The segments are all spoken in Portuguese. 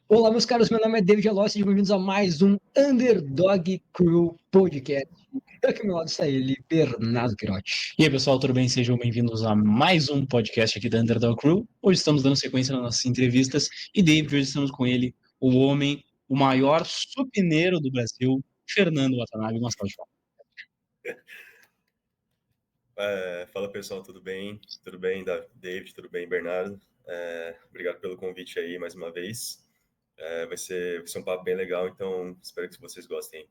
Olá, meus caros, meu nome é David Alossi, sejam bem-vindos a mais um Underdog Crew Podcast. Aqui ao meu lado está ele, Bernardo Quirotti. E aí, pessoal, tudo bem? Sejam bem-vindos a mais um podcast aqui da Underdog Crew. Hoje estamos dando sequência nas nossas entrevistas e, David, hoje estamos com ele, o homem, o maior supineiro do Brasil, Fernando Watanabe. Uma salva de palmas. Fala pessoal, tudo bem? Tudo bem, David? Tudo bem, Bernardo? Obrigado pelo convite aí mais uma vez. Vai ser um papo bem legal, então espero que vocês gostem.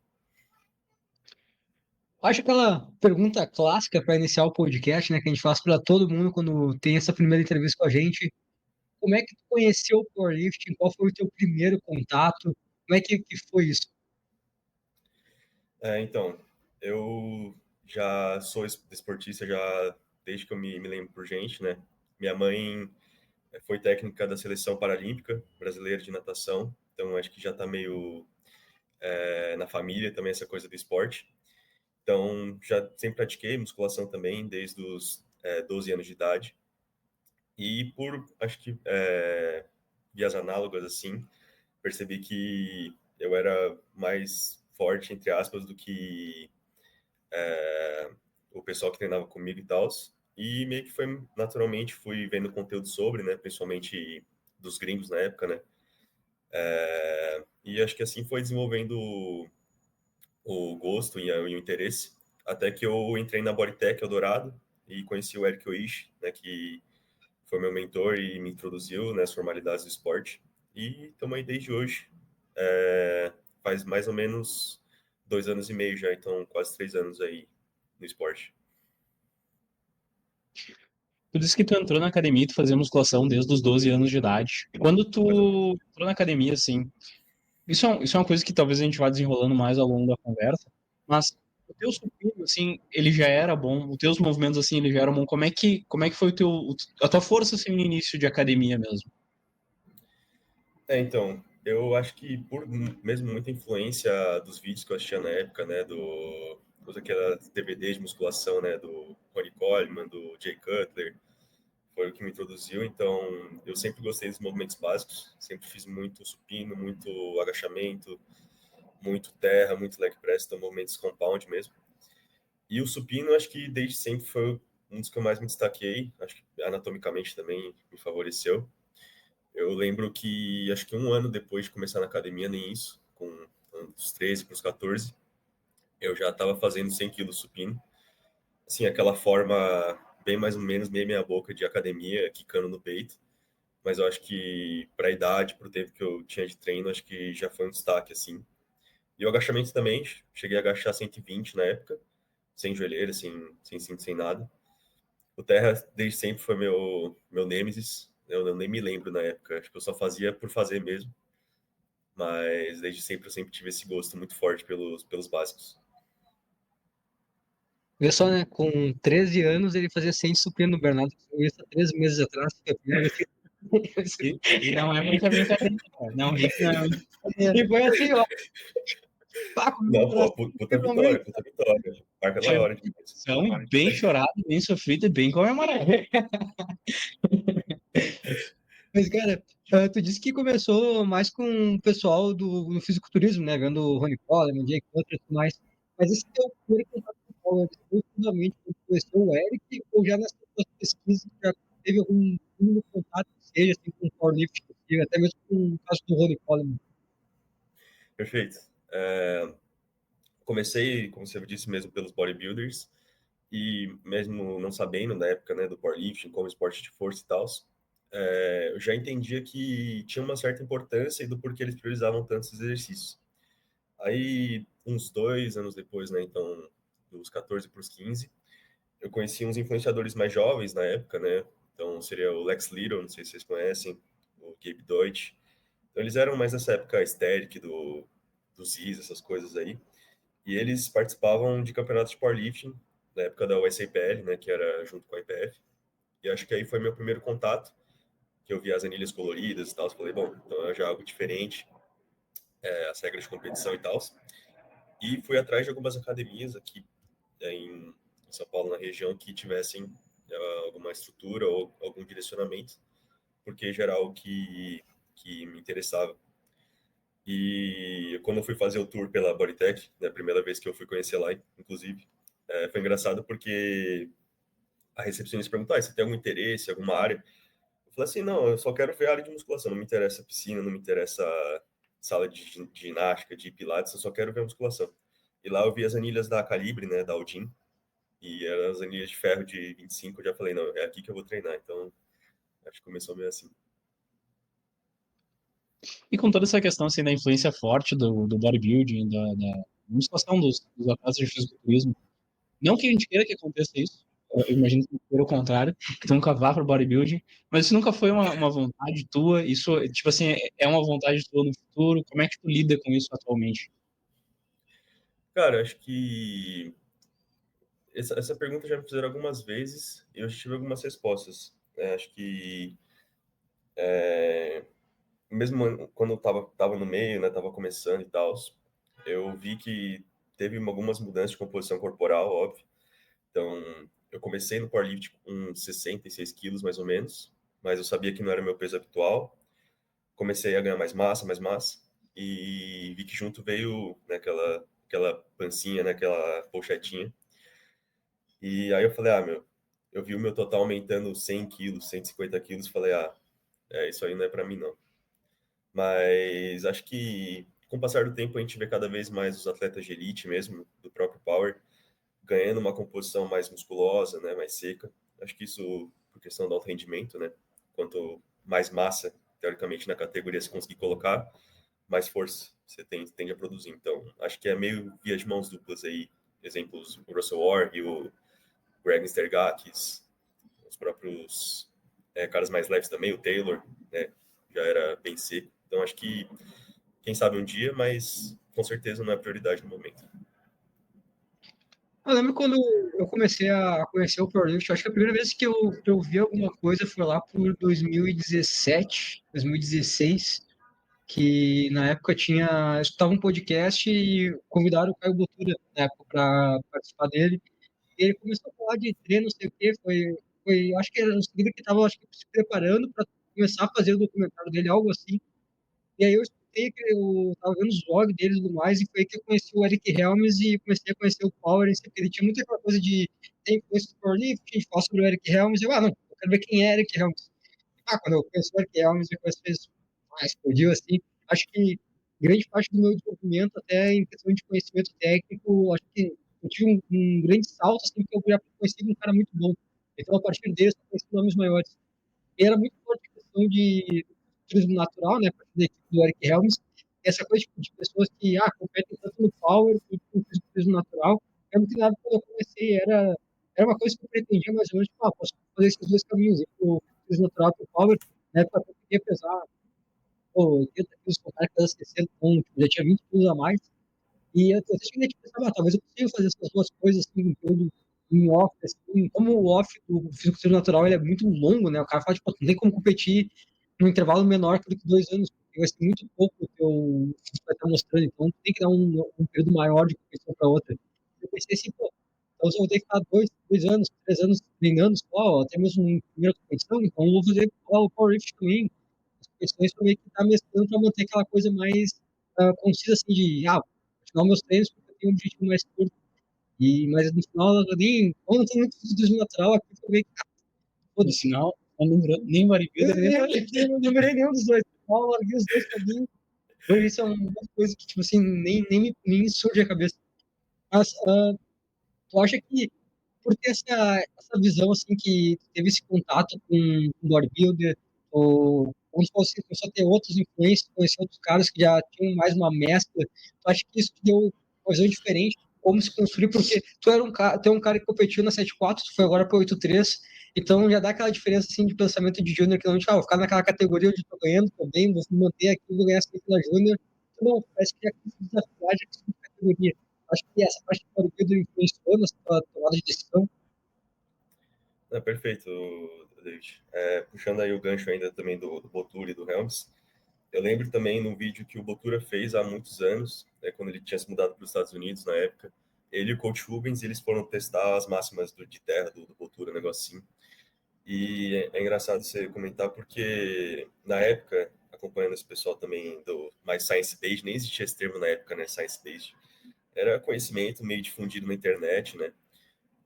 Acho aquela pergunta clássica para iniciar o podcast, né, que a gente faz para todo mundo quando tem essa primeira entrevista com a gente. Como é que tu conheceu o powerlifting? Qual foi o teu primeiro contato? Como é que foi isso? Então, eu já sou esportista já desde que eu me lembro por gente, né? Minha mãe foi técnica da seleção paralímpica brasileira de natação, então acho que já está meio na família também essa coisa do esporte. Então, já sempre pratiquei musculação também, desde os 12 anos de idade. E acho que, vias análogas, assim, percebi que eu era mais forte, entre aspas, do que o pessoal que treinava comigo e tal. E meio que foi, naturalmente, fui vendo conteúdo sobre, né, principalmente dos gringos na época, né. E acho que assim foi desenvolvendo o gosto e o interesse, até que eu entrei na Bodytech Eldorado e conheci o Eric Oishi, né, que foi meu mentor e me introduziu nas formalidades do esporte. E estamos aí desde hoje. Faz mais ou menos 2 anos e meio já, então quase 3 anos aí no esporte. Tu disse que tu entrou na academia e tu fazia musculação desde os 12 anos de idade. Quando tu entrou na academia, assim, isso é uma coisa que talvez a gente vá desenrolando mais ao longo da conversa, mas o teu supino, assim, ele já era bom, os teus movimentos, assim, ele já eram bom. Como é que foi a tua força, assim, no início de academia mesmo? Então, eu acho que por mesmo muita influência dos vídeos que eu assistia na época, né, dos aquelas DVDs de musculação, né, do Ronnie Coleman, do Jay Cutler, foi o que me introduziu, então eu sempre gostei dos movimentos básicos, sempre fiz muito supino, muito agachamento, muito terra, muito leg press, então movimentos compound mesmo. E o supino, acho que desde sempre foi um dos que eu mais me destaquei, acho que anatomicamente também me favoreceu. Eu lembro que, acho que um ano depois de começar na academia, nem isso, com dos 13 para os 14, eu já estava fazendo 100 quilos supino. Assim, aquela forma bem mais ou menos meia boca de academia, quicando no peito. Mas eu acho que para a idade, para o tempo que eu tinha de treino, acho que já foi um destaque, assim. E o agachamento também, cheguei a agachar 120 na época, sem joelheira, sem cinto, sem nada. O terra, desde sempre, foi meu nêmesis. Eu nem me lembro na época, acho que eu só fazia por fazer mesmo. Mas desde sempre eu sempre tive esse gosto muito forte pelos básicos. Vê só, né, com 13 anos ele fazia 100 supino no Bernardo, isso há 3 meses atrás. E não é muita brincadeira, cara. Não, isso não é muita brincadeira. E foi assim, ó. Pá, Não, comemoração, pô, puta finalmente. vitória, puta vitória. Marca da hora demais. São bem chorado, bem sofrido e bem comemorado. Mas, cara, tu disse que começou mais com o pessoal do fisiculturismo, né? Vendo o Ronnie Coleman, Jake Cutler e tudo mais. Mas esse teu primeiro contato com o Power, foi fundamentalmente quando tu conheceu o Eric, ou já nessas tuas pesquisas já teve algum mínimo contato, que seja assim, com o powerlifting, até mesmo com o caso do Ronnie Coleman? Perfeito. Comecei, como você disse mesmo, pelos bodybuilders. E mesmo não sabendo da época, né, do powerlifting como esporte de força e tal, eu já entendia que tinha uma certa importância e do porquê eles priorizavam tantos exercícios. Aí, uns 2 anos depois, né, então, dos 14 para os 15, eu conheci uns influenciadores mais jovens na época, né, então seria o Lex Little, não sei se vocês conhecem, o Gabe Deutsch. Então, eles eram mais nessa época estética do ZIS, essas coisas aí, e eles participavam de campeonatos de powerlifting, na época da USAPL, né, que era junto com a IPF, e acho que aí foi meu primeiro contato, que eu vi as anilhas coloridas e tal, falei, bom, então é já algo diferente, as regras de competição e tal, e fui atrás de algumas academias aqui em São Paulo, na região, que tivessem alguma estrutura ou algum direcionamento, porque já era algo que me interessava. E quando eu fui fazer o tour pela Bodytech, né, a primeira vez que eu fui conhecer lá, inclusive, foi engraçado porque a recepcionista perguntou: você tem algum interesse, alguma área? Eu falei assim: não, eu só quero ver a área de musculação, não me interessa piscina, não me interessa sala de ginástica, de pilates, eu só quero ver a musculação. E lá eu vi as anilhas da Calibre, né, da Aldin, e eram as anilhas de ferro de 25, eu já falei: não, é aqui que eu vou treinar. Então, acho que começou meio assim. E com toda essa questão assim, da influência forte do bodybuilding, da musculação dos atletas de fisiculturismo, não que a gente queira que aconteça isso, eu imagino que pelo contrário, que tu nunca vá para o bodybuilding, mas isso nunca foi uma vontade tua, isso, tipo assim, é uma vontade tua no futuro, como é que tu lida com isso atualmente? Cara, acho que essa pergunta já me fizeram algumas vezes e eu já tive algumas respostas. Acho que mesmo quando eu tava no meio, né, tava começando e tal, eu vi que teve algumas mudanças de composição corporal, óbvio. Então, eu comecei no powerlifting com 66 quilos, mais ou menos, mas eu sabia que não era o meu peso habitual. Comecei a ganhar mais massa, e vi que junto veio, né, aquela pancinha, né, aquela pochetinha. E aí eu falei, eu vi o meu total aumentando 100 quilos, 150 quilos, falei, isso aí não é para mim, não. Mas acho que com o passar do tempo a gente vê cada vez mais os atletas de elite mesmo, do próprio Power, ganhando uma composição mais musculosa, né, mais seca. Acho que isso por questão do alto rendimento, né? Quanto mais massa, teoricamente, na categoria você conseguir colocar, mais força você tende a produzir. Então, acho que é meio via de mãos duplas aí. Exemplos, o Russell Ward e o Greg Stergakis, os próprios caras mais leves também, o Taylor, né? Já era bem seco. Então, acho que, quem sabe um dia, mas com certeza não é prioridade no momento. Eu lembro quando eu comecei a conhecer o powerlifting, acho que a primeira vez que eu vi alguma coisa foi lá por 2017, 2016, que na época eu escutava um podcast e convidaram o Caio Botura na época para participar dele. E ele começou a falar de treino, não sei o quê, acho que era no segundo que estava se preparando para começar a fazer o documentário dele, algo assim. E aí eu escutei que eu tava vendo os vlogs deles e tudo mais, e foi aí que eu conheci o Eric Helms e comecei a conhecer o Power, porque ele tinha muita aquela coisa de tem influência do powerlifting, fala sobre o Eric Helms, e eu, não, eu quero ver quem é Eric Helms. Quando eu conheci o Eric Helms, a coisa fez, explodiu, assim. Acho que grande parte do meu desenvolvimento, até em questão de conhecimento técnico, acho que eu tive um grande salto, assim, porque eu já conheci um cara muito bom. Então, a partir dele, eu conheci nomes maiores. E era muito forte a questão de turismo natural, né, da equipe do Eric Helms, essa coisa de pessoas que competem tanto no power quanto no turismo natural. Eu não tinha nada quando eu comecei, era uma coisa que eu pretendia mais ou menos, tipo, posso fazer esses dois caminhos, ir pro turismo natural para o power, né, para eu poder pesar 80 quilos com o cara que pesa 60, então, tipo, já tinha 20 quilos a mais, e eu até cheguei a pensar, talvez eu consiga fazer essas duas coisas assim, em todo em off, assim, como o off do fisiculturismo natural ele é muito longo, né? O cara fala, tipo, não tem como competir num intervalo menor do que 2 anos, porque vai ser muito pouco o teu que vai estar mostrando, então tem que dar um período maior de competição para outra. Eu pensei assim, pô, então se eu vou ter que ficar 2 anos, 3 anos treinando só, até mesmo em primeira competição, então eu vou fazer o powerlifting também, as competições para meio que estar mesclando para manter aquela coisa mais concisa, assim, de, continuar meus treinos porque eu tenho um objetivo mais curto. Mas no final, eu não tenho muito fisiculturismo natural aqui, eu meio que, No foda-se. final, não lembrou nem bodybuilder, nem Eu não lembrei nenhum dos dois. Eu larguei os dois caminhos. Hoje isso é uma coisa que, tipo assim, nem surge a cabeça. Mas tu acha que por ter essa visão, assim, que tu teve esse contato com o bodybuilder, ou se você começou a ter outras influências, conhecer outros caras que já tinham mais uma mescla, tu acha que isso te deu uma visão diferente de como se construir? Porque tu é um cara que competiu na 7.4, tu foi agora para 8.3, então já dá aquela diferença, assim, de pensamento de júnior, que não, tipo, vou ficar naquela categoria onde tô ganhando também, vou manter aqui, vou ganhar sempre na júnior. Não, parece que já quis desafiar, já quis categoria. Acho que essa parte do bodybuilder influenciou na sua tomada de decisão. Perfeito, David. Puxando aí o gancho ainda também do Botura e do Helms, eu lembro também no vídeo que o Botura fez há muitos anos, né, quando ele tinha se mudado para os Estados Unidos na época. Ele e o Coach Rubens, eles foram testar as máximas de terra do Botura, um negócio assim. E é engraçado você comentar porque, na época, acompanhando esse pessoal também do mais science-based, nem existia esse termo na época, né, science-based. Era conhecimento meio difundido na internet, né?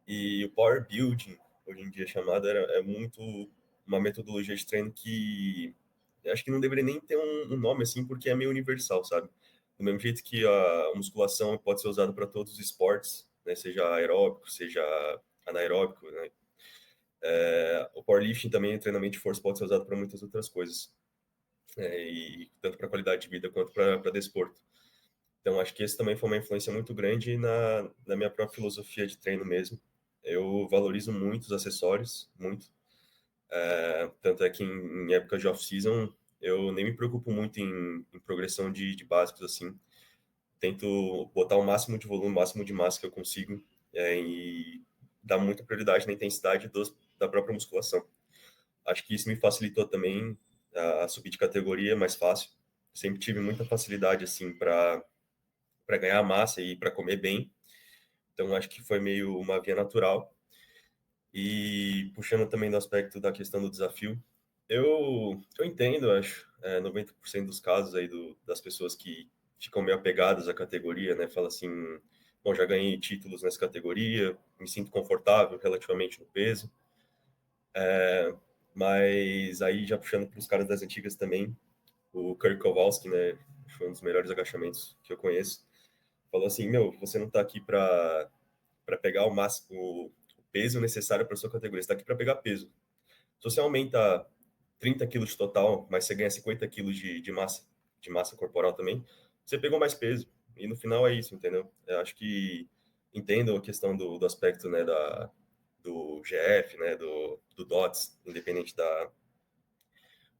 E o Power Building, hoje em dia chamado, é muito uma metodologia de treino que eu acho que não deveria nem ter um nome assim, porque é meio universal, sabe? Do mesmo jeito que a musculação pode ser usada para todos os esportes, né? Seja aeróbico, seja anaeróbico, né? O powerlifting também, o treinamento de força pode ser usado para muitas outras coisas, e tanto para qualidade de vida quanto para desporto. Então, acho que esse também foi uma influência muito grande na minha própria filosofia de treino mesmo. Eu valorizo muito os acessórios, muito. Tanto é que em época de off-season, eu nem me preocupo muito em progressão de básicos, assim. Tento botar o máximo de volume, o máximo de massa que eu consigo, e dar muita prioridade na intensidade da própria musculação. Acho que isso me facilitou também a subir de categoria mais fácil. Sempre tive muita facilidade, assim, para ganhar massa e para comer bem. Então, acho que foi meio uma via natural. E puxando também do aspecto da questão do desafio, eu entendo, acho, 90% dos casos aí das pessoas que ficam meio apegadas à categoria, né? Fala assim, bom, já ganhei títulos nessa categoria, me sinto confortável relativamente no peso. Mas aí, já puxando para os caras das antigas também, o Kirk Kowalski, né? Foi um dos melhores agachamentos que eu conheço. Falou assim, meu, você não tá aqui para pegar o máximo, o peso necessário para sua categoria, você tá aqui para pegar peso. Se você aumenta 30 quilos de total, mas você ganha 50 quilos de massa corporal também, você pegou mais peso. E no final é isso, entendeu? Eu acho que entendo a questão do aspecto, né, do GF, né, do DOTS, independente da,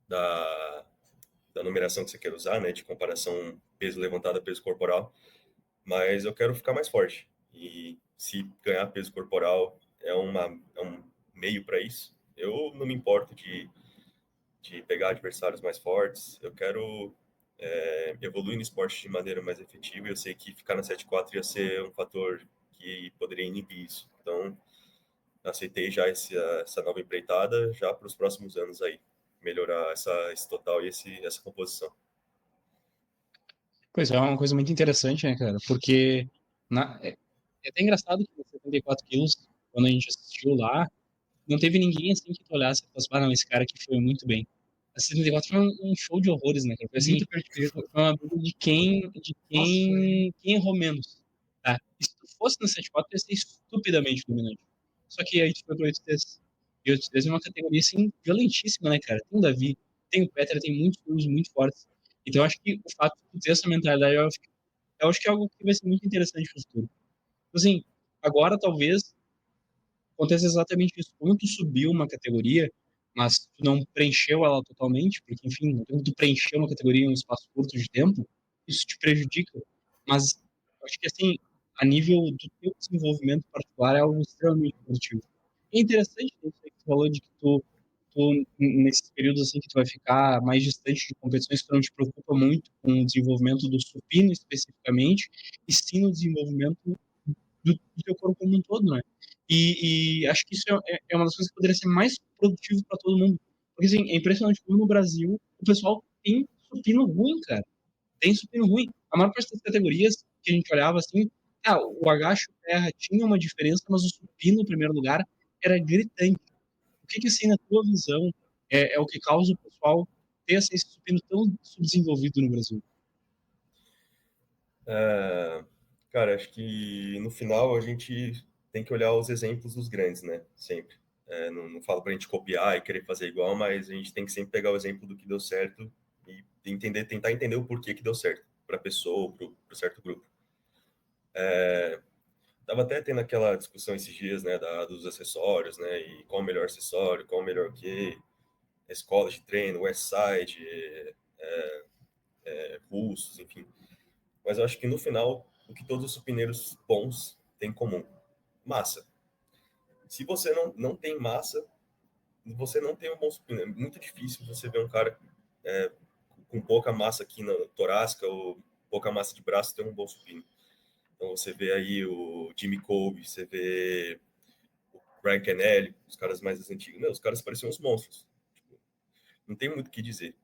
da numeração que você quer usar, né, de comparação peso levantado a peso corporal, mas eu quero ficar mais forte. E se ganhar peso corporal é um meio para isso, eu não me importo de pegar adversários mais fortes. Eu quero evoluir no esporte de maneira mais efetiva. E eu sei que ficar na 7-4 ia ser um fator que poderia inibir isso. Então, aceitei já essa nova empreitada já para os próximos anos aí. Melhorar esse total e essa composição. Pois é uma coisa muito interessante, né, cara? Porque é até engraçado que os 74 quilos, quando a gente assistiu lá, não teve ninguém assim que tu olhasse e falasse, ah, não, esse cara aqui foi muito bem. A 74 foi um show de horrores, né, cara? Foi assim, Muito perfeito. foi uma briga quem errou menos. Tá? E se tu fosse no 74, ia ser estupidamente dominante. Só que aí tu foi pro 83. E o 83 é uma categoria, assim, violentíssima, né, cara? Tem o Davi, tem o Petra, tem muitos clubes muito fortes. Então eu acho que o fato de tu ter essa mentalidade, eu acho que é algo que vai ser muito interessante no futuro. Assim, agora talvez acontece exatamente isso. Quando tu subiu uma categoria, mas tu não preencheu ela totalmente, porque, enfim, quando tu preencher uma categoria em um espaço curto de tempo, isso te prejudica. Mas eu acho que, assim, a nível do teu desenvolvimento particular é algo extremamente positivo. E é interessante isso aí que tu falou de que nesses períodos assim que tu vai ficar mais distante de competições, tu não te preocupa muito com o desenvolvimento do supino especificamente, e sim no desenvolvimento do teu corpo como um todo, né? E acho que isso é uma das coisas que poderia ser mais produtivo para todo mundo. Porque, assim, é impressionante como no Brasil o pessoal tem supino ruim, cara. Tem supino ruim. A maior parte das categorias que a gente olhava, assim, o agacho terra tinha uma diferença, mas o supino, em primeiro lugar, era gritante. O que, assim, na tua visão, é o que causa o pessoal ter esse supino tão subdesenvolvido no Brasil? Cara, acho que no final a gente tem que olhar os exemplos dos grandes, né? Sempre. Não falo pra gente copiar e querer fazer igual, mas a gente tem que sempre pegar o exemplo do que deu certo e tentar entender o porquê que deu certo para a pessoa ou para certo grupo. Tava até tendo aquela discussão esses dias, né, dos acessórios, né, e qual o melhor acessório, qual o melhor quê, escola de treino, Westside, russos, enfim. Mas eu acho que no final, o que todos os supineiros bons têm em comum, massa. Se você não tem massa, você não tem um bom supino. É muito difícil você ver um cara com pouca massa aqui na torácica ou pouca massa de braço ter um bom supino. Então você vê aí o Jimmy Colby, você vê o Brian Kennelly, os caras mais antigos. Não, os caras pareciam uns monstros. Tipo, não tem muito o que dizer.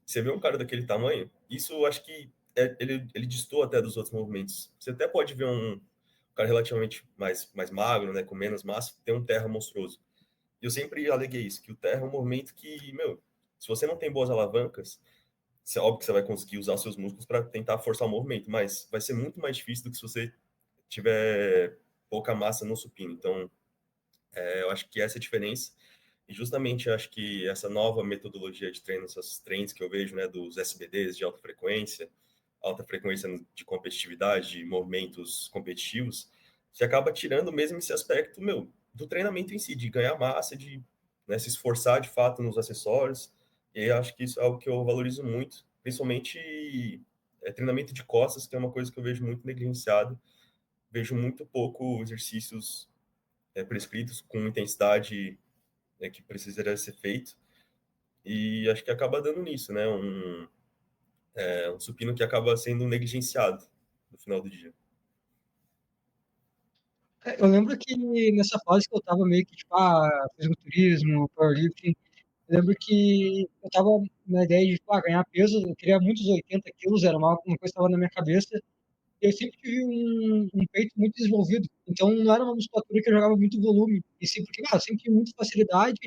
você vê um cara daquele tamanho, isso eu acho que ele destoa até dos outros movimentos. Você até pode ver um cara relativamente mais magro, né, com menos massa, ter um terra monstruoso. E eu sempre aleguei isso, que o terra é um movimento que, meu, se você não tem boas alavancas, é óbvio que você vai conseguir usar seus músculos para tentar forçar o movimento, mas vai ser muito mais difícil do que se você tiver pouca massa no supino. Então, eu acho que essa é a diferença. E justamente acho que essa nova metodologia de treino, essas trends que eu vejo, né, dos SBDs de alta frequência de competitividade, de movimentos competitivos, você acaba tirando mesmo esse aspecto, meu, do treinamento em si, de ganhar massa, de, né, se esforçar de fato nos acessórios. E acho que isso é algo que eu valorizo muito, principalmente treinamento de costas, que é uma coisa que eu vejo muito negligenciado. Vejo muito pouco exercícios prescritos com intensidade que precisaria ser feito. E acho que acaba dando nisso, né? Um supino que acaba sendo negligenciado no final do dia. Eu lembro que nessa fase que eu tava meio que, tipo, fisiculturismo, powerlifting, eu lembro que eu tava na ideia de, tipo, ganhar peso, eu queria muitos 80 quilos, era uma coisa que estava na minha cabeça. Eu sempre tive um peito muito desenvolvido, então não era uma musculatura que eu jogava muito volume, e sim porque, eu sempre tive muita facilidade,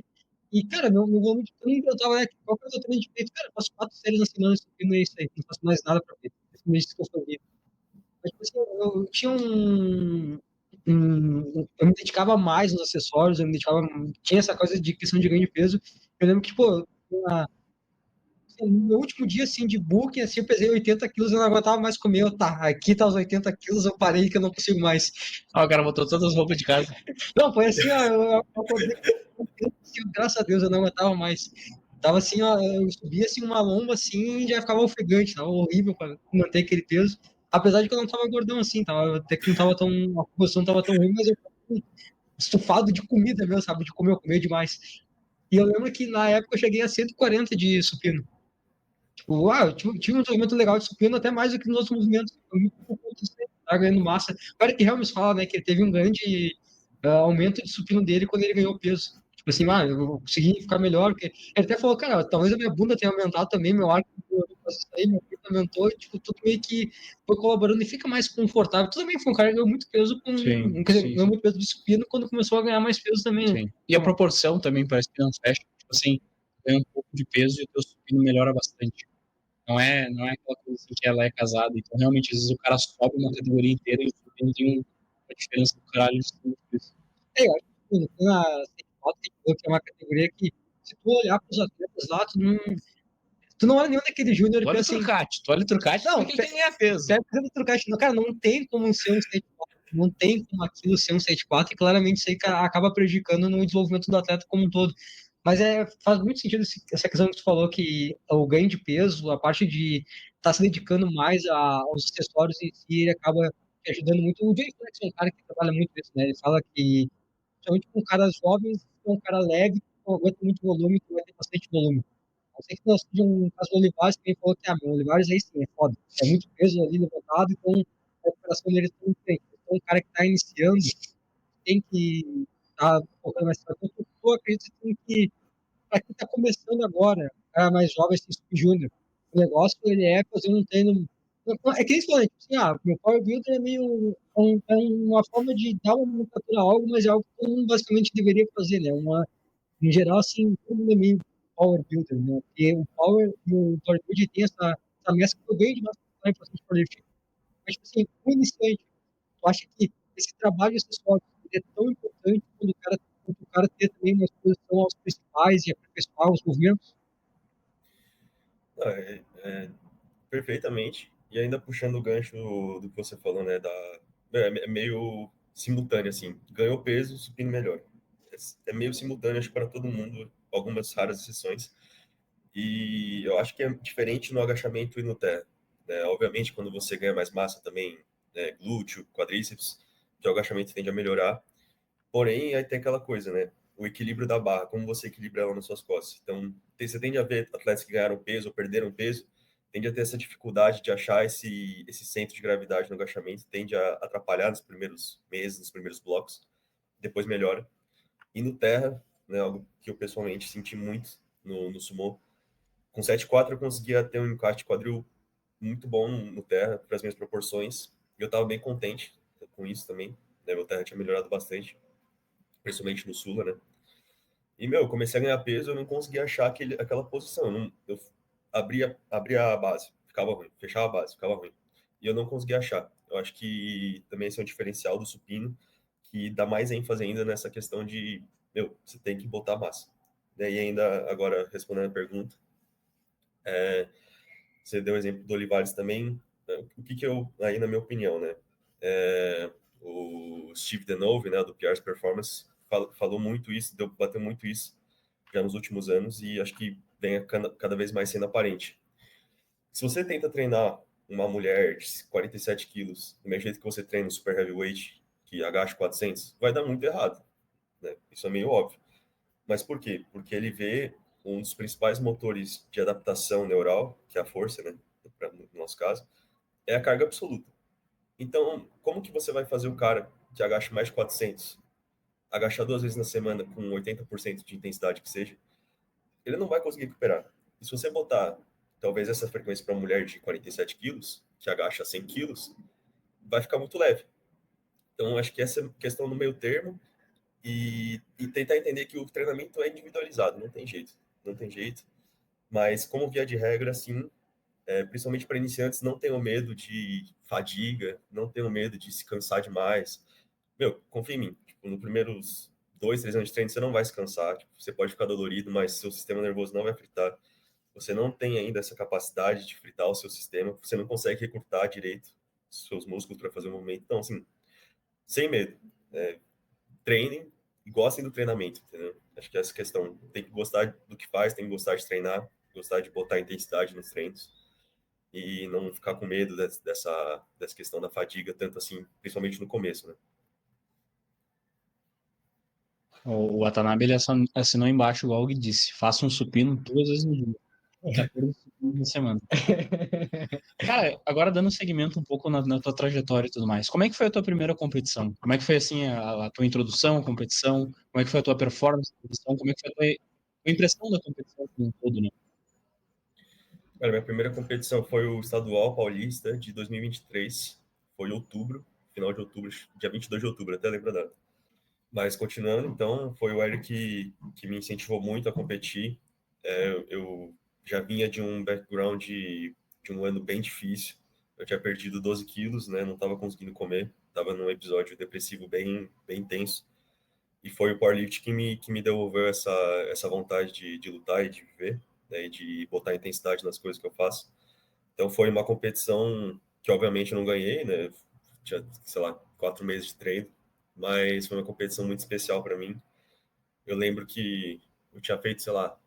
e, cara, meu volume de treino, eu tava, qual que é o teu treino de peito? Cara, eu faço 4 séries na semana, subindo isso aí, não faço mais nada pra peito, é isso que eu fazia. Mas, tipo assim, eu tinha eu me dedicava mais nos acessórios, eu me dedicava, tinha essa coisa de questão de ganho de peso, eu lembro que, pô, no meu último dia, assim, de booking, assim, eu pesei 80 quilos, eu não aguentava mais comer. Tá, aqui tá os 80 quilos, eu parei que eu não consigo mais. Ah, o cara botou todas as roupas de casa. Não, foi assim, ó, eu acordei com 80 quilos, graças a Deus, eu não aguentava mais. Tava assim, ó, eu subia assim uma lomba assim e já ficava ofegante, tava horrível para manter aquele peso. Apesar de que eu não tava gordão assim, tava, até que não tava tão, a composição não tava tão ruim, mas eu tava estufado de comida mesmo, sabe, de comer demais. E eu lembro que na época eu cheguei a 140 de supino. Tipo, eu tive um desenvolvimento legal de supino até mais do que nos outros movimentos. Foi muito por conta disso, tá ganhando massa. O Eric Helms fala, né, que ele teve um grande aumento de supino dele quando ele ganhou peso. Tipo assim, eu consegui ficar melhor. Porque... Ele até falou, cara, talvez a minha bunda tenha aumentado também, meu arco, isso aí, meu peito aumentou, e, tipo, tudo meio que foi colaborando e fica mais confortável. Tu também foi um cara que ganhou muito peso Sim, quer dizer, sim, ganhou muito peso de supino quando começou a ganhar mais peso também, né? sim. E a proporção também parece que não fecha. Tipo assim, ganha um pouco de peso e o teu supino melhora bastante. Não é aquela coisa assim que ela é casada. Então, realmente, às vezes o cara sobe uma categoria inteira e o supino tem uma diferença do caralho de cima disso. Eu acho que tem a State que é uma categoria que, se tu olhar para os atletas lá, tu não olha nenhum daquele júnior e Tu olha o pensa assim, Trucati, não, quem tem ganhar peso. pega o Trucati, cara, não tem como ser um 7-4, não tem como aquilo ser um 7-4, e claramente isso aí acaba prejudicando no desenvolvimento do atleta como um todo. Mas faz muito sentido essa questão que tu falou, que o ganho de peso, a parte de estar se dedicando mais aos acessórios em si, ele acaba te ajudando muito. O Jay Flex é um cara que trabalha muito isso, né? Ele fala que, principalmente com caras jovens, um cara leve, que não aguenta muito volume, que vai ter bastante volume. Eu sei que nós tivemos um caso do Olivares, que ele falou que, meu, o Olivares aí sim, é foda. É muito peso ali levantado, então a recuperação dele é muito bem. Então, um cara que está iniciando tem que estar focando mais tarde. Então, eu acredito que, para quem está começando agora, cara mais jovem, assim, sub-júnior, o negócio ele é fazer um treino. É que nem falou, tipo assim, meu power builder é meio. Uma forma de dar uma nomenclatura a algo, mas é algo que todo mundo basicamente deveria fazer, né? Em geral, assim, todo mundo é meio power builder, né? Porque o power e o bodybuilding tem essa mescla que eu ganho de massa muscular em processo de powerlifting. Mas, tipo assim, o iniciante, eu acho que esse trabalho acessório é tão importante quanto o cara ter também uma exposição aos principais e aperfeiçoar os movimentos. Perfeitamente. E ainda puxando o gancho do que você falou, né? É meio simultâneo, assim. Ganhou peso, supino melhor. É meio simultâneo, acho que para todo mundo, algumas raras exceções. E eu acho que é diferente no agachamento e no terra. Né? Obviamente, quando você ganha mais massa também, né, glúteo, quadríceps, que o agachamento tende a melhorar. Porém, aí tem aquela coisa, né? O equilíbrio da barra, como você equilibra ela nas suas costas. Então, você tende a ver atletas que ganharam peso ou perderam peso, tende a ter essa dificuldade de achar esse centro de gravidade no agachamento, tende a atrapalhar nos primeiros meses, nos primeiros blocos, depois melhora. E no terra, né, algo que eu pessoalmente senti muito no sumô, Com 7,4 eu conseguia ter um encaixe de quadril muito bom no terra, para as minhas proporções. E eu estava bem contente com isso também. Né? Meu terra tinha melhorado bastante, principalmente no Sula, né? E, meu, eu comecei a ganhar peso, eu não conseguia achar aquela posição. Eu abria a base, ficava ruim. Fechava a base, ficava ruim. E eu não conseguia achar. Eu acho que também esse é um diferencial do supino, que dá mais ênfase ainda nessa questão de, meu, você tem que botar massa. E ainda, agora, respondendo a pergunta, você deu o exemplo do Olivares também. O que eu, aí na minha opinião, né? O Steve Denove, né, do PR's Performance, falou muito isso, bateu muito isso já nos últimos anos e acho que vem cada vez mais sendo aparente. Se você tenta treinar uma mulher de 47 quilos, do mesmo jeito que você treina um super heavyweight, que agacha 400, vai dar muito errado. Né? Isso é meio óbvio. Mas por quê? Porque ele vê um dos principais motores de adaptação neural, que é a força, né? No nosso caso, é a carga absoluta. Então, como que você vai fazer o cara que agacha mais de 400, agachar 2 vezes na semana com 80% de intensidade que seja, ele não vai conseguir recuperar. E se você botar, talvez, essa frequência para uma mulher de 47 quilos, que agacha 100 quilos, vai ficar muito leve. Então, acho que essa questão no meio termo e tentar entender que o treinamento é individualizado, não tem jeito. Não tem jeito. Mas, como via de regra, sim, principalmente para iniciantes, não tenham medo de fadiga, não tenham medo de se cansar demais. Meu, confia em mim. Tipo, nos primeiros 2, 3 anos de treino, você não vai se cansar. Tipo, você pode ficar dolorido, mas seu sistema nervoso não vai fritar. Você não tem ainda essa capacidade de fritar o seu sistema. Você não consegue recrutar direito seus músculos para fazer o movimento. Então, assim, sem medo. Treinem e gostem do treinamento, entendeu? Acho que essa questão. Tem que gostar do que faz, tem que gostar de treinar, gostar de botar intensidade nos treinos e não ficar com medo dessa questão da fadiga, tanto assim, principalmente no começo, né? O Watanabe, ele assinou embaixo, igual o Gui disse, faça um supino 2 vezes no dia. 14 supinos na semana. Cara, agora dando segmento um pouco na tua trajetória e tudo mais, como é que foi a tua primeira competição? Como é que foi, assim, a tua introdução à competição? Como é que foi a tua performance na competição? Como é que foi a tua impressão da competição como um todo, né? Cara, minha primeira competição foi o Estadual Paulista de 2023. Foi em outubro, final de outubro, dia 22 de outubro, até lembro a data. Mas continuando, então, foi o Eric que me incentivou muito a competir. Eu já vinha de um background de um ano bem difícil. Eu tinha perdido 12 quilos, né? Não estava conseguindo comer. Estava num episódio depressivo bem, bem intenso. E foi o powerlift que me devolveu essa vontade de lutar e de viver, né? E de botar intensidade nas coisas que eu faço. Então foi uma competição que obviamente eu não ganhei, né? Tinha, sei lá, 4 meses de treino, mas foi uma competição muito especial para mim. Eu lembro que eu tinha feito, sei lá,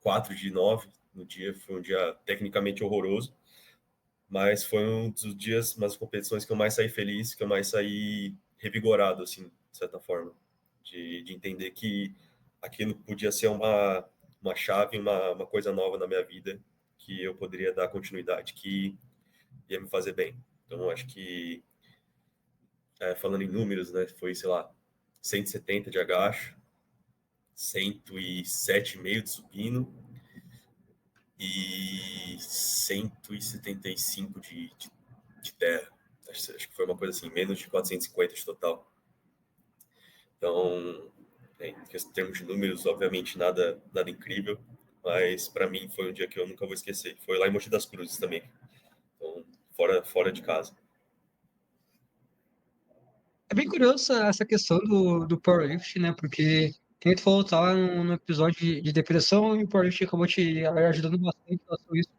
4 de 9 no dia, foi um dia tecnicamente horroroso, mas foi um dos dias, umas competições que eu mais saí feliz, que eu mais saí revigorado, assim, de certa forma, de entender que aquilo podia ser uma chave, uma coisa nova na minha vida, que eu poderia dar continuidade, que ia me fazer bem. Então, acho que, falando em números, né, foi, sei lá, 170 de agacho, 107,5 de supino e 175 de terra. Acho que foi uma coisa assim, menos de 450 de total. Então, em termos de números, obviamente nada incrível, mas para mim foi um dia que eu nunca vou esquecer. Foi lá em Mogi das Cruzes também, então fora de casa. É bem curioso essa questão do powerlift, né? Porque quem tu falou tá lá no episódio de depressão e o powerlift acabou te ajudando bastante em relação a isso.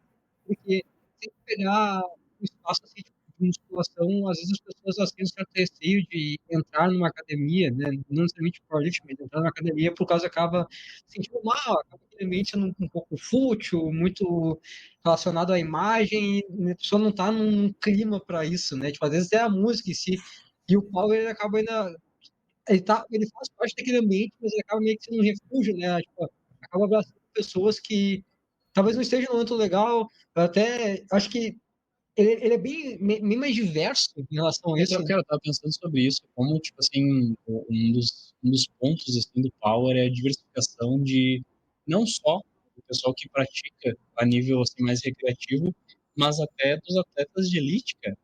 Porque tem que pegar um espaço assim, tipo, de musculação, às vezes as pessoas elas têm um certo receio de entrar numa academia, né? Não necessariamente powerlifting, mas entrar numa academia por causa acaba se sentindo mal, acaba aquele ambiente sendo um pouco fútil, muito relacionado à imagem, e a pessoa não está num clima para isso, né? Tipo, às vezes é a música em si, e o Paulo ele acaba ainda ele faz parte daquele ambiente, mas ele acaba meio que sendo um refúgio, né? Tipo, acaba abraçando pessoas que talvez não esteja no momento legal. Eu até acho que ele é bem mais diverso em relação a isso, né? Eu tava pensando sobre isso, como, tipo assim, um dos pontos, assim, do Power é a diversificação de, não só do pessoal que pratica a nível assim, mais recreativo, mas até dos atletas de elite, cara.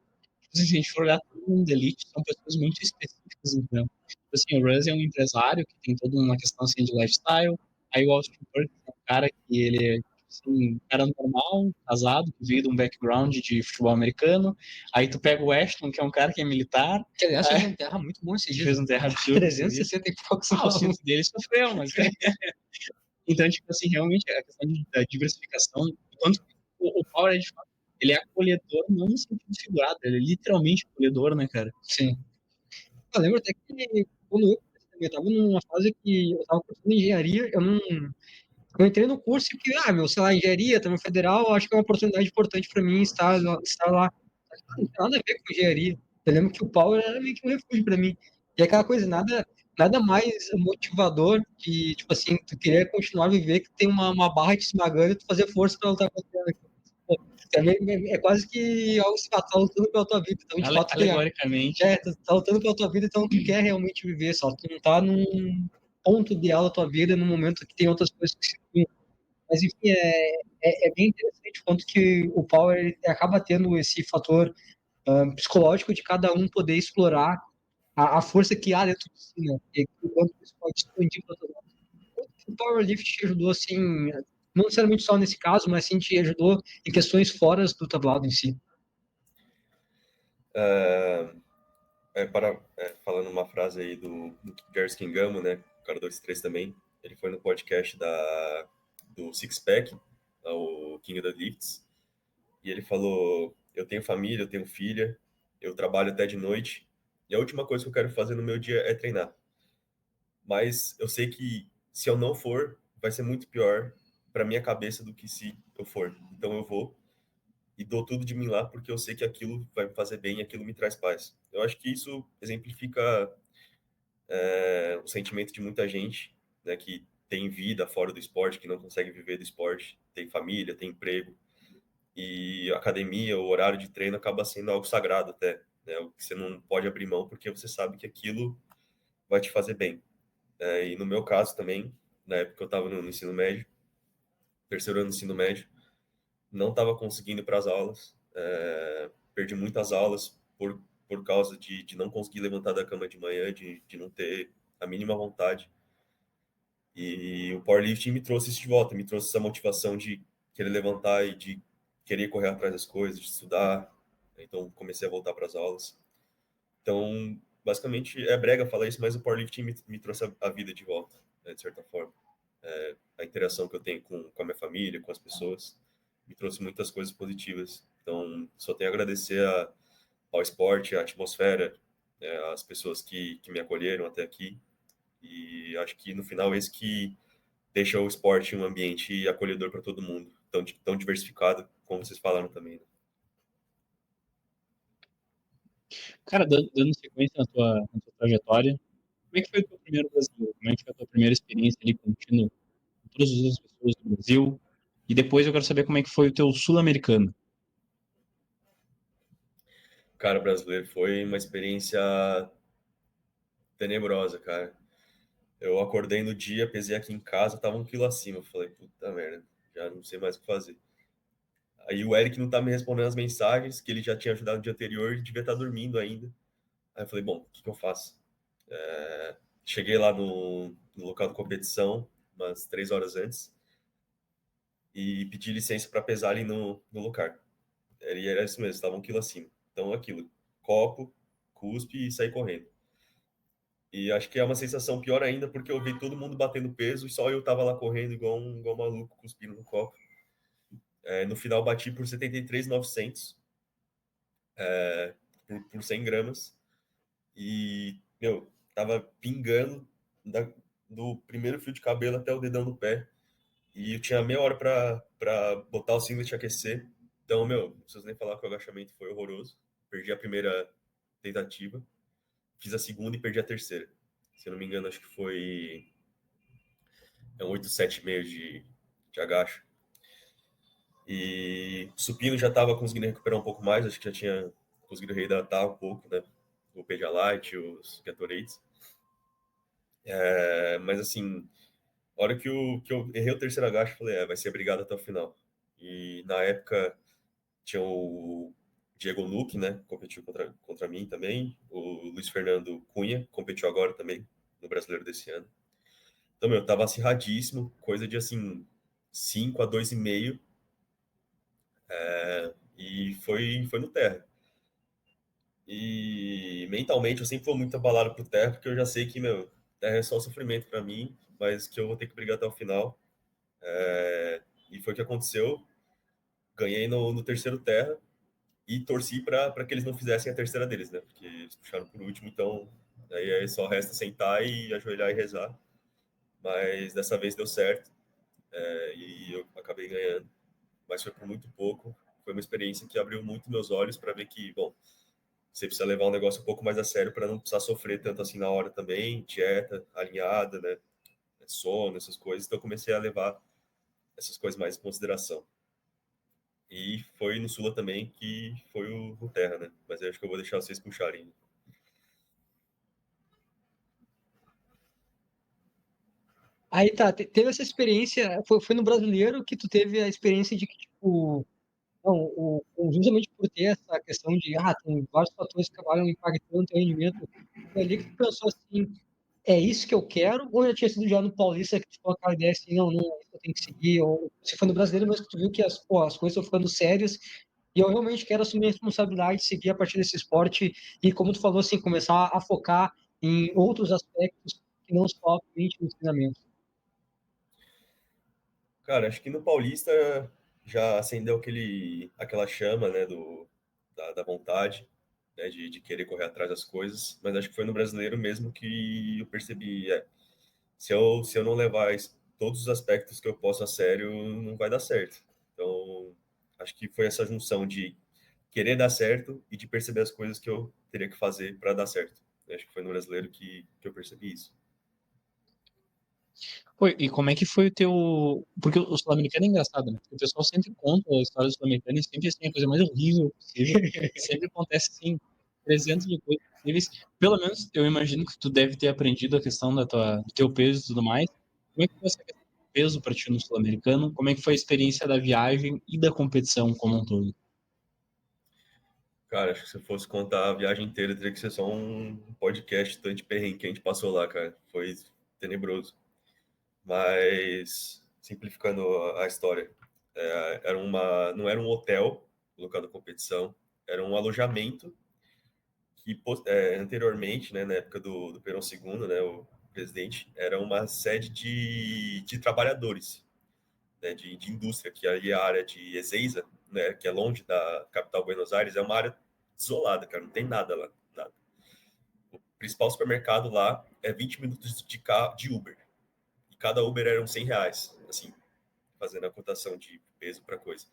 Tipo assim, se a gente for olhar todo mundo de elite, são pessoas muito específicas, então. Tipo assim, o Russ é um empresário que tem toda uma questão assim, de lifestyle, aí o Austin Perkins é um cara que ele é tipo assim, um cara normal, casado, que veio de um background de futebol americano, aí tu pega o Ashton, que é um cara que é militar, Que aliás fez um terra muito bom esse que dia. fez um terra absurdo. 360 e poucos O cinto dele sofreu, mas... Então, tipo assim, realmente, a questão da diversificação, quanto o Power é de fato, ele é acolhedor, não no sentido figurado, ele é literalmente acolhedor, né, cara? Sim. Eu lembro até que quando eu estava numa fase que eu estava cursando engenharia, eu entrei no curso e que, sei lá, engenharia, também federal, acho que é uma oportunidade importante para mim estar lá. Mas, não tem nada a ver com engenharia. Eu lembro que o Power era meio que um refúgio para mim. E aquela coisa, nada mais motivador que, tipo assim, tu querer continuar a viver, que tem uma barra te esmagando e tu fazer força para lutar contra ela. Pô, é quase que algo se tá lutando pela tua vida. Então, de fato, Alegoricamente. tu tá lutando pela tua vida, então tu quer realmente viver, só tu não tá num ponto ideal da tua vida, num momento que tem outras coisas que se. Mas, enfim, é bem interessante quanto que o Power ele acaba tendo esse fator psicológico de cada um poder explorar a força que há dentro de si, né? E o quanto isso pode expandir para outras áreas. Quanto que o Powerlift te ajudou, assim, não necessariamente só nesse caso, mas sim te ajudou em questões fora do tablado em si. Falando uma frase aí do Jerry Skingamo, né? O cara do X3 também. Ele foi no podcast do Six Pack, o King of the Lifts, e ele falou: eu tenho família, eu tenho filha, eu trabalho até de noite, e a última coisa que eu quero fazer no meu dia é treinar. Mas eu sei que se eu não for, vai ser muito pior para minha cabeça do que se eu for. Então eu vou e dou tudo de mim lá porque eu sei que aquilo vai me fazer bem e aquilo me traz paz. Eu acho que isso exemplifica o sentimento de muita gente, né, que tem vida fora do esporte, que não consegue viver do esporte, tem família, tem emprego, e a academia, o horário de treino acaba sendo algo sagrado até, né, o que você não pode abrir mão porque você sabe que aquilo vai te fazer bem. E no meu caso também, na época eu estava no ensino médio, terceiro ano do ensino médio, não estava conseguindo ir para as aulas, perdi muitas aulas por causa de não conseguir levantar da cama de manhã, de não ter a mínima vontade. E o powerlifting me trouxe isso de volta, me trouxe essa motivação de querer levantar e de querer correr atrás das coisas, de estudar. Então comecei a voltar para as aulas. Então, basicamente, é brega falar isso, mas o powerlifting me trouxe a vida de volta, né, de certa forma. A interação que eu tenho com a minha família, com as pessoas, me trouxe muitas coisas positivas. Então, só tenho a agradecer ao esporte, à atmosfera, né, às pessoas que me acolheram até aqui. E acho que no final esse que deixa o esporte um ambiente acolhedor para todo mundo, tão diversificado, como vocês falaram também. Né? Cara, dando sequência na tua trajetória, como é que foi o teu primeiro brasileiro? Como é que foi a tua primeira experiência ali competindo com todas as outras pessoas do Brasil? E depois eu quero saber como é que foi o teu sul-americano. Cara, brasileiro foi uma experiência tenebrosa, cara. Eu acordei no dia, pesei aqui em casa, tava 1 quilo acima. Eu falei, puta merda, já não sei mais o que fazer. Aí o Eric não tá me respondendo as mensagens, que ele já tinha ajudado no dia anterior e devia estar dormindo ainda. Aí eu falei, bom, o que eu faço? Cheguei lá no local de competição, umas 3 horas antes, e pedi licença para pesar ali no lugar. E era isso mesmo, estava 1 quilo acima. Então, aquilo, copo, cuspe e sair correndo. E acho que é uma sensação pior ainda, porque eu vi todo mundo batendo peso e só eu tava lá correndo igual um maluco, cuspindo no copo. No final, bati por 73.900 por 100 gramas. E, meu, tava pingando do primeiro fio de cabelo até o dedão do pé. E eu tinha meia hora pra botar o singlet e aquecer. Então, meu, não preciso nem falar que o agachamento foi horroroso. Perdi a primeira tentativa. Fiz a segunda e perdi a terceira. Se eu não me engano, acho que foi um 8,7,5 de agacho. E supino já estava conseguindo recuperar um pouco mais, acho que já tinha conseguido reidratar um pouco, né? O Pedialyte, os Gatorades. Mas assim, A hora que eu errei o terceiro agacho, eu falei, vai ser brigado até o final. E na época tinha o Diego Luque, né? Competiu contra mim também. O Luiz Fernando Cunha competiu agora também, no Brasileiro desse ano. Então, meu, eu tava acirradíssimo, coisa de assim, 5 a 2,5. E foi no terra. E mentalmente eu sempre vou muito abalado pro terra, porque eu já sei que, meu, terra é só sofrimento para mim, mas que eu vou ter que brigar até o final. E foi o que aconteceu. Ganhei no terceiro terra e torci para que eles não fizessem a terceira deles, né? Porque eles puxaram por último, então aí só resta sentar e ajoelhar e rezar. Mas dessa vez deu certo, e eu acabei ganhando. Mas foi por muito pouco. Foi uma experiência que abriu muito meus olhos para ver que, bom, você precisa levar um negócio um pouco mais a sério para não precisar sofrer tanto assim na hora também, dieta alinhada, né? Sono, essas coisas. Então eu comecei a levar essas coisas mais em consideração. E foi no Sula também que foi o Terra, né? Mas eu acho que eu vou deixar vocês puxarem. Aí tá, teve essa experiência, foi no brasileiro que tu teve a experiência de que, tipo, não, justamente por ter essa questão de, tem vários fatores que acabaram impactando o teu rendimento, foi ali que tu pensou assim, é isso que eu quero, ou já tinha sido já no Paulista que tu ficou aquela ideia assim, não, é isso que eu tenho que seguir, ou se foi no brasileiro mesmo que tu viu que as coisas estão ficando sérias, e eu realmente quero assumir a responsabilidade de seguir a partir desse esporte, e como tu falou assim, começar a focar em outros aspectos que não só somente no treinamento. Cara, acho que no Paulista já acendeu aquela chama, né, da vontade, né, de querer correr atrás das coisas, mas acho que foi no brasileiro mesmo que eu percebi, se eu não levar todos os aspectos que eu posso a sério, não vai dar certo. Então, acho que foi essa junção de querer dar certo e de perceber as coisas que eu teria que fazer para dar certo. Acho que foi no brasileiro que eu percebi isso. Pô, e como é que foi o teu. Porque o Sul-Americano é engraçado, né? Porque o pessoal sempre conta a história do Sul-Americano e sempre assim, a coisa mais horrível possível. Sempre acontece assim, 300 de coisas possíveis. Pelo menos eu imagino que tu deve ter aprendido a questão do teu peso e tudo mais. Como é que foi essa questão do peso pra ti no Sul-Americano? Como é que foi a experiência da viagem e da competição como um todo? Cara, acho que se eu fosse contar a viagem inteira, teria que ser só um podcast tanto de perrengue que a gente passou lá, cara. Foi tenebroso. Mas, simplificando a história, não era um hotel, o local da competição, era um alojamento que anteriormente, né, na época do Perón II, né, o presidente, era uma sede de trabalhadores, né, de indústria, que ali a área de Ezeiza, né, que é longe da capital Buenos Aires, é uma área desolada, cara, não tem nada lá, nada. O principal supermercado lá é 20 minutos de Uber, e cada Uber eram R$ 100, assim, fazendo a cotação de peso para coisa.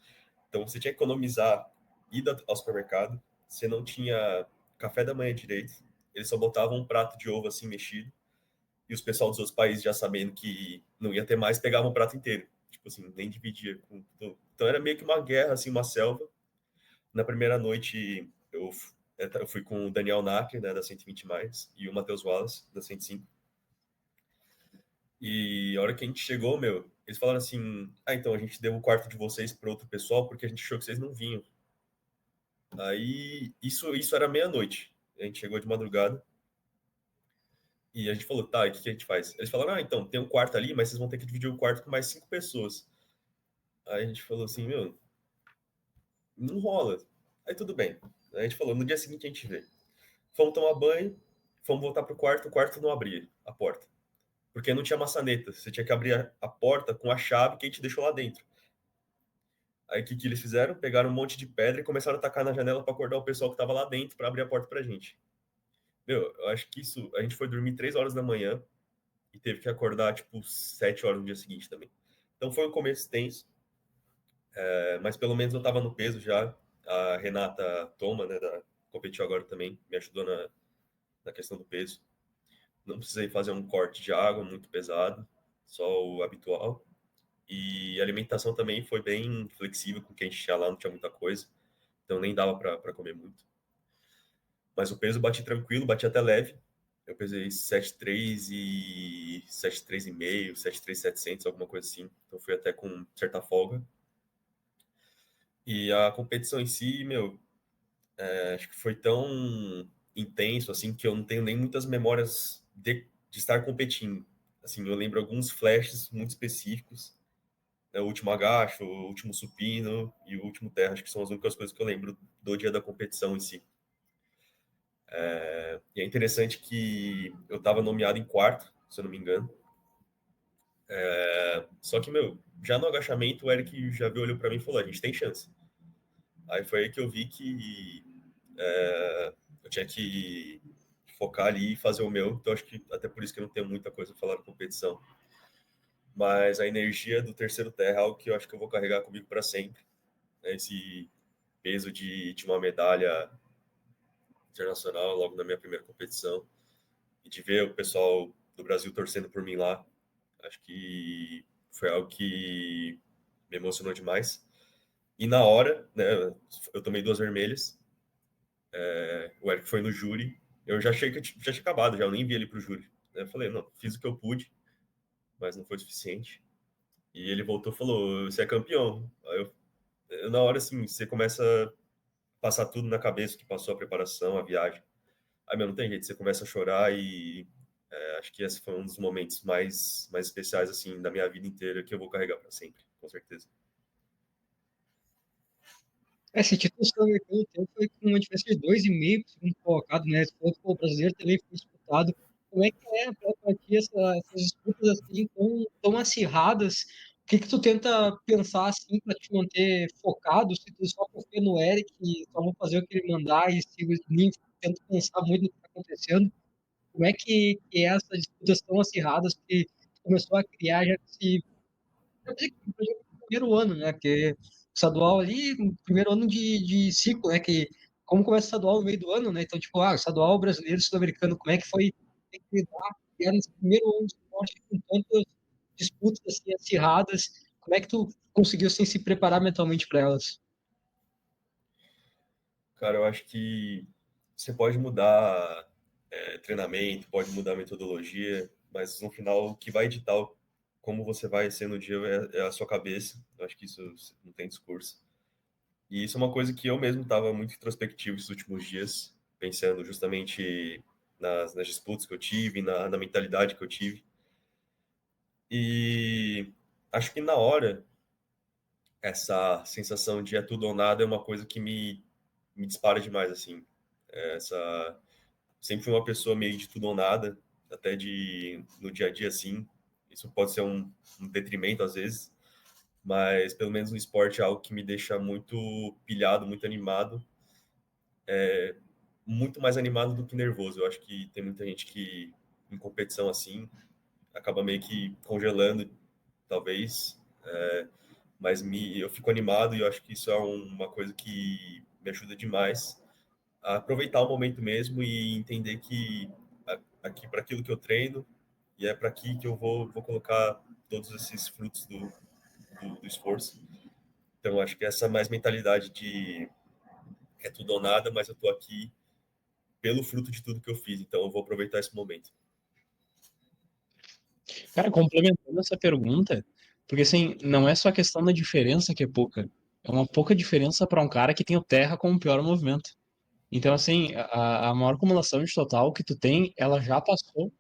Então você tinha que economizar ida ao supermercado, você não tinha café da manhã direito, eles só botavam um prato de ovo assim mexido, e os pessoal dos outros países já sabendo que não ia ter mais, pegavam o prato inteiro. Tipo assim, nem dividia. Então era meio que uma guerra, assim, uma selva. Na primeira noite eu fui com o Daniel Nacker, né, da 120 mais, e o Matheus Wallace, da 105. E a hora que a gente chegou, meu, eles falaram assim: então a gente deu o quarto de vocês para outro pessoal porque a gente achou que vocês não vinham. Aí isso era meia-noite. A gente chegou de madrugada e a gente falou: tá, e o que a gente faz? Eles falaram: então tem um quarto ali, mas vocês vão ter que dividir o quarto com mais 5 pessoas. Aí a gente falou assim: meu, não rola. Aí tudo bem. Aí a gente falou: no dia seguinte a gente vê. Fomos tomar banho, fomos voltar pro quarto, o quarto não abria a porta. Porque não tinha maçaneta. Você tinha que abrir a porta com a chave que a gente deixou lá dentro. Aí o que eles fizeram? Pegaram um monte de pedra e começaram a tacar na janela para acordar o pessoal que estava lá dentro para abrir a porta pra gente. Meu, eu acho que isso. A gente foi dormir 3 horas da manhã e teve que acordar, tipo, 7 horas no dia seguinte também. Então foi um começo tenso, mas pelo menos eu tava no peso já. A Renata Toma, né, competiu agora também, me ajudou na questão do peso. Não precisei fazer um corte de água muito pesado, só o habitual. E a alimentação também foi bem flexível, com quem a gente tinha lá, não tinha muita coisa. Então nem dava para comer muito. Mas o peso bati tranquilo, bati até leve. Eu pesei 7,3 e 7,3,5, 7,3,700, alguma coisa assim. Então fui até com certa folga. E a competição em si, meu, acho que foi tão intenso assim que eu não tenho nem muitas memórias de estar competindo. Assim, eu lembro alguns flashes muito específicos, né, o último agacho, o último supino e o último terra, acho que são as únicas coisas que eu lembro do dia da competição em si. E é interessante que eu estava nomeado em quarto, se eu não me engano. Só que, meu, já no agachamento, o Eric já viu, olhou para mim e falou: a gente tem chance. Aí foi aí que eu vi que eu tinha que focar ali e fazer o meu. Então, acho que até por isso que eu não tenho muita coisa a falar na competição. Mas a energia do terceiro terra é algo que eu acho que eu vou carregar comigo para sempre. Né? Esse peso de uma medalha internacional logo na minha primeira competição. E de ver o pessoal do Brasil torcendo por mim lá. Acho que foi algo que me emocionou demais. E na hora, né, eu tomei 2 vermelhas. O Eric foi no júri. Eu já achei que já tinha acabado, já eu nem vi ele pro júri. Eu falei, não, fiz o que eu pude, mas não foi suficiente. E ele voltou e falou, você é campeão. Aí na hora, assim, você começa a passar tudo na cabeça que passou a preparação, a viagem. Aí, meu, não tem jeito, você começa a chorar e acho que esse foi um dos momentos mais especiais, assim, da minha vida inteira que eu vou carregar para sempre, com certeza. Esse título sul-americano teu foi com uma diferença de 2,5 para o segundo colocado, né? Se for o brasileiro também foi disputado. Como é que é para ti essas disputas assim tão acirradas? O que tu tenta pensar assim para te manter focado? Se tu só confia no Eric e só vou fazer o que ele mandar e sigo nem tento pensar muito no que está acontecendo? Como é que é essas disputas tão acirradas que tu começou a criar já esse primeiro ano, né? Porque estadual ali, primeiro ano de ciclo, né? Que como começa o estadual no meio do ano, né? Então, tipo, estadual brasileiro, sul-americano, como é que foi ter que lidar e era nesse primeiro ano de esporte com tantas disputas assim acirradas? Como é que tu conseguiu assim, se preparar mentalmente para elas? Cara, eu acho que você pode mudar treinamento, pode mudar metodologia, mas no final o que vai editar como você vai ser no dia é a sua cabeça. Eu acho que isso não tem discurso. E isso é uma coisa que eu mesmo estava muito introspectivo esses últimos dias, pensando justamente nas disputas que eu tive, na mentalidade que eu tive. E acho que na hora, essa sensação de é tudo ou nada é uma coisa que me dispara demais, assim. Essa sempre fui uma pessoa meio de tudo ou nada, até de no dia a dia assim. Isso pode ser um detrimento às vezes, mas pelo menos no esporte é algo que me deixa muito pilhado, muito animado, muito mais animado do que nervoso. Eu acho que tem muita gente que em competição assim acaba meio que congelando, talvez, mas eu fico animado e eu acho que isso é uma coisa que me ajuda demais a aproveitar o momento mesmo e entender que aqui para aquilo que eu treino e é para aqui que eu vou colocar todos esses frutos do esforço. Então, acho que essa mais mentalidade de é tudo ou nada, mas eu tô aqui pelo fruto de tudo que eu fiz, então eu vou aproveitar esse momento. Cara, complementando essa pergunta, porque assim, não é só a questão da diferença que é pouca, é uma pouca diferença para um cara que tem o terra como pior movimento. Então, assim, a maior acumulação de total que tu tem, ela já passou,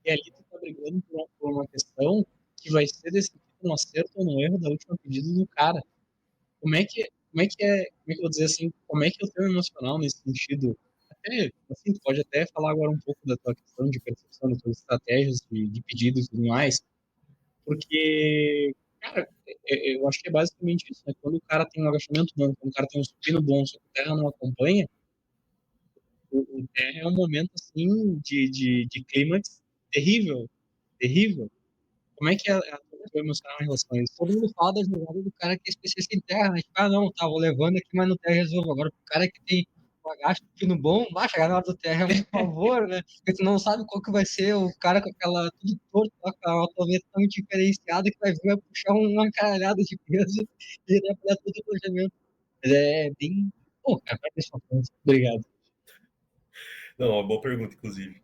e ali tu tá brigando por uma questão que vai ser decidida no acerto ou no erro da última pedida do cara. Como é que eu vou dizer assim, como é que é o teu emocional nesse sentido? Até, assim, tu pode até falar agora um pouco da tua questão de percepção, das tuas estratégias de pedidos e tudo mais, porque, cara, eu acho que é basicamente isso, né? Quando o cara tem um agachamento bom, quando o cara tem um supino bom, só que o terra não acompanha, o terra é um momento, assim, de clímax terrível, terrível. Como é que é a tua emocional em relação a isso? Todo mundo fala da jogada do cara que é especialista em terra, né? Tipo, não, tá, vou levando aqui, mas no terra resolvo. Agora, o cara que tem o agacho no bom, vai chegar na hora do terra, por favor, né? Porque tu não sabe qual que vai ser o cara com aquela, tudo torto, com a autometa tão diferenciada, que vai vir, vai puxar uma caralhada de peso e atrapalhar todo o planejamento. Mas é bem... Pô, cara, vai ter sua conta. Obrigado. Não, uma boa pergunta, inclusive.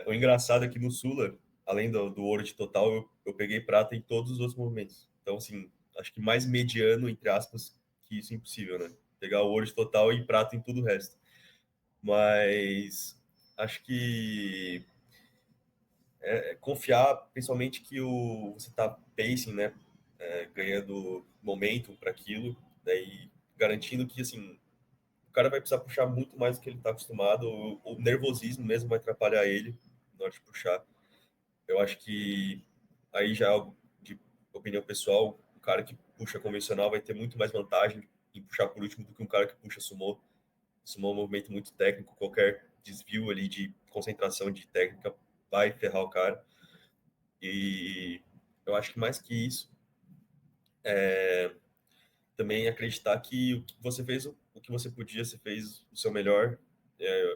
O engraçado é que no Sula, além do ouro de total, eu peguei prata em todos os outros movimentos. Então, assim, acho que mais mediano, entre aspas, que isso é impossível, né? Pegar o ouro de total e prata em tudo o resto. Mas acho que confiar, principalmente que você está pacing, né? Ganhando momentum para aquilo, daí garantindo que, assim, o cara vai precisar puxar muito mais do que ele está acostumado, o nervosismo mesmo vai atrapalhar ele na hora de puxar. Eu acho que aí já é algo de opinião pessoal, o cara que puxa convencional vai ter muito mais vantagem em puxar por último do que um cara que puxa sumô. Sumô é um movimento muito técnico, qualquer desvio ali de concentração de técnica vai ferrar o cara. E eu acho que mais que isso, também acreditar que o que você fez, o que você podia, você fez o seu melhor.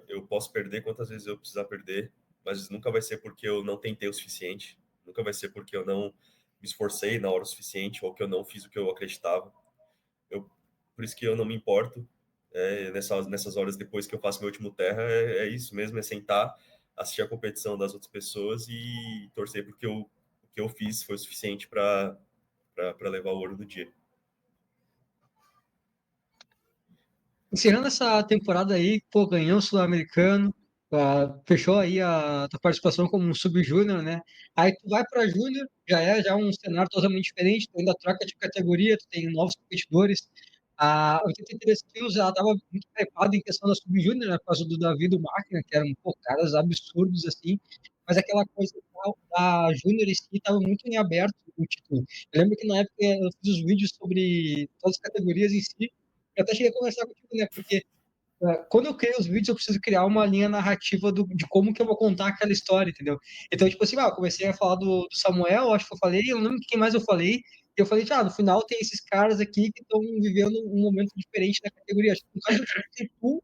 Eu posso perder quantas vezes eu precisar perder, mas nunca vai ser porque eu não tentei o suficiente, nunca vai ser porque eu não me esforcei na hora o suficiente ou que eu não fiz o que eu acreditava. Por isso que eu não me importo nessas horas depois que eu faço meu último terra, é isso mesmo, é sentar, assistir a competição das outras pessoas e torcer porque o que eu fiz foi o suficiente para levar o ouro do dia. Encerrando essa temporada aí, pô, ganhou o Sul-Americano, fechou aí a tua participação como um sub-júnior, né? Aí tu vai para júnior, já um cenário totalmente diferente, tu ainda troca de categoria, tu tem novos competidores. A 83 quilos, ela estava muito preparada em questão da sub-júnior, né, por causa do Davi e do Máquina, que eram, pô, caras absurdos, assim, mas aquela coisa da júnior em si estava muito em aberto o título. Eu lembro que na época eu fiz os vídeos sobre todas as categorias em si, eu até cheguei a conversar contigo, né? Porque quando eu crio os vídeos, eu preciso criar uma linha narrativa de como que eu vou contar aquela história, entendeu? Então, tipo assim, eu comecei a falar do Samuel, acho que eu falei, eu não lembro quem mais eu falei, e eu falei, no final tem esses caras aqui que estão vivendo um momento diferente na categoria. Acho que no caso do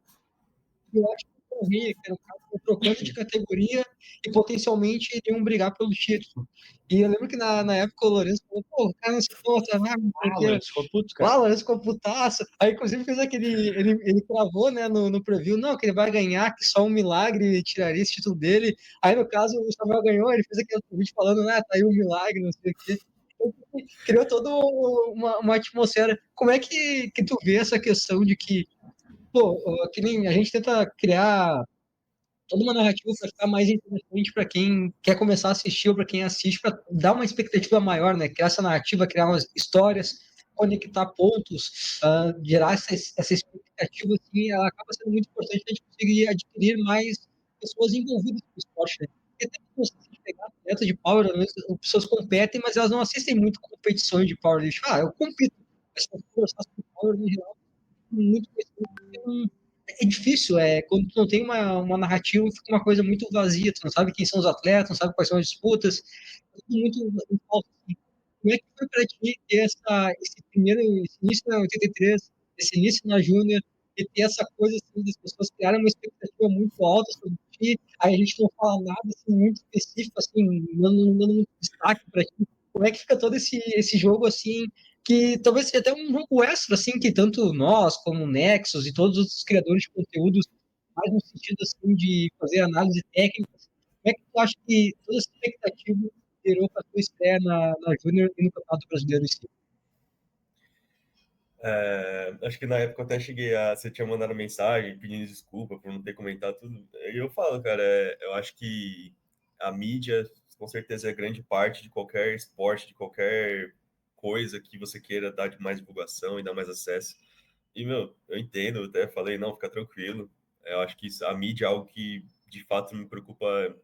eu acho que o Correia, que era um cara que trocando de categoria e potencialmente iriam brigar pelo título. E eu lembro que na época o Lourenço falou, pô, o cara não se importa, não sei o Ah, o quê. Lourenço ficou puto, cara. Ah, o Lourenço ficou putaço. Aí, inclusive, fez ele cravou, né, no preview, não, que ele vai ganhar, que só um milagre tiraria esse título dele. Aí, no caso, o Samuel ganhou, ele fez aquele vídeo falando, tá aí um milagre, não sei o quê. Então, criou toda uma atmosfera. Como é que tu vê essa questão de que, pô, que nem a gente tenta criar toda uma narrativa para ficar mais interessante para quem quer começar a assistir ou para quem assiste, para dar uma expectativa maior, né? Criar essa narrativa, criar umas histórias, conectar pontos, gerar essa expectativa, assim, ela acaba sendo muito importante para a gente conseguir adquirir mais pessoas envolvidas no esporte, né? Porque tem pessoas que pegar atleta de power, às vezes, as pessoas competem, mas elas não assistem muito competições de powerlifting. Eu compito, mas se eu conversar sobre power no geral, muito conhecimento, é difícil, quando tu não tem uma narrativa, fica uma coisa muito vazia, tu não sabe quem são os atletas, não sabe quais são as disputas, é tudo muito falso, assim. Como é que foi para ti ter esse início na 83, esse início na Júnior, e ter essa coisa assim, das pessoas criarem uma expectativa muito alta sobre ti, aí a gente não fala nada assim, muito específico, assim, não dando muito destaque para ti. Como é que fica todo esse jogo assim, que talvez seja até um jogo extra, assim, que tanto nós, como o Nexus e todos os outros criadores de conteúdos, mais no sentido, assim, de fazer análise técnicas. Como é que tu acha que toda essa expectativa gerou para a tua estreia na Júnior e no Campeonato Brasileiro em si? Acho que na época eu até cheguei a. Você tinha mandado mensagem pedindo desculpa por não ter comentado tudo. E eu falo, cara, eu acho que a mídia, com certeza, é grande parte de qualquer esporte, de qualquer coisa que você queira dar de mais divulgação e dar mais acesso. E, meu, eu entendo, eu até falei, não, fica tranquilo. Eu acho que a mídia é algo que, de fato, não me preocupa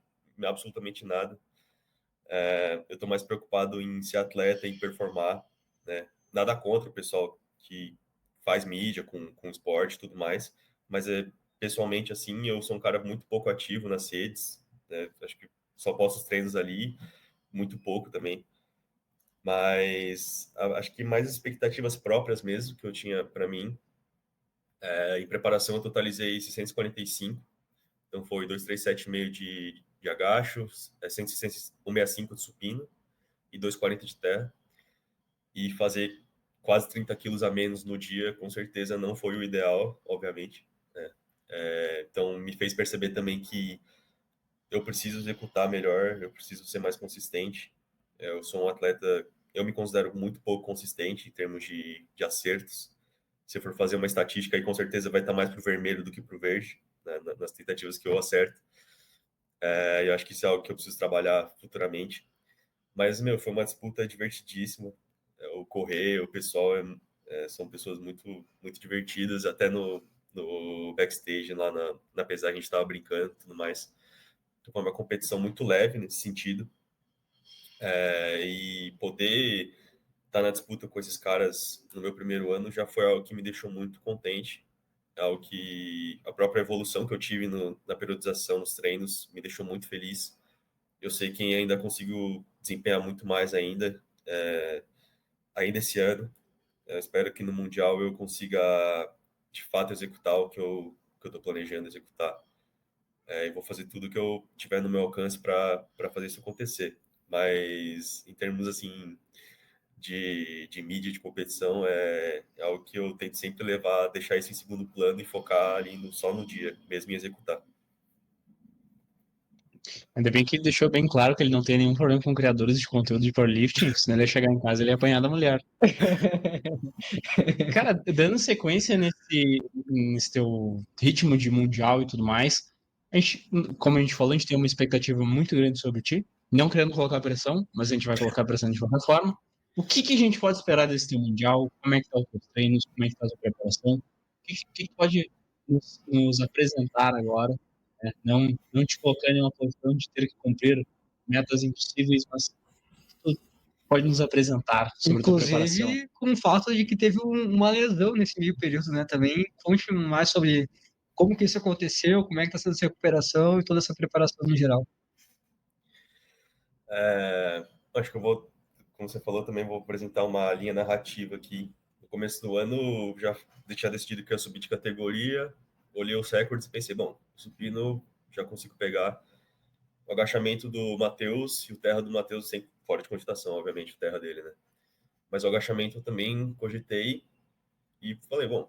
absolutamente nada. Eu tô mais preocupado em ser atleta, em performar, né? Nada contra o pessoal que faz mídia com esporte e tudo mais, mas pessoalmente, assim, eu sou um cara muito pouco ativo nas redes, né? Acho que só posto os treinos ali, muito pouco também, mas acho que mais expectativas próprias mesmo que eu tinha para mim. Em preparação eu totalizei 645, então foi 237,5 de agacho, 165 de supino e 240 de terra. E fazer quase 30 quilos a menos no dia, com certeza não foi o ideal, obviamente. Né? Então, me fez perceber também que eu preciso executar melhor, eu preciso ser mais consistente. Eu sou um atleta, eu me considero muito pouco consistente em termos de acertos. Se eu for fazer uma estatística, aí com certeza vai estar mais para o vermelho do que para o verde, né, nas tentativas que eu acerto. Eu acho que isso é algo que eu preciso trabalhar futuramente. Mas, meu, foi uma disputa divertidíssima. O correr, o pessoal são pessoas muito, muito divertidas, até no backstage, lá na pesagem, a gente estava brincando e tudo mais. Então, foi uma competição muito leve nesse sentido. E poder estar na disputa com esses caras no meu primeiro ano já foi algo que me deixou muito contente. Algo que a própria evolução que eu tive na periodização, nos treinos, me deixou muito feliz. Eu sei que ainda consigo desempenhar muito mais ainda esse ano. Eu espero que no Mundial eu consiga, de fato, executar o que eu estou planejando executar. E vou fazer tudo que eu tiver no meu alcance para fazer isso acontecer. Mas, em termos, assim, de mídia, de competição, é algo que eu tento sempre levar, deixar isso em segundo plano e focar ali só no dia, mesmo em executar. Ainda bem que ele deixou bem claro que ele não tem nenhum problema com criadores de conteúdo de powerlifting, senão ele ia chegar em casa e ele ia apanhar da mulher. Cara, dando sequência nesse teu ritmo de mundial e tudo mais, como a gente falou, a gente tem uma expectativa muito grande sobre ti. Não querendo colocar pressão, mas a gente vai colocar pressão de qualquer forma. O que que a gente pode esperar desse teu mundial? Como é que tá os teus treinos? Como é que tá a tua preparação? O que pode nos apresentar agora? Né? Não te colocando em uma posição de ter que cumprir metas impossíveis, mas tu pode nos apresentar sobre a tua preparação. Inclusive, com o fato de que teve uma lesão nesse meio período, né? Também conte mais sobre como que isso aconteceu, como é que está sendo essa recuperação e toda essa preparação no geral. Acho que eu vou, como você falou, também vou apresentar uma linha narrativa aqui. No começo do ano, já tinha decidido que ia subir de categoria, olhei os recordes e pensei, bom, supino já consigo pegar. O agachamento do Matheus e o terra do Matheus, sem fora de cogitação, obviamente, o terra dele, né? Mas o agachamento eu também cogitei e falei, bom,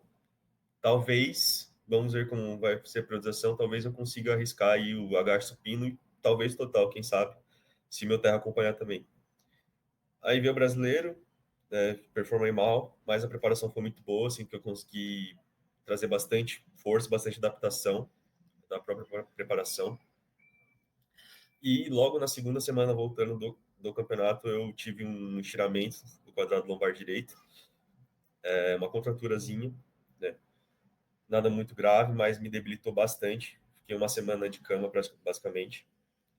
talvez, vamos ver como vai ser a periodização, talvez eu consiga arriscar aí o agacho supino e talvez total, quem sabe, se meu terra acompanhar também. Aí veio o brasileiro, performei mal, mas a preparação foi muito boa, assim, que eu consegui trazer bastante força, bastante adaptação da própria preparação. E logo na segunda semana, voltando do campeonato, eu tive um estiramento do quadrado lombar direito, uma contraturazinha, né? Nada muito grave, mas me debilitou bastante. Fiquei uma semana de cama, basicamente.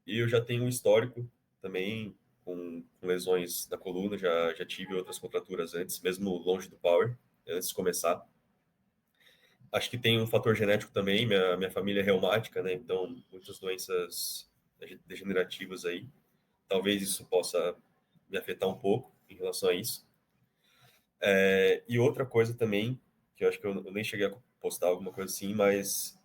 E eu já tenho um histórico também com lesões na coluna, já tive outras contraturas antes, mesmo longe do power, antes de começar. Acho que tem um fator genético também, minha família é reumática, né? Então, muitas doenças degenerativas aí. Talvez isso possa me afetar um pouco em relação a isso. E outra coisa também, que eu acho que eu nem cheguei a postar alguma coisa assim, mas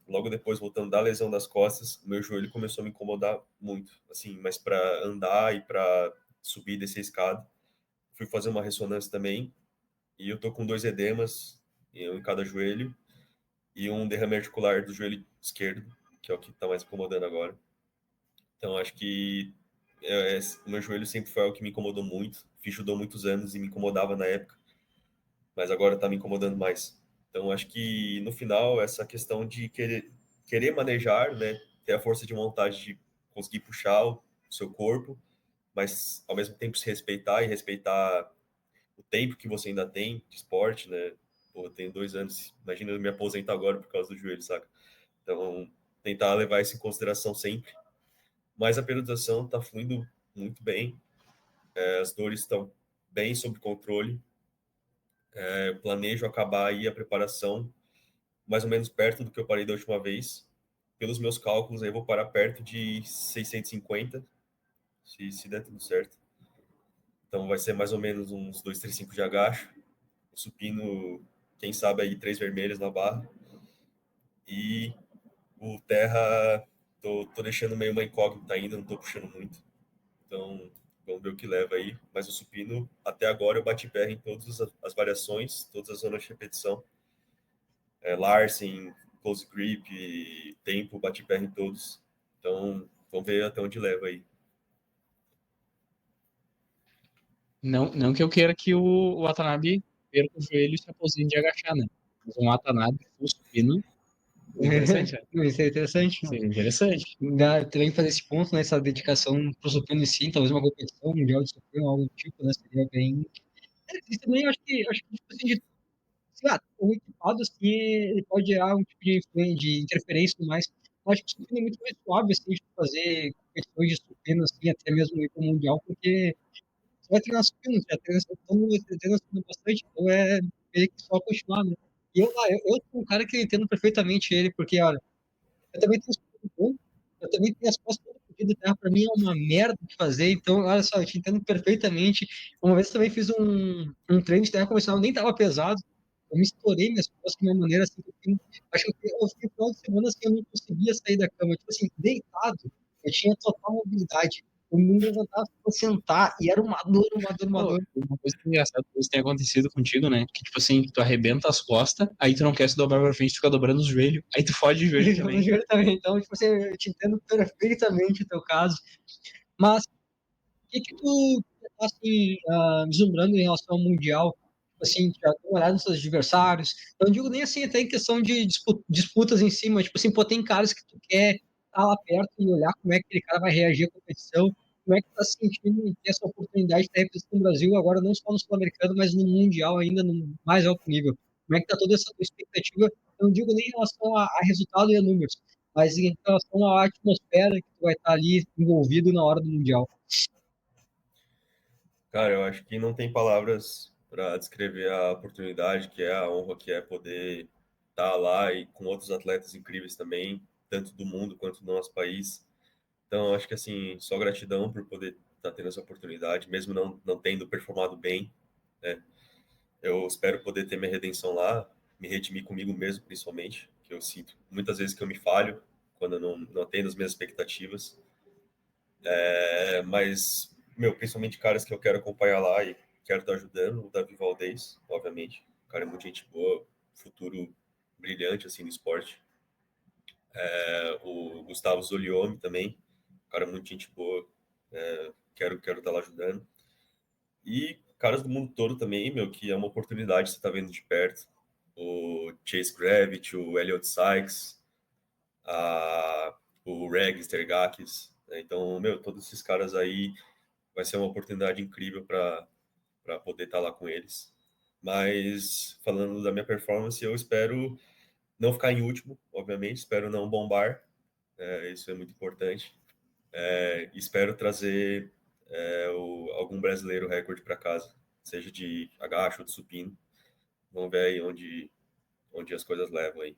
logo depois, voltando da lesão das costas, o meu joelho começou a me incomodar muito, assim, mas para andar e para subir e descer a escada. Fui fazer uma ressonância também, e eu tô com 2 edemas, um em cada joelho, e um derrame articular do joelho esquerdo, que é o que tá mais incomodando agora. Então, acho que o meu joelho sempre foi algo que me incomodou muito. Fiz judô muitos anos e me incomodava na época, mas agora está me incomodando mais. Então, acho que no final, essa questão de querer manejar, né, ter a força de vontade de conseguir puxar o seu corpo, mas ao mesmo tempo se respeitar e respeitar o tempo que você ainda tem de esporte, né? Pô, eu tenho 2 anos, imagina eu me aposentar agora por causa do joelho, saca? Então, tentar levar isso em consideração sempre. Mas a periodização está fluindo muito bem, as dores estão bem sob controle. Eu planejo acabar aí a preparação mais ou menos perto do que eu parei da última vez. Pelos meus cálculos, aí eu vou parar perto de 650, se der tudo certo. Então vai ser mais ou menos uns 235 de agacho. O supino, quem sabe aí 3 vermelhos na barra. E o terra, tô deixando meio uma incógnita ainda, não tô puxando muito. Então, vamos ver o que leva aí. Mas o supino, até agora, eu bati pé em todas as variações, todas as zonas de repetição. Larsen, close grip, tempo, bati pé em todos. Então, vamos ver até onde leva aí. Não que eu queira que o Watanabe perca o joelho e se aposente de agachar, né? Mas um Watanabe full supino seria interessante, né? Isso é interessante. Seria interessante. Também fazer esse ponto, né, essa dedicação pro supino em si, talvez uma competição mundial de supino, algo do tipo, né, seria bem... E também acho que tipo assim, sei lá, o equipado, assim, ele pode gerar um tipo de interferência e tudo mais. Eu acho que o supino é muito mais suave, assim, de fazer competições de supino, assim, até mesmo no nível mundial, porque você vai treinar supino, já treina, todo mundo treina supino bastante, então é meio que só continuar, né? E eu sou um cara que entendo perfeitamente ele, porque, olha, eu também tenho super bom, eu também tenho as costas todas fodidas, terra pra mim é uma merda de fazer, então, olha só, eu te entendo perfeitamente. Uma vez eu também fiz um treino de terra convencional, nem tava pesado, eu me estourei minhas costas de uma maneira assim, acho que eu fiquei final de semana assim, eu não conseguia sair da cama, tipo assim, deitado, eu tinha total mobilidade, eu me levantava pra sentar, e era uma dor, uma dor, uma Pô, dor. uma coisa que é engraçada que isso tem acontecido contigo, né? Que, tipo assim, tu arrebenta as costas, aí tu não quer se dobrar pra frente, tu fica dobrando os joelhos, aí tu fode o joelho também. Então, tipo assim, eu te entendo perfeitamente o teu caso, mas que tu tá, assim, vislumbrando em relação ao Mundial? Tipo assim, já deu uma olhada nos seus adversários? Eu não digo nem assim, até em questão de disputas em si, mas, tipo assim, pô, tem caras que tu quer estar lá perto e olhar como é que aquele cara vai reagir à competição, como é que tá se sentindo em ter essa oportunidade de estar representando o Brasil agora, não só no Sul-Americano, mas no Mundial ainda, no mais alto nível. Como é que tá toda essa tua expectativa? Eu não digo nem em relação a resultado e a números, mas em relação à atmosfera que tu vai estar ali envolvido na hora do Mundial. Cara, eu acho que não tem palavras para descrever a oportunidade que é, a honra que é poder estar lá e com outros atletas incríveis também, tanto do mundo quanto do nosso país. Então, acho que assim, só gratidão por poder estar tendo essa oportunidade, mesmo não tendo performado bem, né? Eu espero poder ter minha redenção lá, me redimir comigo mesmo, principalmente, que eu sinto muitas vezes que eu me falho quando eu não atendo as minhas expectativas. Mas, meu, principalmente caras que eu quero acompanhar lá e quero estar ajudando, o Davi Valdez, obviamente. O cara é muito gente boa, futuro brilhante, assim, no esporte. O Gustavo Zolioni também, um cara é muito gente boa, quero estar lá ajudando. E caras do mundo todo também, meu, que é uma oportunidade você estar vendo de perto. O Chase Gravity, o Elliot Sykes, a, o Reg Stergakis, né? Então, meu, todos esses caras aí vai ser uma oportunidade incrível para poder estar lá com eles. Mas falando da minha performance, eu espero não ficar em último, obviamente, espero não bombar, isso é muito importante. Espero trazer algum brasileiro recorde para casa, seja de agacho ou de supino. Vamos ver aí onde as coisas levam aí.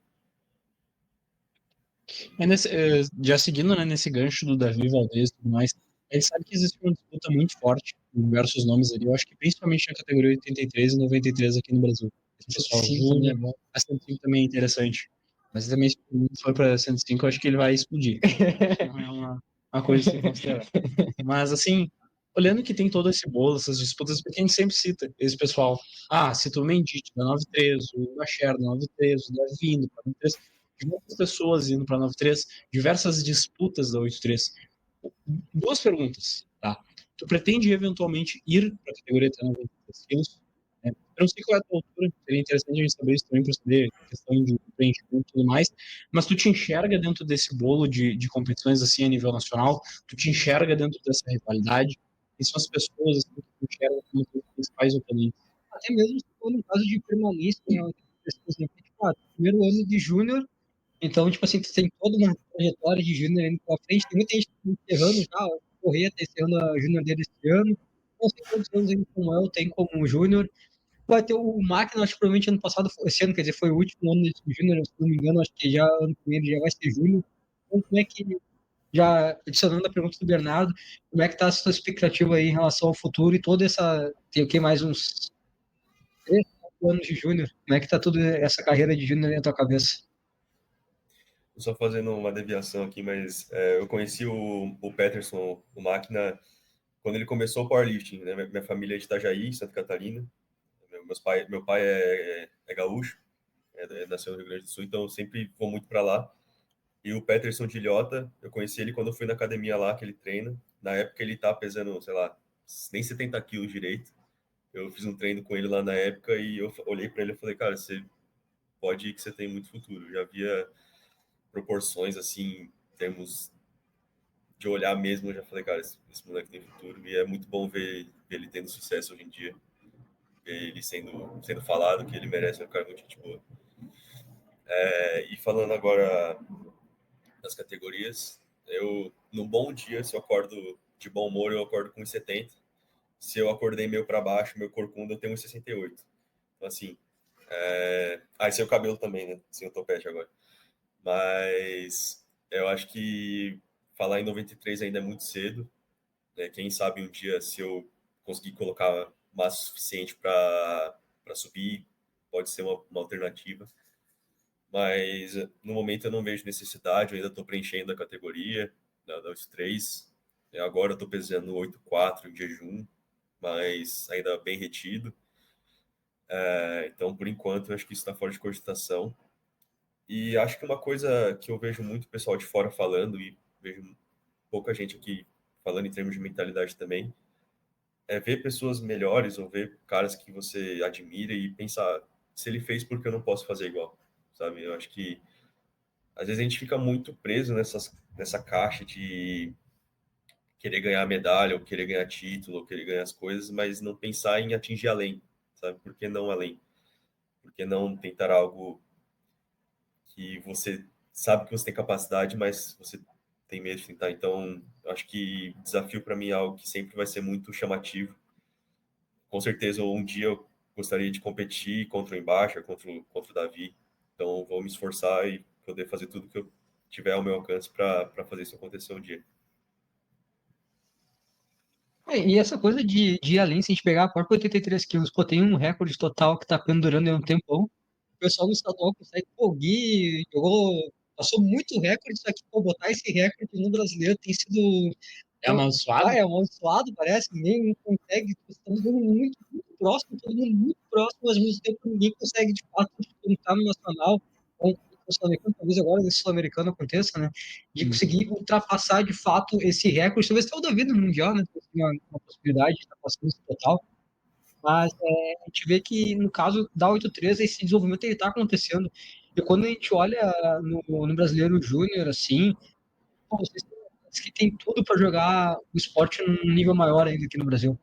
Já seguindo, né, nesse gancho do Davi Valdez e tudo mais, a gente sabe que existe uma disputa muito forte com diversos nomes ali. Eu acho que principalmente na categoria 83 e 93 aqui no Brasil. O pessoal Sim, júnior, a 105 também é interessante. Mas também, se o mundo for para 105, eu acho que ele vai explodir. Não é uma coisa a se considerar. Mas, assim, olhando que tem todo esse bolo, essas disputas, porque a gente sempre cita esse pessoal. Ah, cita o Mendy da 93, o Bacher da 93, o Davi indo para 93, diversas pessoas indo para 93, diversas disputas da 83. Duas perguntas, tá? Tu pretende eventualmente ir para a categoria até 93 quilos? Né? Eu não sei qual é a tua altura, seria interessante a gente saber isso também para saber a questão de preenchimento e tudo mais, mas tu te enxerga dentro desse bolo de competições assim a nível nacional? Tu te enxerga dentro dessa rivalidade? E são as pessoas assim, que tu enxerga como teus principais oponentes? até mesmo se for no caso de permanência, né, assim, tipo, primeiro ano de júnior, então, tipo assim, tu tem toda uma trajetória de júnior indo pra frente, tem muita gente encerrando já, o Correia tá encerrando a júnior dele esse ano, não sei quantos anos ele como eu, tem como júnior, vai ter o Máquina, acho que provavelmente ano passado, esse ano, quer dizer, foi o último ano desse júnior, se não me engano, acho que já ano que vem ele já vai ser júnior, então como é que, já adicionando a pergunta do Bernardo, como é que tá a sua expectativa aí em relação ao futuro e toda essa, tem o que, mais uns 3, 4 anos de júnior. Como é que tá toda essa carreira de júnior na tua cabeça? Só fazendo uma deviação aqui, mas eu conheci o Peterson, o Máquina, quando ele começou o powerlifting, né? Minha família é de Itajaí, Santa Catarina. Meu pai é gaúcho, nasceu no Rio Grande do Sul, então eu sempre vou muito para lá. E o Peterson de Ilhota, eu conheci ele quando eu fui na academia lá, que ele treina. Na época ele tá pesando, sei lá, nem 70 quilos direito. Eu fiz um treino com ele lá na época e eu olhei para ele e falei, cara, você pode ir que você tem muito futuro. Eu já via proporções, assim, em termos de olhar mesmo, eu já falei, cara, esse moleque tem futuro. E é muito bom ver ele tendo sucesso hoje em dia. Ver ele sendo falado que ele merece, é um cara muito gente boa. E falando agora das categorias, eu, num bom dia, se eu acordo de bom humor, eu acordo com 1,70. Se eu acordei meio para baixo, meu corcunda, eu tenho 1,68. Então, assim, e sem o cabelo também, né? Sem o topete agora. Mas eu acho que falar em 93 ainda é muito cedo. Né? Quem sabe um dia, se eu conseguir colocar massa suficiente para subir, pode ser uma alternativa. Mas no momento eu não vejo necessidade, eu ainda estou preenchendo a categoria da 83. Agora eu estou pesando 8,4 em jejum, mas ainda bem retido. Então, por enquanto, eu acho que isso está fora de cogitação. E acho que uma coisa que eu vejo muito pessoal de fora falando, e vejo pouca gente aqui falando em termos de mentalidade também, é ver pessoas melhores ou ver caras que você admira e pensar, se ele fez, por que eu não posso fazer igual? Sabe? Eu acho que às vezes a gente fica muito preso nessa caixa de querer ganhar medalha, ou querer ganhar título, ou querer ganhar as coisas, mas não pensar em atingir além, sabe? Por que não além? Por que não tentar algo que você sabe que você tem capacidade, mas você tem medo de tentar? Então, acho que desafio para mim é algo que sempre vai ser muito chamativo. Com certeza, um dia eu gostaria de competir contra o Embaixo, contra o Davi. Então, vou me esforçar e poder fazer tudo que eu tiver ao meu alcance para fazer isso acontecer um dia. E essa coisa de ir além, se a gente pegar a própria 83 quilos, pô, tem um recorde total que tá pendurando há um tempão. O pessoal no estadual consegue, pô, o Gui jogou, passou muito recorde, só que, pô, botar esse recorde no brasileiro tem sido É amaldiçoado? é amaldiçoado, parece, ninguém consegue, estamos vendo muito próximo, todo mundo muito próximo, mas ao mesmo tempo ninguém consegue, de fato, disputar no nacional, ou no sul-americano, talvez agora nesse sul-americano aconteça, né, de conseguir ultrapassar, de fato, esse recorde, talvez até o da vida no Mundial, né, uma possibilidade de estar passando esse total, mas a gente vê que, no caso da 83, esse desenvolvimento está acontecendo, e quando a gente olha no Brasileiro Júnior, assim, pô, vocês que tem tudo para jogar o esporte num nível maior ainda aqui no Brasil.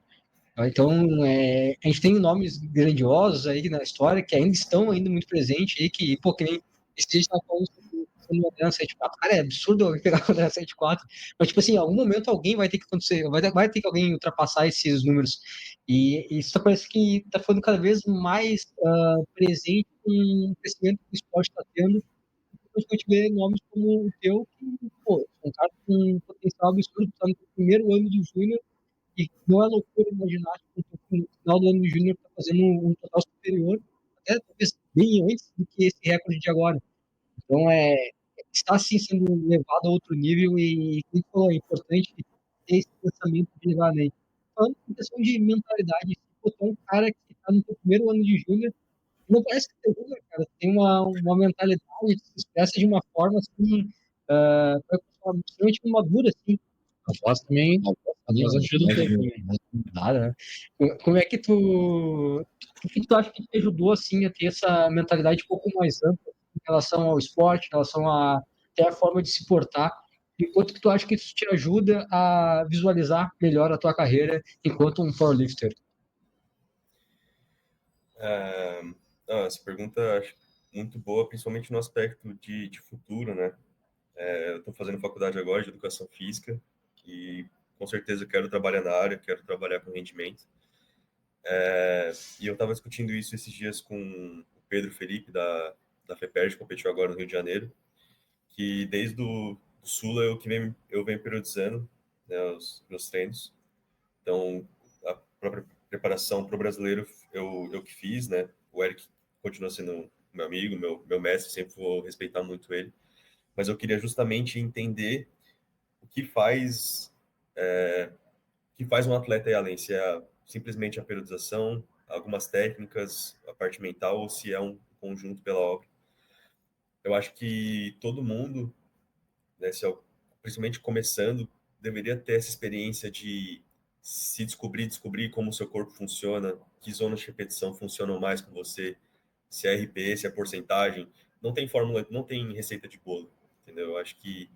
Então, a gente tem nomes grandiosos aí na história que ainda estão ainda muito presentes aí, que, pô, que nem esse dia a gente tava falando sobre o Adriano 74, cara, é absurdo alguém pegar o Adriano 74, mas, tipo assim, em algum momento alguém vai ter que acontecer, vai ter que alguém ultrapassar esses números, e isso parece que está ficando cada vez mais presente com o crescimento que o esporte está tendo, depois que a gente vê nomes como o teu, que, pô, é um cara com um potencial absurdo, está no primeiro ano de júnior, e não é loucura imaginar que no final do ano de júnior está fazendo um total superior, até talvez bem antes do que esse recorde de agora. Então, está sim sendo levado a outro nível e, como você falou, é importante ter esse pensamento de levar além. Falando em questão de mentalidade, se botar um cara que está no seu primeiro ano de júnior, não parece que tem uma, cara, tem uma mentalidade que se expressa de uma forma assim, extremamente madura, assim. A voz também, a voz ajuda um pouco, né? Nada, né? Como é que o que tu acha que te ajudou, assim, a ter essa mentalidade um pouco mais ampla em relação ao esporte, em relação a até a forma de se portar? Enquanto que tu acha que isso te ajuda a visualizar melhor a tua carreira enquanto um powerlifter? É, essa pergunta acho muito boa, principalmente no aspecto de futuro, né? Eu estou fazendo faculdade agora de educação física e com certeza quero trabalhar na área, quero trabalhar com rendimento. E eu estava discutindo isso esses dias com o Pedro Felipe, da FEPERJ, que competiu agora no Rio de Janeiro, que desde do Sula eu venho periodizando, né, os meus treinos. Então, a própria preparação para o brasileiro eu que fiz, né? O Eric continua sendo meu amigo, meu mestre, sempre vou respeitar muito ele. Mas eu queria justamente entender o que faz um atleta ir além, se é simplesmente a periodização, algumas técnicas, a parte mental, ou se é um conjunto pela obra. Eu acho que todo mundo né? Principalmente começando, deveria ter essa experiência de se descobrir como o seu corpo funciona, que zonas de repetição funcionam mais com você, se é RPE, se é porcentagem. Não tem fórmula, não tem receita de bolo, entendeu? Eu acho que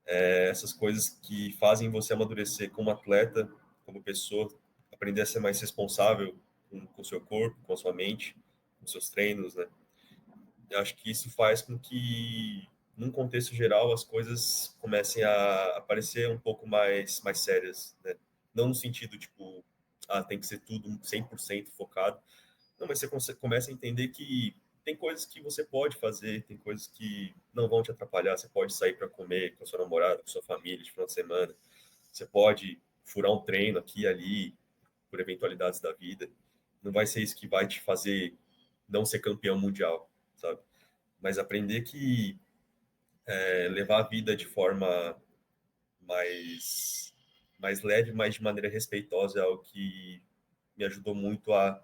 essas coisas que fazem você amadurecer como atleta, como pessoa, aprender a ser mais responsável com o seu corpo, com a sua mente, com seus treinos, né? Eu acho que isso faz com que, num contexto geral, as coisas comecem a parecer um pouco mais sérias, né? Não no sentido, tipo, tem que ser tudo 100% focado. Não, mas você começa a entender que tem coisas que você pode fazer, tem coisas que não vão te atrapalhar. Você pode sair para comer com a sua namorada, com a sua família de final de semana. Você pode furar um treino aqui e ali, por eventualidades da vida. Não vai ser isso que vai te fazer não ser campeão mundial, sabe? Mas aprender que levar a vida de forma mais, mais leve, mas de maneira respeitosa é algo que me ajudou muito a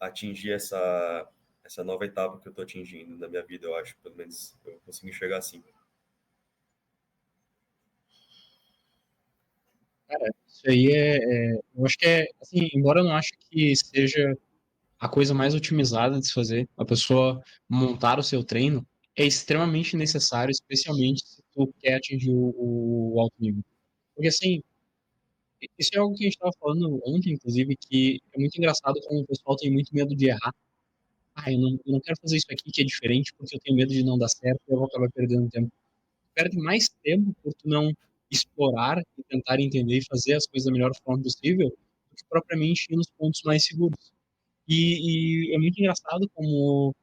atingir essa nova etapa que eu estou atingindo na minha vida, eu acho. Pelo menos eu consigo enxergar assim. Cara, isso aí eu acho que assim, embora eu não ache que seja a coisa mais otimizada de se fazer, a pessoa montar o seu treino, é extremamente necessário, especialmente se tu quer atingir o alto nível. Porque assim, isso é algo que a gente estava falando ontem, inclusive, que é muito engraçado como o pessoal tem muito medo de errar. Eu não quero fazer isso aqui que é diferente porque eu tenho medo de não dar certo e eu vou acabar perdendo tempo. Perde mais tempo por tu não explorar e tentar entender e fazer as coisas da melhor forma possível do que propriamente ir nos pontos mais seguros. E é muito engraçado como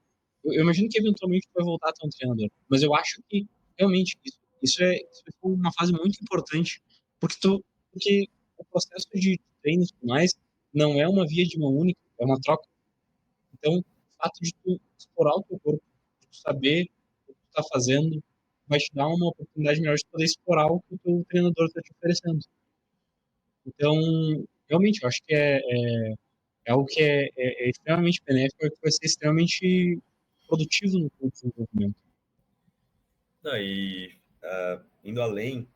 eu imagino que eventualmente tu vai voltar a ter um treinador, mas eu acho que realmente isso é uma fase muito importante, porque o processo de treino e tudo mais não é uma via de mão única, é uma troca. Então, o fato de tu explorar o teu corpo, de tu saber o que tu tá fazendo, vai te dar uma oportunidade melhor de poder explorar o que o teu treinador está te oferecendo. Então, realmente, eu acho que é algo que é extremamente benéfico e que vai ser extremamente produtivo no teu desenvolvimento. E indo além,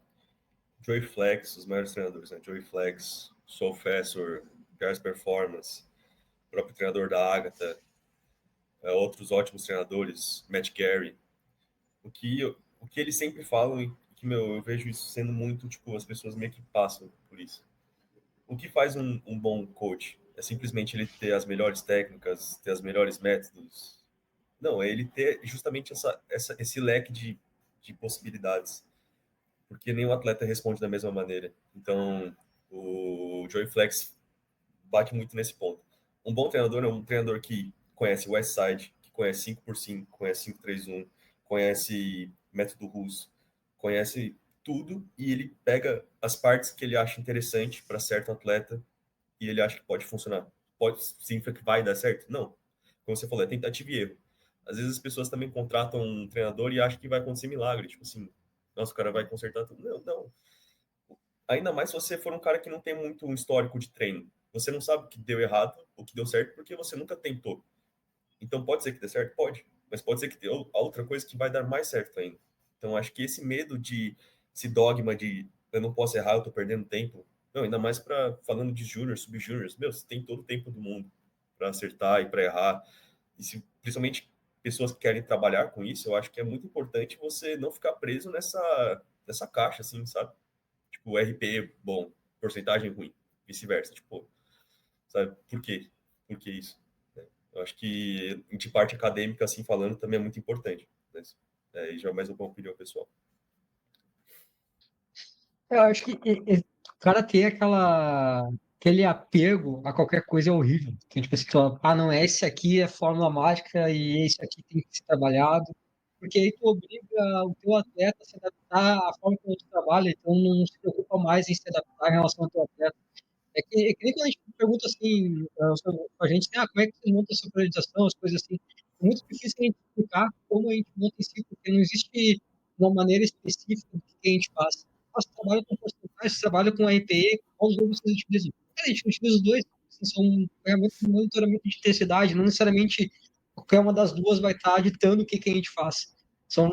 Joey Flex, os maiores treinadores, né? Joey Flex, Soul Fessor, Guys Performance, o próprio treinador da Agatha, outros ótimos treinadores, Matt Gary. O que eles sempre falam, e que, eu vejo isso sendo muito, tipo, as pessoas meio que passam por isso. O que faz um bom coach? É simplesmente ele ter as melhores técnicas, ter os melhores métodos? Não, é ele ter justamente esse leque de possibilidades. Porque nenhum atleta responde da mesma maneira. Então, o Joey Flex bate muito nesse ponto. Um bom treinador é um treinador que conhece o Westside, que conhece 5x5, conhece 5-3-1, conhece método russo, conhece tudo e ele pega as partes que ele acha interessante para certo atleta e ele acha que pode funcionar. Pode significa que vai dar certo? Não. Como você falou, é tentativa e erro. Às vezes as pessoas também contratam um treinador e acham que vai acontecer milagre, tipo assim, nossa, o cara vai consertar tudo. Não, não. Ainda mais se você for um cara que não tem muito um histórico de treino. Você não sabe o que deu errado, o que deu certo, porque você nunca tentou. Então pode ser que dê certo? Pode. Mas pode ser que dê outra coisa que vai dar mais certo ainda. Então acho que esse medo esse dogma de eu não posso errar, eu tô perdendo tempo. Não, ainda mais para falando de júnior, sub-júniors. Meu, você tem todo o tempo do mundo para acertar e para errar. E se, principalmente pessoas que querem trabalhar com isso, eu acho que é muito importante você não ficar preso nessa caixa, assim, sabe? Tipo, RP bom, porcentagem ruim, vice-versa. Tipo, sabe? Por quê? Por que isso? Eu acho que, de parte acadêmica, assim falando, também é muito importante. Mas, e já é mais uma opinião pessoal. Eu acho que o cara ter aquele apego a qualquer coisa é horrível. Que, tipo assim, não, esse aqui é fórmula mágica e esse aqui tem que ser trabalhado. Porque aí tu obriga o teu atleta a se adaptar à forma como tu trabalha, então não se preocupa mais em se adaptar em relação ao teu atleta. É que nem quando a gente pergunta assim, a gente, como é que você monta a sua priorização, as coisas assim. É muito difícil a gente explicar como a gente monta em si, porque não existe uma maneira específica do que a gente faz. Você trabalha com porcentagem, você trabalha com RPE, qual os dois vocês utilizam? Cara, a gente utiliza os dois, assim, são ferramentas de monitoramento de intensidade, não necessariamente qualquer uma das duas vai estar ditando o que a gente faz. São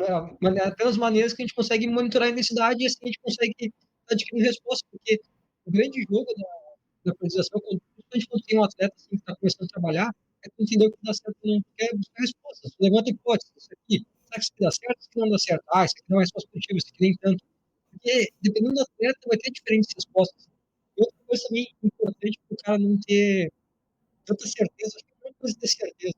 apenas maneiras que a gente consegue monitorar a intensidade e assim a gente consegue adquirir resposta, porque o grande jogo da priorização, principalmente quando tem um atleta assim, que está começando a trabalhar, é tu entender o que dá certo e não quer buscar respostas. Tu levanta hipóteses, isso aqui, será que isso aqui dá certo, isso aqui não dá certo? Ah, isso aqui não é resposta positiva, isso aqui nem tanto. Porque, dependendo do atleta, vai ter diferentes respostas. E outra coisa também importante para o cara não ter tanta certeza, acho que é uma coisa ter certeza.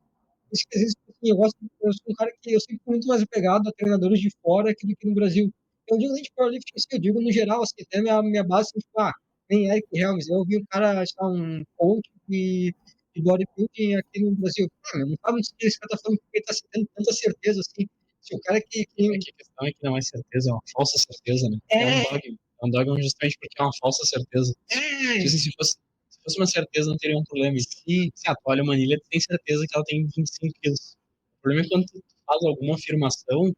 Por isso que, às vezes, assim, eu sou um cara que eu sempre fui muito mais apegado a treinadores de fora que do que no Brasil. Eu não digo nem de powerlifting, assim, eu digo no geral, assim, até minha base, assim, tipo, nem Eric Helms, eu vi um cara, sei lá, um coach de bodybuilding aqui no Brasil. Não sabe o que esse cara tá falando, porque ele tá tendo tanta certeza, assim. Se o cara É que a questão é que não é certeza, é uma falsa certeza, né? É um dogma. É um dogma justamente porque é uma falsa certeza. Tipo assim, se fosse uma certeza, não teria um problema. E se a olha uma anilha, tu tem certeza que ela tem 25 quilos. O problema é quando tu faz alguma afirmação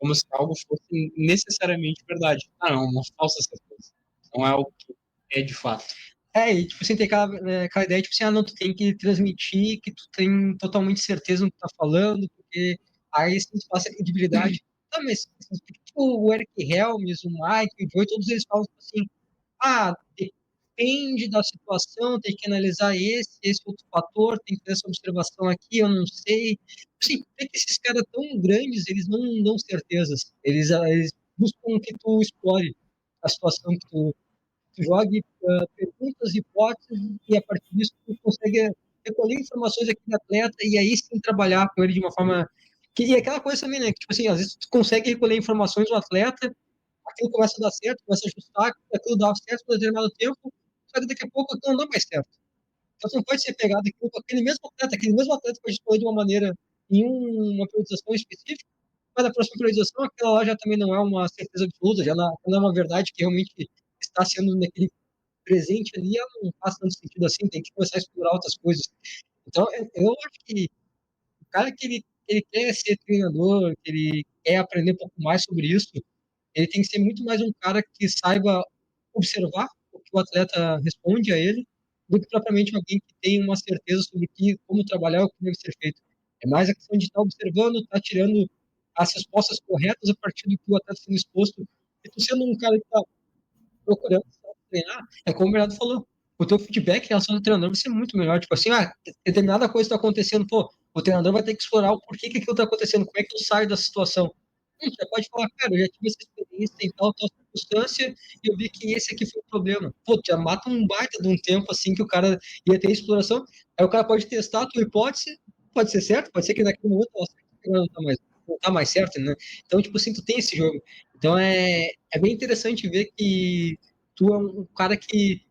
como se algo fosse necessariamente verdade. Ah, não, é uma falsa certeza. Não é algo que é de fato. E tipo assim, tem aquela ideia, tipo assim, não, tu tem que transmitir que tu tem totalmente certeza no que tá falando, porque aí sim tu passa credibilidade. Tá, mas assim, por que tipo, o Eric Helms, o Mike, o Joey, todos eles falam tipo assim, depende da situação, tem que analisar esse outro fator, tem que ter essa observação aqui, eu não sei. Assim, por que esses caras tão grandes, eles não dão certezas? Eles buscam que tu explore a situação, que tu jogue perguntas, hipóteses, e a partir disso tu consegue recolher informações aqui do atleta e aí sim trabalhar com ele de uma forma... E aquela coisa também, né? Que, tipo assim, às vezes tu consegue recolher informações do atleta, aquilo começa a dar certo, começa a ajustar, aquilo dá certo por determinado tempo, só que daqui a pouco aquilo não dá mais certo. Então, você não pode ser pegado aquele mesmo atleta pode escolher de uma maneira em uma priorização específica, mas na próxima priorização, aquela lá já também não é uma certeza absoluta, já não é uma verdade que realmente está sendo naquele presente ali, ela não faz tanto sentido assim, tem que começar a explorar outras coisas. Então, eu acho que o cara que ele quer ser treinador, que ele quer aprender um pouco mais sobre isso, ele tem que ser muito mais um cara que saiba observar o que o atleta responde a ele, do que propriamente alguém que tem uma certeza sobre como trabalhar, o que deve ser feito. É mais a questão de estar observando, estar tirando as respostas corretas a partir do que o atleta está sendo exposto. E tu sendo um cara que está procurando treinar, é como o Bernardo falou, o teu feedback em relação ao treinador vai ser muito melhor. Tipo assim, determinada coisa está acontecendo, pô, o treinador vai ter que explorar o porquê que aquilo está acontecendo, como é que eu saio da situação. Já pode falar, cara, eu já tive essa experiência em tal circunstância e eu vi que esse aqui foi o problema. Pô, já mata um baita de um tempo assim que o cara ia ter exploração. Aí o cara pode testar a tua hipótese, pode ser certo, pode ser que naquele momento não tá mais certo, né? Então, tipo assim, tu tem esse jogo. Então é bem interessante ver que tu é um cara que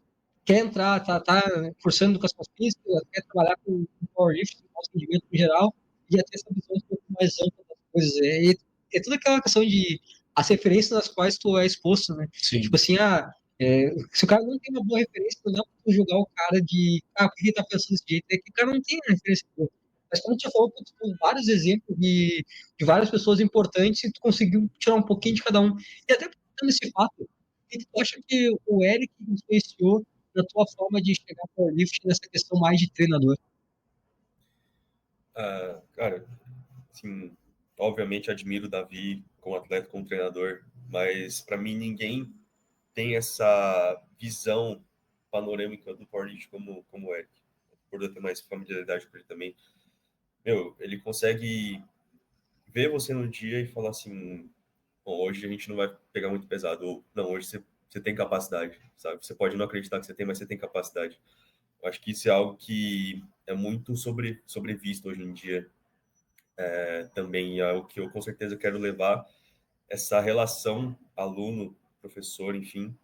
quer entrar, tá cursando educação física, quer trabalhar com powerlifting, com alto rendimento em geral, e já ter essa visão um pouco mais ampla das coisas. É toda aquela questão de as referências nas quais tu é exposto, né? Sim. Tipo assim, se o cara não tem uma boa referência, não dá pra tu julgar o cara por que ele tá pensando desse jeito? É que o cara não tem uma referência boa. Mas como tu já falou, tu tem vários exemplos de várias pessoas importantes e tu conseguiu tirar um pouquinho de cada um. E até tendo esse fato, o que tu acha que o Eric influenciou na tua forma de chegar ao powerlifting nessa questão mais de treinador? Cara, assim, obviamente admiro o Davi como atleta, como treinador, mas para mim ninguém tem essa visão panorâmica do powerlifting como o Eric. Por eu ter mais familiaridade com ele também. Ele consegue ver você no dia e falar assim, bom, hoje a gente não vai pegar muito pesado, ou não, hoje você tem capacidade, sabe? Você pode não acreditar que você tem, mas você tem capacidade. Eu acho que isso é algo que é muito sobrevisto hoje em dia. Também é o que eu com certeza quero levar essa relação aluno-professor, enfim,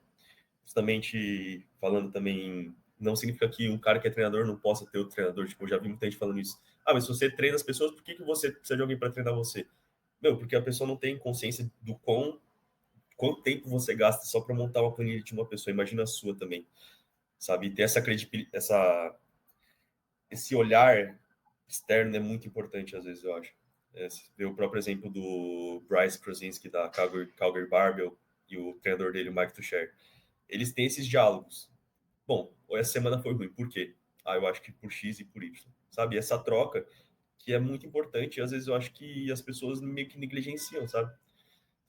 justamente falando também, não significa que um cara que é treinador não possa ter outro treinador, tipo, eu já vi muita gente falando isso. Mas se você treina as pessoas, por que você precisa de alguém para treinar você? Porque a pessoa não tem consciência do quanto tempo você gasta só para montar uma planilha de uma pessoa, imagina a sua também, sabe? E ter essa credibilidade, esse olhar externo é muito importante às vezes, eu acho. Ver o próprio exemplo do Bryce Krasinski da Calgary Barbell e o treinador dele, o Mike Tuchscherer. Eles têm esses diálogos. Bom, essa semana foi ruim, por quê? Eu acho que por X e por Y, sabe? Essa troca que é muito importante. E às vezes eu acho que as pessoas meio que negligenciam, sabe?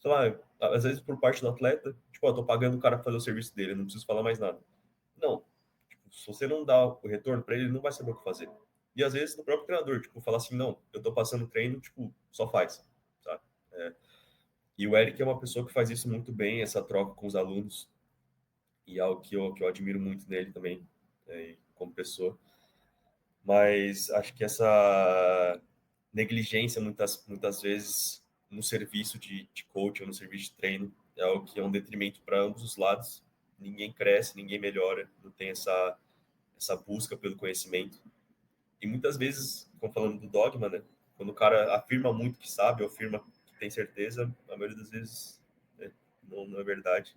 Sei lá, às vezes por parte do atleta, tipo, eu tô pagando o cara pra fazer o serviço dele, eu não preciso falar mais nada. Não, tipo, se você não dá o retorno pra ele, ele não vai saber o que fazer. E às vezes no próprio treinador, tipo, falar assim, não, eu tô passando treino, tipo, só faz, sabe? E o Eric é uma pessoa que faz isso muito bem, essa troca com os alunos, e é algo que eu admiro muito nele também, como pessoa. Mas acho que essa negligência, muitas vezes, no serviço de coach ou no serviço de treino, é algo que é um detrimento para ambos os lados. Ninguém cresce, ninguém melhora, não tem essa busca pelo conhecimento. E muitas vezes, como falando do dogma, né? Quando o cara afirma muito que sabe, ou afirma que tem certeza, a maioria das vezes, né, não é verdade.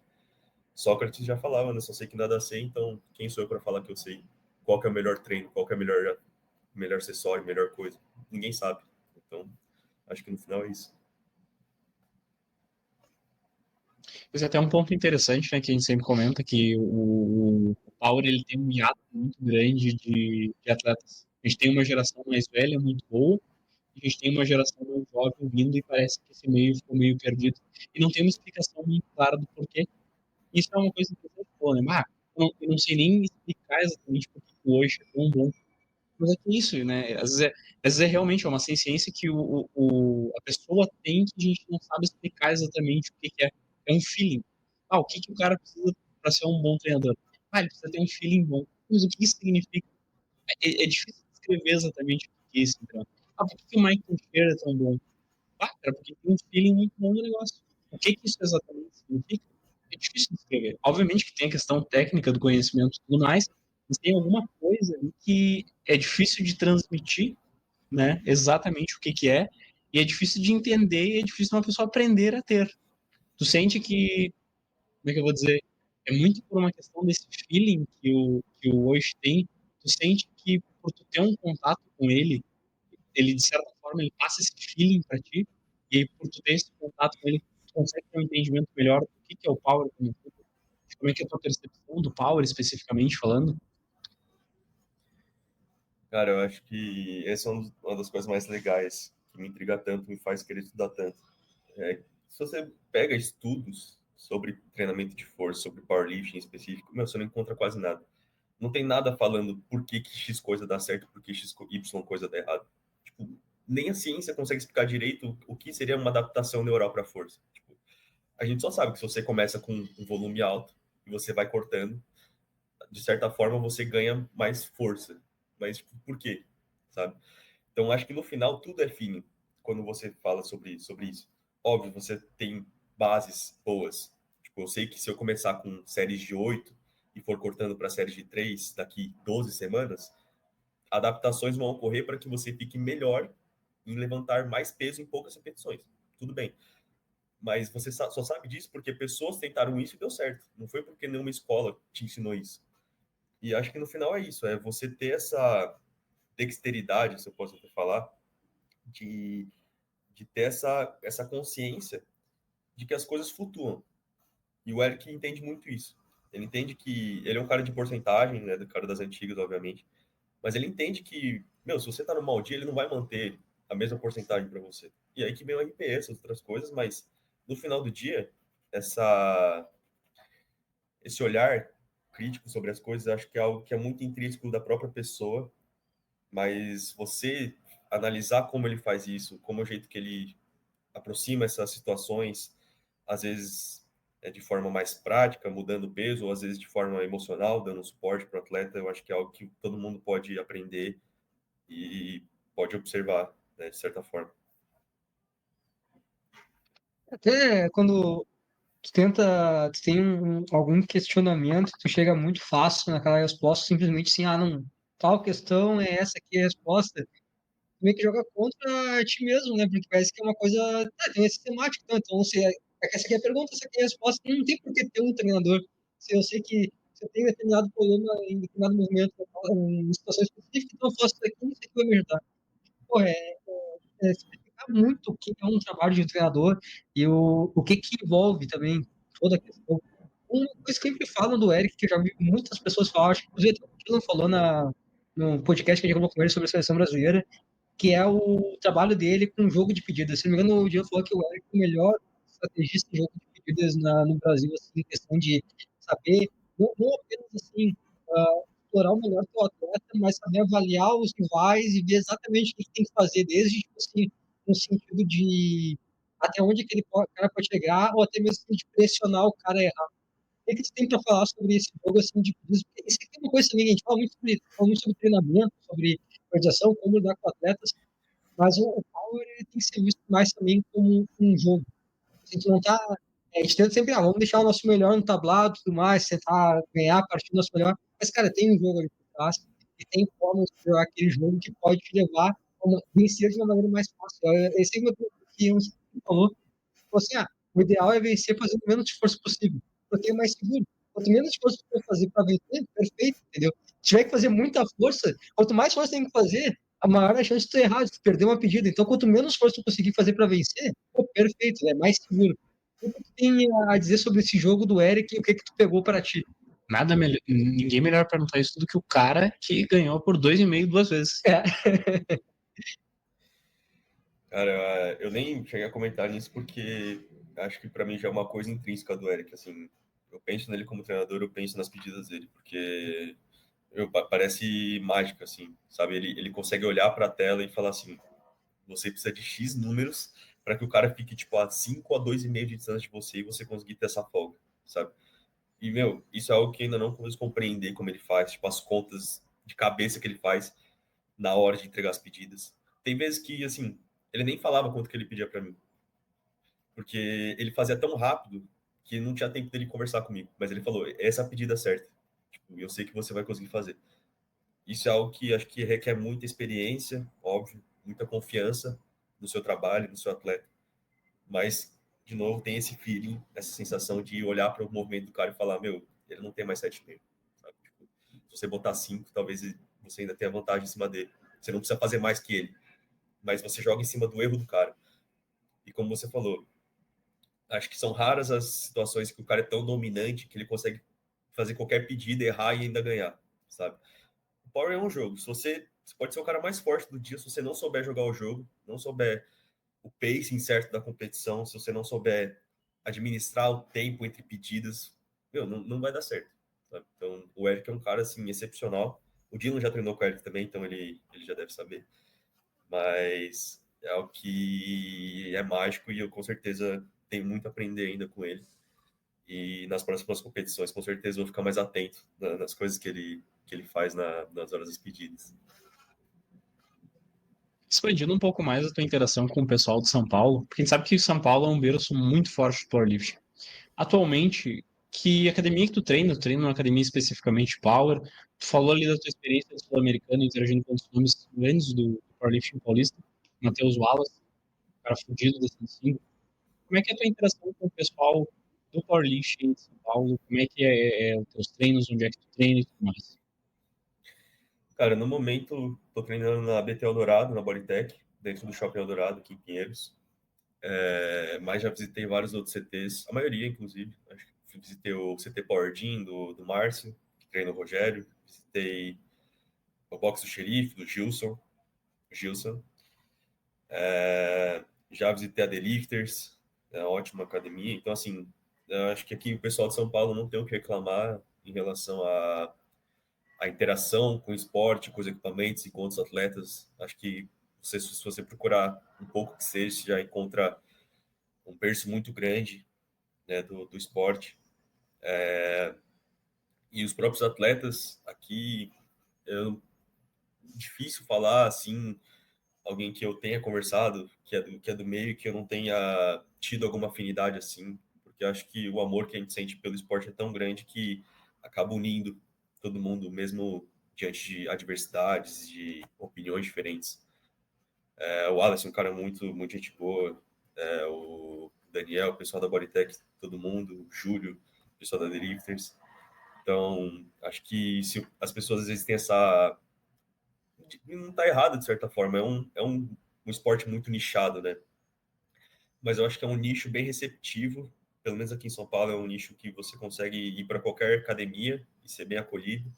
Sócrates já falava, né? Só sei que nada sei, então quem sou eu para falar que eu sei? Qual que é o melhor treino? Qual que é o melhor acessório, melhor coisa? Ninguém sabe. Então, acho que no final é isso. Esse é até um ponto interessante, né, que a gente sempre comenta, que o Power ele tem um hiato muito grande de atletas. A gente tem uma geração mais velha, muito boa, e a gente tem uma geração mais jovem vindo e parece que esse meio ficou meio perdido. E não tem uma explicação muito clara do porquê. Isso é uma coisa que você falou, né? Eu não sei nem explicar exatamente por que o hoje é tão bom. Mas é que isso, né? Às vezes é realmente uma ciência que a pessoa tem que a gente não sabe explicar exatamente o que que é. É um feeling. O que que o cara precisa para ser um bom treinador? Ele precisa ter um feeling bom. Mas o que isso significa? É difícil descrever exatamente o que é isso, então. Por que que o Michael Scherer é tão bom? Cara, porque tem um feeling muito bom no negócio. O que que isso exatamente significa? É difícil de escrever. Obviamente que tem a questão técnica do conhecimento e tudo mais, mas tem alguma coisa ali que é difícil de transmitir, né? Exatamente o que que é, e é difícil de entender, e é difícil uma pessoa aprender a ter. Tu sente que, como é que eu vou dizer? É muito por uma questão desse feeling que o hoje tem. Tu sente que por tu ter um contato com ele de certa forma ele passa esse feeling para ti, e aí por tu ter esse contato com ele, tu consegue ter um entendimento melhor do que é o Power como é que é a tua percepção do Power especificamente falando. Cara, eu acho que essa é uma das coisas mais legais, que me intriga tanto, me faz querer estudar tanto. Se você pega estudos sobre treinamento de força, sobre powerlifting em específico, meu, você não encontra quase nada. Não tem nada falando por que X coisa dá certo, por que Y coisa dá errado. Tipo, nem a ciência consegue explicar direito o que seria uma adaptação neural para força. Tipo, a gente só sabe que se você começa com um volume alto e você vai cortando, de certa forma você ganha mais força. Mas tipo, por quê? Sabe? Então acho que no final tudo é fino quando você fala sobre isso. Óbvio, você tem bases boas. Tipo, eu sei que se eu começar com séries de 8 e for cortando para séries de 3 daqui 12 semanas, adaptações vão ocorrer para que você fique melhor em levantar mais peso em poucas repetições. Tudo bem. Mas você só sabe disso porque pessoas tentaram isso e deu certo. Não foi porque nenhuma escola te ensinou isso. E acho que no final é isso, é você ter essa dexteridade, se eu posso até falar, de, de ter essa consciência de que as coisas flutuam. E o Eric entende muito isso. Ele entende que ele é um cara de porcentagem, né, do cara das antigas, obviamente, mas ele entende que, meu, se você tá no mau dia, ele não vai manter a mesma porcentagem para você. E aí que vem o RPE, essas outras coisas, mas no final do dia, esse olhar crítico sobre as coisas, acho que é algo que é muito intrínseco da própria pessoa, mas você analisar como ele faz isso, como é o jeito que ele aproxima essas situações, às vezes é de forma mais prática, mudando peso, ou às vezes de forma emocional, dando suporte para o atleta, eu acho que é algo que todo mundo pode aprender e pode observar, né, de certa forma. Até quando tu tem algum questionamento, tu chega muito fácil naquela resposta, simplesmente assim, não, tal questão é essa aqui a resposta, tu meio que joga contra ti mesmo, né? Porque parece que é uma coisa, tem uma sistemática, então se essa aqui é a pergunta, essa aqui é a resposta, não tem por que ter um treinador. Se eu sei que se eu tenho determinado problema em determinado movimento, em situação específica, então eu faço isso aqui vai me ajudar. Pô, explicar muito o que é um trabalho de um treinador e o que envolve também toda a questão. Uma coisa que sempre falam do Eric, que eu já vi muitas pessoas falar, acho que inclusive até o Dylan falou no podcast que a gente falou com ele sobre a seleção brasileira, que é o trabalho dele com o jogo de pedidas. Se não me engano, o Diego falou que o Eric é o melhor estrategista de jogo de pedidas no Brasil, assim, em questão de saber, não apenas assim, explorar o melhor do atleta, mas saber avaliar os rivais e ver exatamente o que tem que fazer, desde, tipo assim, no sentido de até onde aquele cara pode chegar, ou até mesmo de pressionar o cara a errar. O que você tem para falar sobre esse jogo assim, de pedidos? Porque isso aqui é uma coisa também, a gente fala muito sobre treinamento, sobre organização, como lidar com atletas, mas o Power ele tem que ser visto mais também como um jogo. A gente não tá. A gente tenta sempre, vamos deixar o nosso melhor no tablado e tudo mais, tentar ganhar a partir do nosso melhor. Mas, cara, tem um jogo ali por trás e tem formas de jogar aquele jogo que pode te levar a vencer de uma maneira mais fácil. Esse é o que você falou. Assim, o ideal é vencer fazendo o menos esforço possível, porque é mais seguro. Quanto menos esforço você fazer para vencer, perfeito, entendeu? Se tiver que fazer muita força, quanto mais força tem que fazer, a maior a chance de tu errar, de tu perder uma pedida. Então, quanto menos força tu conseguir fazer para vencer, pô, perfeito, é mais seguro. O que tu tem a dizer sobre esse jogo do Eric e o que tu pegou para ti? Nada melhor, ninguém melhor perguntar isso do que o cara que ganhou por 2,5 duas vezes. É. Cara, eu nem cheguei a comentar nisso porque acho que para mim já é uma coisa intrínseca do Eric, assim, eu penso nele como treinador, eu penso nas pedidas dele, porque parece mágica, assim, sabe? Ele consegue olhar para a tela e falar assim, você precisa de X números para que o cara fique, tipo, a 5 a 2,5 de distância de você e você conseguir ter essa folga, sabe? E, meu, isso é algo que ainda não consigo compreender como ele faz, tipo, as contas de cabeça que ele faz na hora de entregar as pedidas. Tem vezes que, assim, ele nem falava quanto que ele pedia para mim, porque ele fazia tão rápido que não tinha tempo dele conversar comigo. Mas ele falou, essa é a pedida certa. Tipo, eu sei que você vai conseguir fazer. Isso é algo que acho que requer muita experiência, óbvio, muita confiança no seu trabalho, no seu atleta. Mas, de novo, tem esse feeling, essa sensação de olhar para o movimento do cara e falar, meu, ele não tem mais 7,5. Tipo, se você botar 5, talvez você ainda tenha vantagem em cima dele. Você não precisa fazer mais que ele. Mas você joga em cima do erro do cara. E como você falou, acho que são raras as situações que o cara é tão dominante que ele consegue fazer qualquer pedido, errar e ainda ganhar, sabe? O Power é um jogo. Se você pode ser o cara mais forte do dia, se você não souber jogar o jogo, não souber o pacing certo da competição, se você não souber administrar o tempo entre pedidas, meu, não vai dar certo. Sabe? Então, o Eric é um cara, assim, excepcional. O Dylan já treinou com o Eric também, então ele já deve saber. Mas é algo que é mágico e eu, com certeza, tenho muito a aprender ainda com ele. E nas próximas competições, com certeza, vou ficar mais atento nas coisas que ele faz nas horas das pedidas. Expandindo um pouco mais a tua interação com o pessoal de São Paulo, porque a gente sabe que São Paulo é um berço muito forte de powerlifting. Atualmente, que academia que tu treina? Tu treina numa academia especificamente Power? Tu falou ali da tua experiência no Sul-Americano, interagindo com os nomes grandes do powerlifting paulista, Matheus Wallace, cara fudido da 105. Como é que é a tua interação com o pessoal do powerlifting de São Paulo? Como é que é os teus treinos, onde é que tu treina e tudo mais? Cara, no momento, tô treinando na BT Eldorado, na Bodytech, dentro do Shopping Eldorado, aqui em Pinheiros. Mas já visitei vários outros CTs, a maioria, inclusive. Acho que visitei o CT Power Gym, do Márcio, que treina o Rogério. Visitei o box do Xerife, do Gilson. Já visitei a The Lifters, é uma ótima academia. Então, assim, eu acho que aqui o pessoal de São Paulo não tem o que reclamar em relação à interação com o esporte, com os equipamentos e com outros atletas. Acho que se você procurar um pouco que seja, você já encontra um berço muito grande, né, do esporte. E os próprios atletas aqui, é difícil falar assim, alguém que eu tenha conversado, que é do meio, que eu não tenha tido alguma afinidade assim, porque eu acho que o amor que a gente sente pelo esporte é tão grande que acaba unindo todo mundo, mesmo diante de adversidades, de opiniões diferentes. O Wallace é um cara muito gente boa, o Daniel, o pessoal da Bodytech, todo mundo, o Júlio, o pessoal da Drifters. Então, acho que se as pessoas às vezes têm essa. Não está errado, de certa forma, um esporte muito nichado, né? Mas eu acho que é um nicho bem receptivo, pelo menos aqui em São Paulo, é um nicho que você consegue ir para qualquer academia e ser bem acolhido.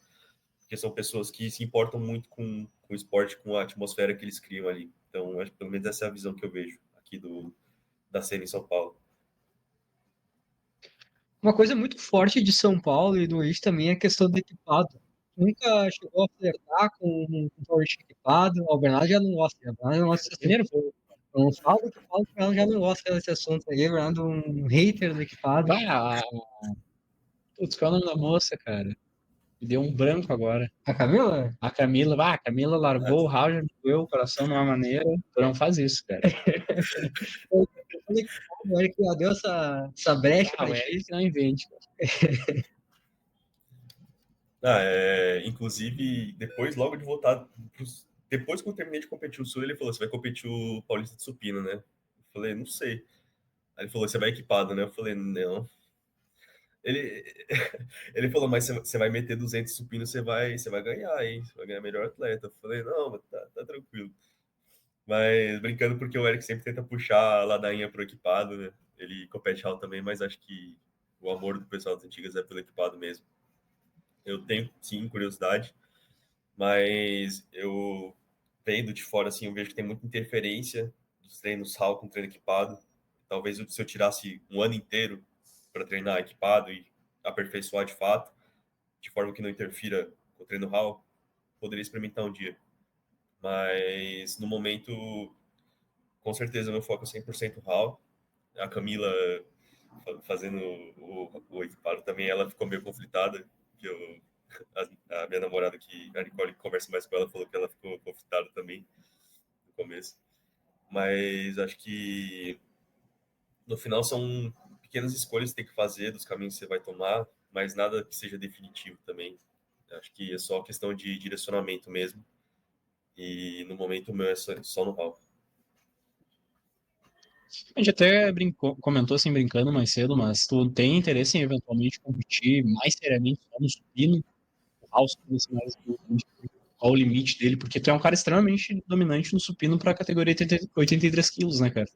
porque são pessoas que se importam muito com o esporte, com a atmosfera que eles criam ali. Então, acho que pelo menos essa é a visão que eu vejo aqui da cena em São Paulo. Uma coisa muito forte de São Paulo e do Luiz também é a questão do equipado. Nunca chegou a flertar com um powerlifting equipado. O Bernardo já não gosta, né? O Bernardo não gosta desse assunto. Não falo do equipado, porque ela já não gosta desse assunto aí. O Bernardo é um hater do equipado. Ah, putz, qual é o nome da moça, cara? Me deu um branco agora. A Camila? A Camila largou o Raul, já me doeu o coração de uma maneira. Tu não faz isso, cara. O equipado, o Eric já deu essa brecha Ah, pra o ti. Eric não invente, cara. Inclusive, depois, logo de voltar, depois que eu terminei de competir o Sul, ele falou: você vai competir o Paulista de Supino, né? Eu falei: não sei. Aí ele falou: você vai equipado, né? Eu falei: não. Ele, ele falou: mas você vai meter 200 supino, você vai ganhar, hein? Você vai ganhar melhor atleta. Eu falei: não, mas tá tranquilo. Mas brincando, porque o Eric sempre tenta puxar a ladainha pro equipado, né? Ele compete alto também, mas acho que o amor do pessoal das antigas é pelo equipado mesmo. Eu tenho, sim, curiosidade, mas eu vendo de fora, assim, eu vejo que tem muita interferência dos treinos HAL com treino equipado. Talvez se eu tirasse um ano inteiro para treinar equipado e aperfeiçoar de fato, de forma que não interfira com o treino HAL, poderia experimentar um dia. Mas no momento, com certeza, meu foco é 100% HAL. A Camila fazendo o equipado também, ela ficou meio conflitada, que a minha namorada, que a Nicole conversa mais com ela, falou que ela ficou conflitada também no começo. Mas acho que no final são pequenas escolhas que tem que fazer dos caminhos que você vai tomar, mas nada que seja definitivo também. Acho que é só questão de direcionamento mesmo. E no momento o meu é só no palco. A gente até comentou assim, brincando mais cedo, mas tu tem interesse em eventualmente competir mais seriamente só no supino? O House, assim, mais qual o limite dele? Porque tu é um cara extremamente dominante no supino para a categoria 83 quilos, né, cara?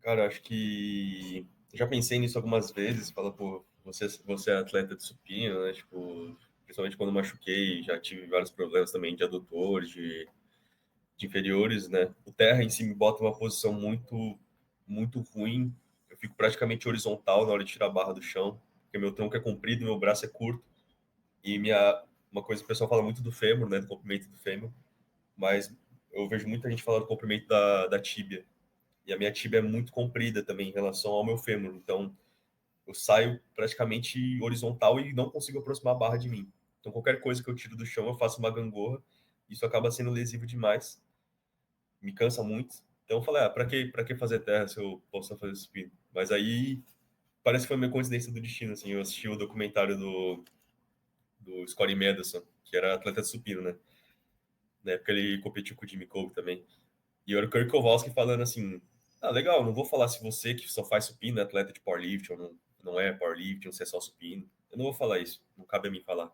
Cara, acho que já pensei nisso algumas vezes. Fala, pô, você é atleta de supino, né? Tipo, principalmente quando eu machuquei, já tive vários problemas também de adutor, de inferiores, né? O terra em si me bota uma posição muito, muito ruim. Eu fico praticamente horizontal na hora de tirar a barra do chão, porque meu tronco é comprido, meu braço é curto. E uma coisa que o pessoal fala muito do fêmur, né? Do comprimento do fêmur, mas eu vejo muita gente falar do comprimento da tíbia. E a minha tíbia é muito comprida também em relação ao meu fêmur. Então, eu saio praticamente horizontal e não consigo aproximar a barra de mim. Então, qualquer coisa que eu tiro do chão, eu faço uma gangorra. Isso acaba sendo lesivo demais. Me cansa muito. Então, eu falei, pra que fazer terra se eu posso fazer supino? Mas aí, parece que foi meio coincidência do destino, assim. Eu assisti o documentário do Scottie Madison, que era atleta de supino, né? Na época ele competiu com o Jimmy Cole também. E era o Kirk Kowalski falando assim: ah, legal, não vou falar se você que só faz supino é atleta de powerlifting ou não é powerlifting, ou se é só supino. Eu não vou falar isso, não cabe a mim falar.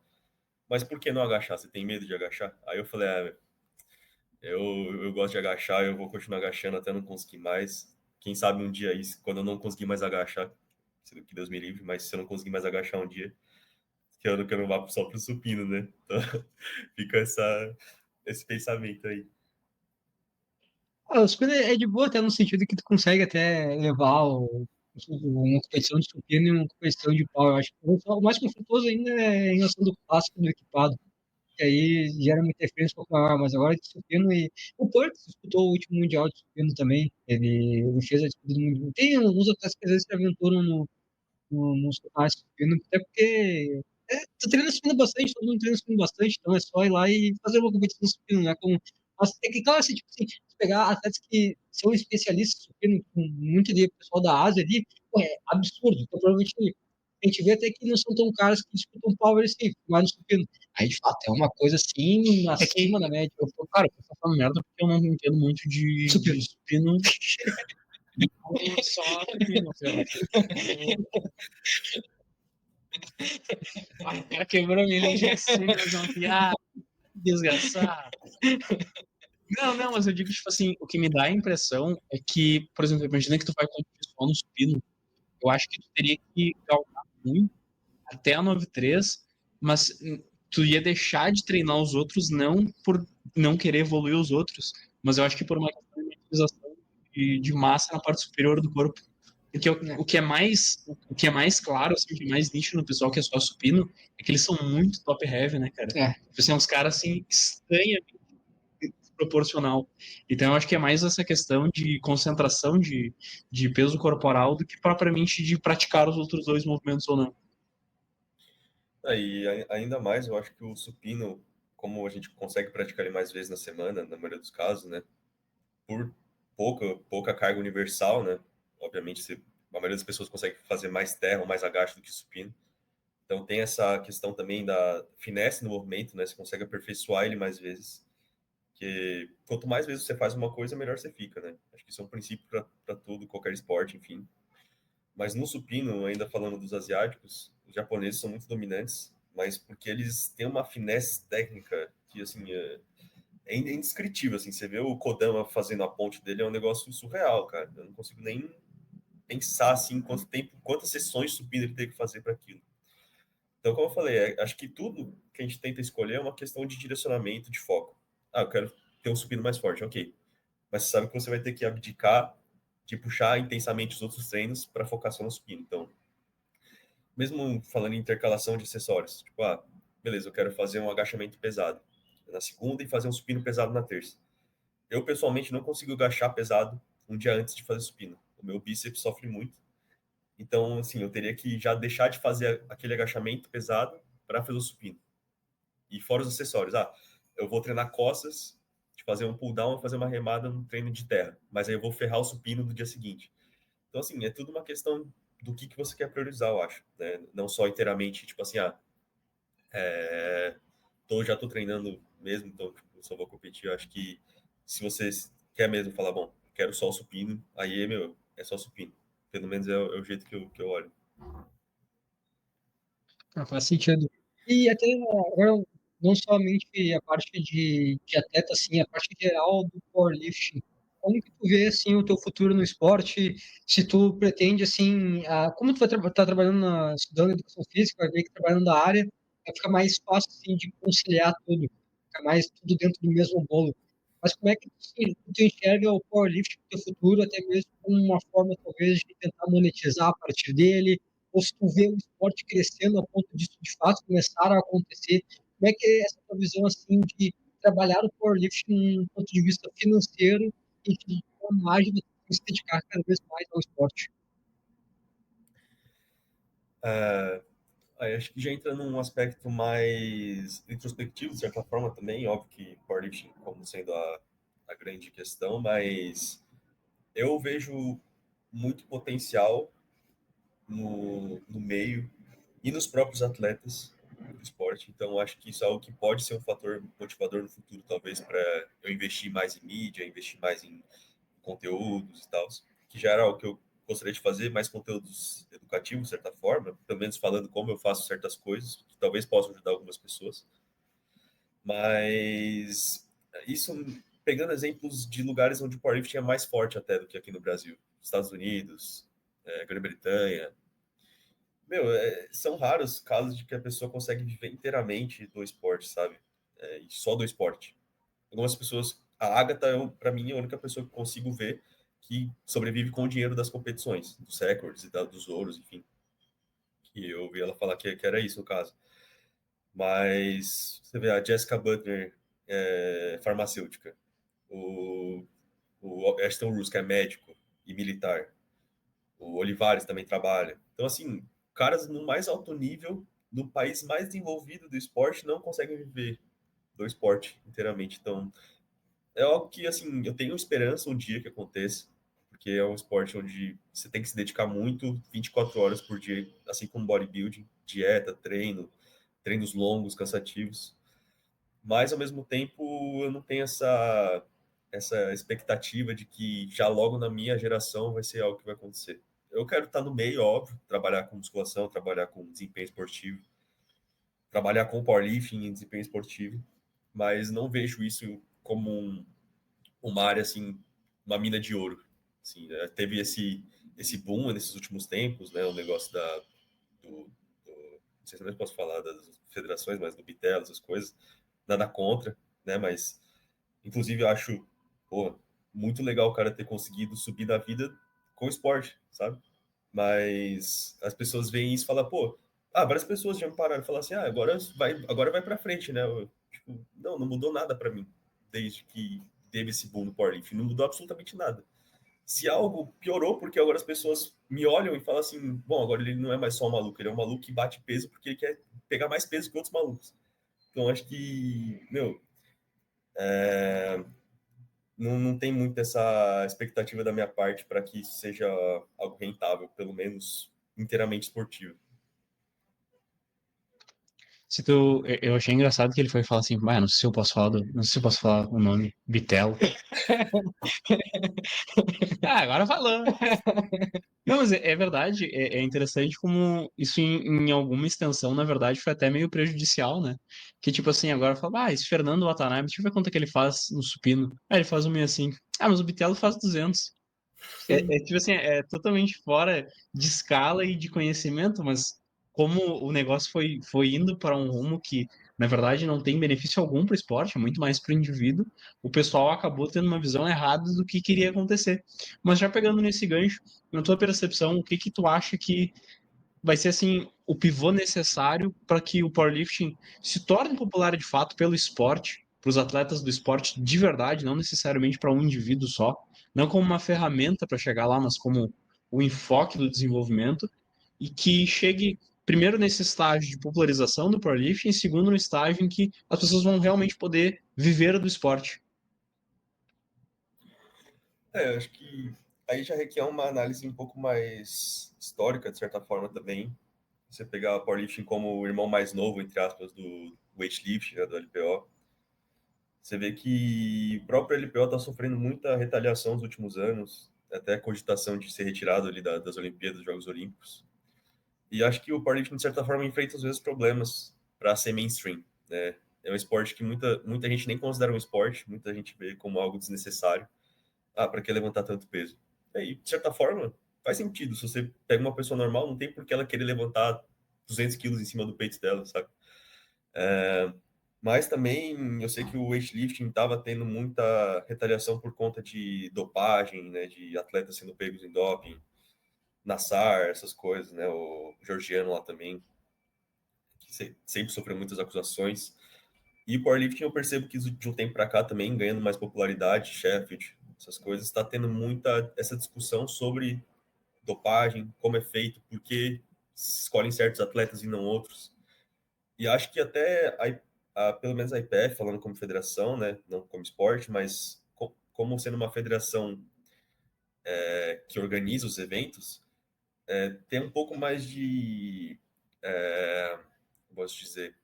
Mas por que não agachar? Você tem medo de agachar? Aí eu falei: eu gosto de agachar, eu vou continuar agachando até não conseguir mais. Quem sabe um dia isso, quando eu não conseguir mais agachar, que Deus me livre, mas se eu não conseguir mais agachar um dia, que eu não vá só pro supino, né? Então fica esse pensamento aí. Ah, o supino é de boa até no sentido que tu consegue até levar uma competição de supino e uma competição de pau. Eu acho que o mais conflituoso ainda é em relação do clássico do equipado, que aí gera uma interferência um pouco maior, mas agora de supino e o Porto disputou o último Mundial de Supino também, ele fez a disputa do Mundial. Tem alguns atletas que às vezes se aventuram nos canais de supino, até porque tu treina supino bastante, todo mundo treina supino bastante, então é só ir lá e fazer uma competição de supino, né? Mas é que, claro, assim, tipo assim, se pegar atletas que são especialistas em supino, com muito de pessoal da Ásia ali, pô, é absurdo. Então, provavelmente, a gente vê até que não são tão caros que disputam power assim, mas no supino. Aí, de fato, é uma coisa assim, É que, acima da média. cara, eu tô falando merda porque eu não entendo muito de supino. Só supino, cara. Ah, o cara quebrou a minha energia assim, mas não, desgraçado. Não, mas eu digo, tipo assim, o que me dá a impressão é que, por exemplo, imagina que tu vai competir só no supino, eu acho que tu teria que galgar muito até a 93, mas tu ia deixar de treinar os outros não por não querer evoluir os outros, mas eu acho que por uma questão de utilização de massa na parte superior do corpo. Porque o que é mais claro, assim, o que é mais nítido no pessoal que é só supino, é que eles são muito top heavy, né, cara? É. Tipo assim, uns caras, assim, estranhamente proporcional. Então, eu acho que é mais essa questão de concentração de peso corporal do que propriamente de praticar os outros dois movimentos ou não. Ainda mais, eu acho que o supino, como a gente consegue praticar ele mais vezes na semana, na maioria dos casos, né? Por pouca carga universal, né? Obviamente, a maioria das pessoas consegue fazer mais terra ou mais agacho do que supino. Então, tem essa questão também da finesse no movimento, né? Você consegue aperfeiçoar ele mais vezes. Que quanto mais vezes você faz uma coisa, melhor você fica, né? Acho que isso é um princípio para tudo, qualquer esporte, enfim. Mas no supino, ainda falando dos asiáticos, os japoneses são muito dominantes, mas porque eles têm uma finesse técnica que, assim, é indescritível, assim. Você vê o Kodama fazendo a ponte dele, é um negócio surreal, cara. Eu não consigo nem pensar, assim, quanto tempo, quantas sessões de supino ele teve que fazer para aquilo. Então, como eu falei, acho que tudo que a gente tenta escolher é uma questão de direcionamento, de foco. Ah, eu quero ter um supino mais forte, ok. Mas você sabe que você vai ter que abdicar de puxar intensamente os outros treinos para focar só no supino. Então, mesmo falando em intercalação de acessórios, tipo, beleza, eu quero fazer um agachamento pesado na segunda e fazer um supino pesado na terça. Eu, pessoalmente, não consigo agachar pesado um dia antes de fazer supino. O meu bíceps sofre muito. Então, assim, eu teria que já deixar de fazer aquele agachamento pesado para fazer o supino. E fora os acessórios. Eu vou treinar costas, de fazer um pull down e fazer uma remada no treino de terra. Mas aí eu vou ferrar o supino no dia seguinte. Então, assim, é tudo uma questão do que você quer priorizar, eu acho. Né? Não só inteiramente, tipo assim, já tô treinando mesmo, então tipo, só vou competir. Eu acho que se você quer mesmo falar, bom, quero só o supino, aí, é só supino. Pelo menos é o jeito que eu olho. Faz sentido. E até agora, não somente a parte de atleta, assim, a parte geral do powerlifting. Como que tu vê, assim, o teu futuro no esporte? Se tu pretende, assim, como tu vai estar trabalhando, estudando educação física, vai ver que trabalhando na área, vai ficar mais fácil, assim, de conciliar tudo. Fica mais tudo dentro do mesmo bolo. Mas como é que tu enxerga o powerlifting no teu futuro, até mesmo como uma forma, talvez, de tentar monetizar a partir dele, ou se tu vê o esporte crescendo a ponto disso de fato começar a acontecer, como é que é essa tua visão assim de trabalhar o powerlifting do ponto de vista financeiro e de como age você se dedicar cada vez mais ao esporte? Aí acho que já entra num aspecto mais introspectivo, de certa forma, também. Óbvio que powerlifting como sendo a grande questão, mas eu vejo muito potencial no meio e nos próprios atletas do esporte. Então, acho que isso é algo que pode ser um fator motivador no futuro, talvez, para eu investir mais em mídia, investir mais em conteúdos e tal, que já era algo que eu gostaria de fazer, mais conteúdos educativos, de certa forma, pelo menos falando como eu faço certas coisas, que talvez possam ajudar algumas pessoas. Mas isso pegando exemplos de lugares onde o powerlifting é mais forte até do que aqui no Brasil. Estados Unidos, Grã-Bretanha. São raros casos de que a pessoa consegue viver inteiramente do esporte, sabe? E só do esporte. Algumas pessoas. A Agatha, para mim, é a única pessoa que consigo ver que sobrevive com o dinheiro das competições, dos recordes e dos ouros, enfim. Que eu ouvi ela falar que era isso no caso. Mas você vê a Jessica Butler, farmacêutica. O, o Ashton Roos, que é médico e militar. O Olivares também trabalha. Então, assim, caras no mais alto nível, no país mais desenvolvido do esporte, não conseguem viver do esporte inteiramente. Então, é algo que, assim, eu tenho esperança um dia que aconteça, porque é um esporte onde você tem que se dedicar muito, 24 horas por dia, assim como bodybuilding, dieta, treinos longos, cansativos. Mas, ao mesmo tempo, eu não tenho essa expectativa de que já logo na minha geração vai ser algo que vai acontecer. Eu quero estar no meio, óbvio, trabalhar com musculação, trabalhar com desempenho esportivo, trabalhar com powerlifting em desempenho esportivo, mas não vejo isso como uma área assim, uma mina de ouro. Assim, né? Teve esse boom nesses últimos tempos, né? O negócio do sei se eu posso falar das federações, mas do Bitelo, essas coisas, nada contra, né? Mas, inclusive, eu acho, pô, muito legal o cara ter conseguido subir na vida com o esporte, sabe? Mas as pessoas veem isso e falam, pô, várias pessoas já me pararam e falaram assim, agora vai pra frente, né? Tipo, não mudou nada para mim desde que teve esse boom no powerlifting, não mudou absolutamente nada. Se algo piorou, porque agora as pessoas me olham e falam assim, bom, agora ele não é mais só um maluco, ele é um maluco que bate peso porque ele quer pegar mais peso que outros malucos. Então, acho que, meu, não tem muito essa expectativa da minha parte para que isso seja algo rentável, pelo menos inteiramente esportivo. Eu achei engraçado que ele foi falar assim, não sei se eu posso falar, não sei se eu posso falar o nome, Bitelo. Agora falou. Não, mas é verdade, é interessante como isso em alguma extensão, na verdade, foi até meio prejudicial, né? Que tipo assim, agora fala, esse Fernando Watanabe, deixa eu ver quanto é que ele faz no supino. Ele faz 1,65. Mas o Bitelo faz 200. Tipo assim, é totalmente fora de escala e de conhecimento, mas como o negócio foi indo para um rumo que, na verdade, não tem benefício algum para o esporte, é muito mais para o indivíduo, o pessoal acabou tendo uma visão errada do que queria acontecer. Mas já pegando nesse gancho, na tua percepção, o que tu acha que vai ser assim o pivô necessário para que o powerlifting se torne popular de fato pelo esporte, para os atletas do esporte de verdade, não necessariamente para um indivíduo só, não como uma ferramenta para chegar lá, mas como o enfoque do desenvolvimento e que chegue primeiro nesse estágio de popularização do powerlifting e segundo no estágio em que as pessoas vão realmente poder viver do esporte. Acho que aí já requer uma análise um pouco mais histórica, de certa forma, também. Você pegar o powerlifting como o irmão mais novo, entre aspas, do weightlifting, né, do LPO, você vê que o próprio LPO está sofrendo muita retaliação nos últimos anos, até a cogitação de ser retirado ali das Olimpíadas, dos Jogos Olímpicos. E acho que o powerlifting, de certa forma, enfrenta às vezes problemas para ser mainstream, né? É um esporte que muita gente nem considera um esporte, muita gente vê como algo desnecessário. Para que levantar tanto peso? E, de certa forma, faz sentido. Se você pega uma pessoa normal, não tem por que ela querer levantar 200 quilos em cima do peito dela, sabe? Mas também eu sei que o weightlifting estava tendo muita retaliação por conta de dopagem, né? De atletas sendo pegos em doping, Nassar, essas coisas, né? O georgiano lá também, que sempre sofreu muitas acusações. E o powerlifting eu percebo que de um tempo para cá também, ganhando mais popularidade, Sheffield, essas coisas, está tendo muita essa discussão sobre dopagem, como é feito, por que se escolhem certos atletas e não outros. E acho que até, pelo menos a IPF, falando como federação, né, não como esporte, mas como sendo uma federação que organiza os eventos, tem um pouco mais de, posso dizer,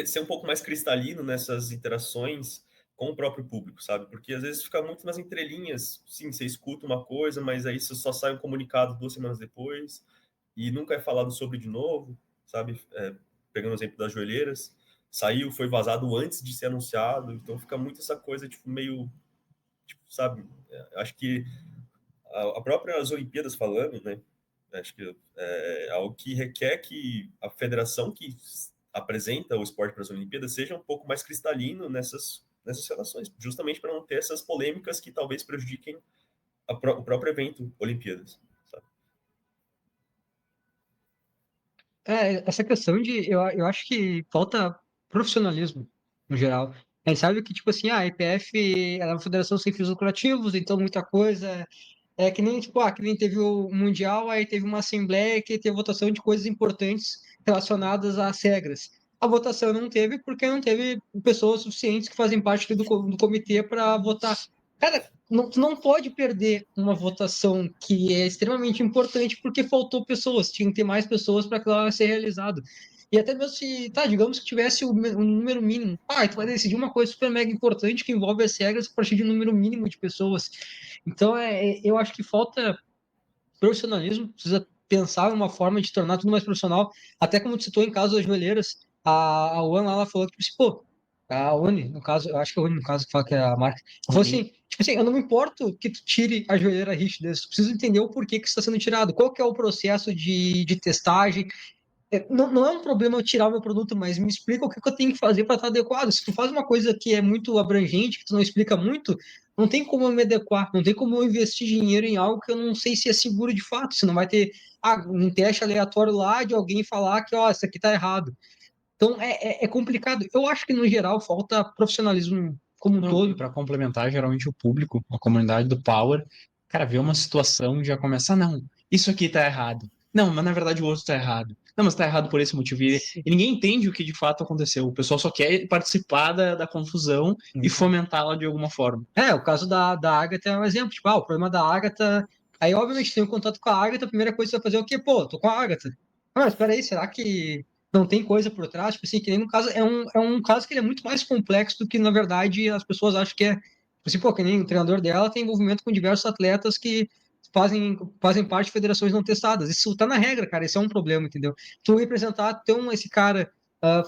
ser um pouco mais cristalino nessas interações com o próprio público, sabe? Porque às vezes fica muito nas entrelinhas. Sim, você escuta uma coisa, mas aí você só sai um comunicado 2 semanas depois e nunca é falado sobre de novo, sabe? Pegando o exemplo das joelheiras, saiu, foi vazado antes de ser anunciado, então fica muito essa coisa, tipo, meio, tipo, sabe? Acho que a própria as Olimpíadas falando, né? Acho que é algo que requer que a federação que apresenta o esporte para as Olimpíadas seja um pouco mais cristalino nessas relações, justamente para não ter essas polêmicas que talvez prejudiquem o próprio evento Olimpíadas. Sabe? Essa questão de. Eu acho que falta profissionalismo, no geral. A gente sabe que, tipo assim, a IPF ela é uma federação sem fins lucrativos, então muita coisa. É que nem, tipo, que nem teve o Mundial, aí teve uma assembleia que teve votação de coisas importantes relacionadas às regras. A votação não teve porque não teve pessoas suficientes que fazem parte do comitê para votar. Cara, não, tu não pode perder uma votação que é extremamente importante porque faltou pessoas, tinha que ter mais pessoas para aquilo ser realizado. E até mesmo se, digamos que tivesse um número mínimo, tu vai decidir uma coisa super mega importante que envolve as regras a partir de um número mínimo de pessoas. Então, eu acho que falta profissionalismo, precisa pensar em uma forma de tornar tudo mais profissional. Até como tu citou em caso das joelheiras, a One lá, ela falou que, tipo, pô, a Uni, no caso, eu acho que é a Uni, no caso, que fala que é a marca, ela falou assim, tipo assim, eu não me importo que tu tire a joelheira rígida, eu preciso entender o porquê que está sendo tirado, qual que é o processo de testagem, não é um problema eu tirar o meu produto, mas me explica o que eu tenho que fazer para estar adequado. Se tu faz uma coisa que é muito abrangente, que tu não explica muito, não tem como eu me adequar, não tem como eu investir dinheiro em algo que eu não sei se é seguro de fato. Se não vai ter um teste aleatório lá de alguém falar que, ó, isso aqui tá errado. Então é complicado. Eu acho que, no geral, falta profissionalismo como um Não, e todo. para complementar, geralmente o público, a comunidade do Power, cara, vê uma situação e já começa, não, isso aqui tá errado. Não, mas na verdade o outro tá errado. Não, mas tá errado por esse motivo. E ninguém entende o que de fato aconteceu. O pessoal só quer participar da confusão e fomentá-la de alguma forma. O caso da Agatha é um exemplo. Tipo, o problema da Agatha. Aí, obviamente, tem um contato com a Agatha, a primeira coisa que você vai fazer é o quê? Pô, tô com a Agatha. Mas espera aí, será que não tem coisa por trás? Tipo assim, que nem no caso, é um caso que ele é muito mais complexo do que, na verdade, as pessoas acham que é. Tipo assim, pô, que nem o treinador dela tem envolvimento com diversos atletas que fazem parte de federações não testadas. Isso tá na regra, cara. Esse é um problema, entendeu? Tu representar, ter esse cara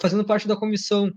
fazendo parte da comissão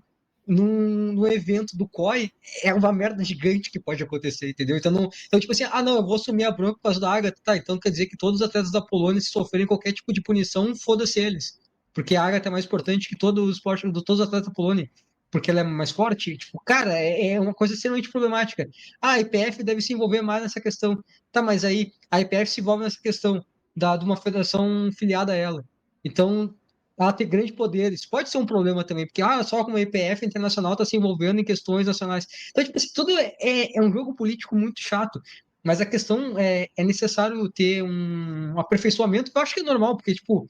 num evento do COI é uma merda gigante que pode acontecer, entendeu? Então, tipo assim, não, eu vou assumir a bronca por causa da Agatha, tá? Então quer dizer que todos os atletas da Polônia, se sofrerem qualquer tipo de punição, foda-se eles. Porque a Agatha é mais importante que todo o esporte de todos os atletas da Polônia. Porque ela é mais forte. Tipo, cara, é uma coisa extremamente problemática. A IPF deve se envolver mais nessa questão. Tá, mas aí a IPF se envolve nessa questão de uma federação filiada a ela. Então, ela tem grandes poderes. Pode ser um problema também, porque só como a IPF internacional está se envolvendo em questões nacionais. Então, tipo assim, tudo é um jogo político muito chato. Mas a questão é necessário ter um aperfeiçoamento, que eu acho que é normal, porque, tipo,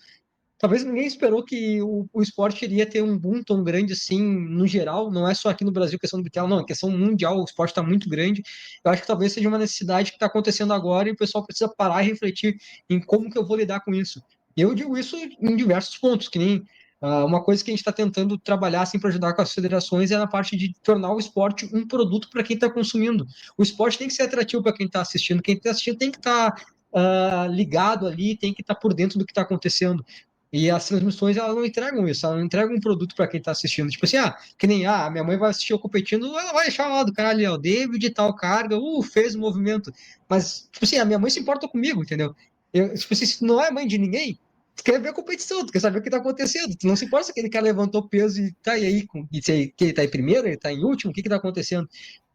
talvez ninguém esperou que o esporte iria ter um boom tão grande assim, no geral. Não é só aqui no Brasil questão do Bitelo, não, é questão mundial. O esporte está muito grande. Eu acho que talvez seja uma necessidade que está acontecendo agora e o pessoal precisa parar e refletir em como que eu vou lidar com isso. Eu digo isso em diversos pontos, que nem uma coisa que a gente está tentando trabalhar assim, para ajudar com as federações é na parte de tornar o esporte um produto para quem está consumindo. O esporte tem que ser atrativo para quem está assistindo. Quem está assistindo tem que estar ligado ali, tem que estar por dentro do que está acontecendo. E as transmissões, elas não entregam isso, elas não entregam um produto para quem tá assistindo. Tipo assim, que nem, minha mãe vai assistir eu competindo, ela vai achar lá do caralho, o David e tal carga, fez o movimento. Mas, tipo assim, a minha mãe se importa comigo, entendeu? Tipo assim, se tu não é mãe de ninguém, tu quer ver a competição, tu quer saber o que tá acontecendo. Tu não se importa se aquele cara levantou peso e tá aí, que ele tá em primeiro, ele tá em último, o que que tá acontecendo?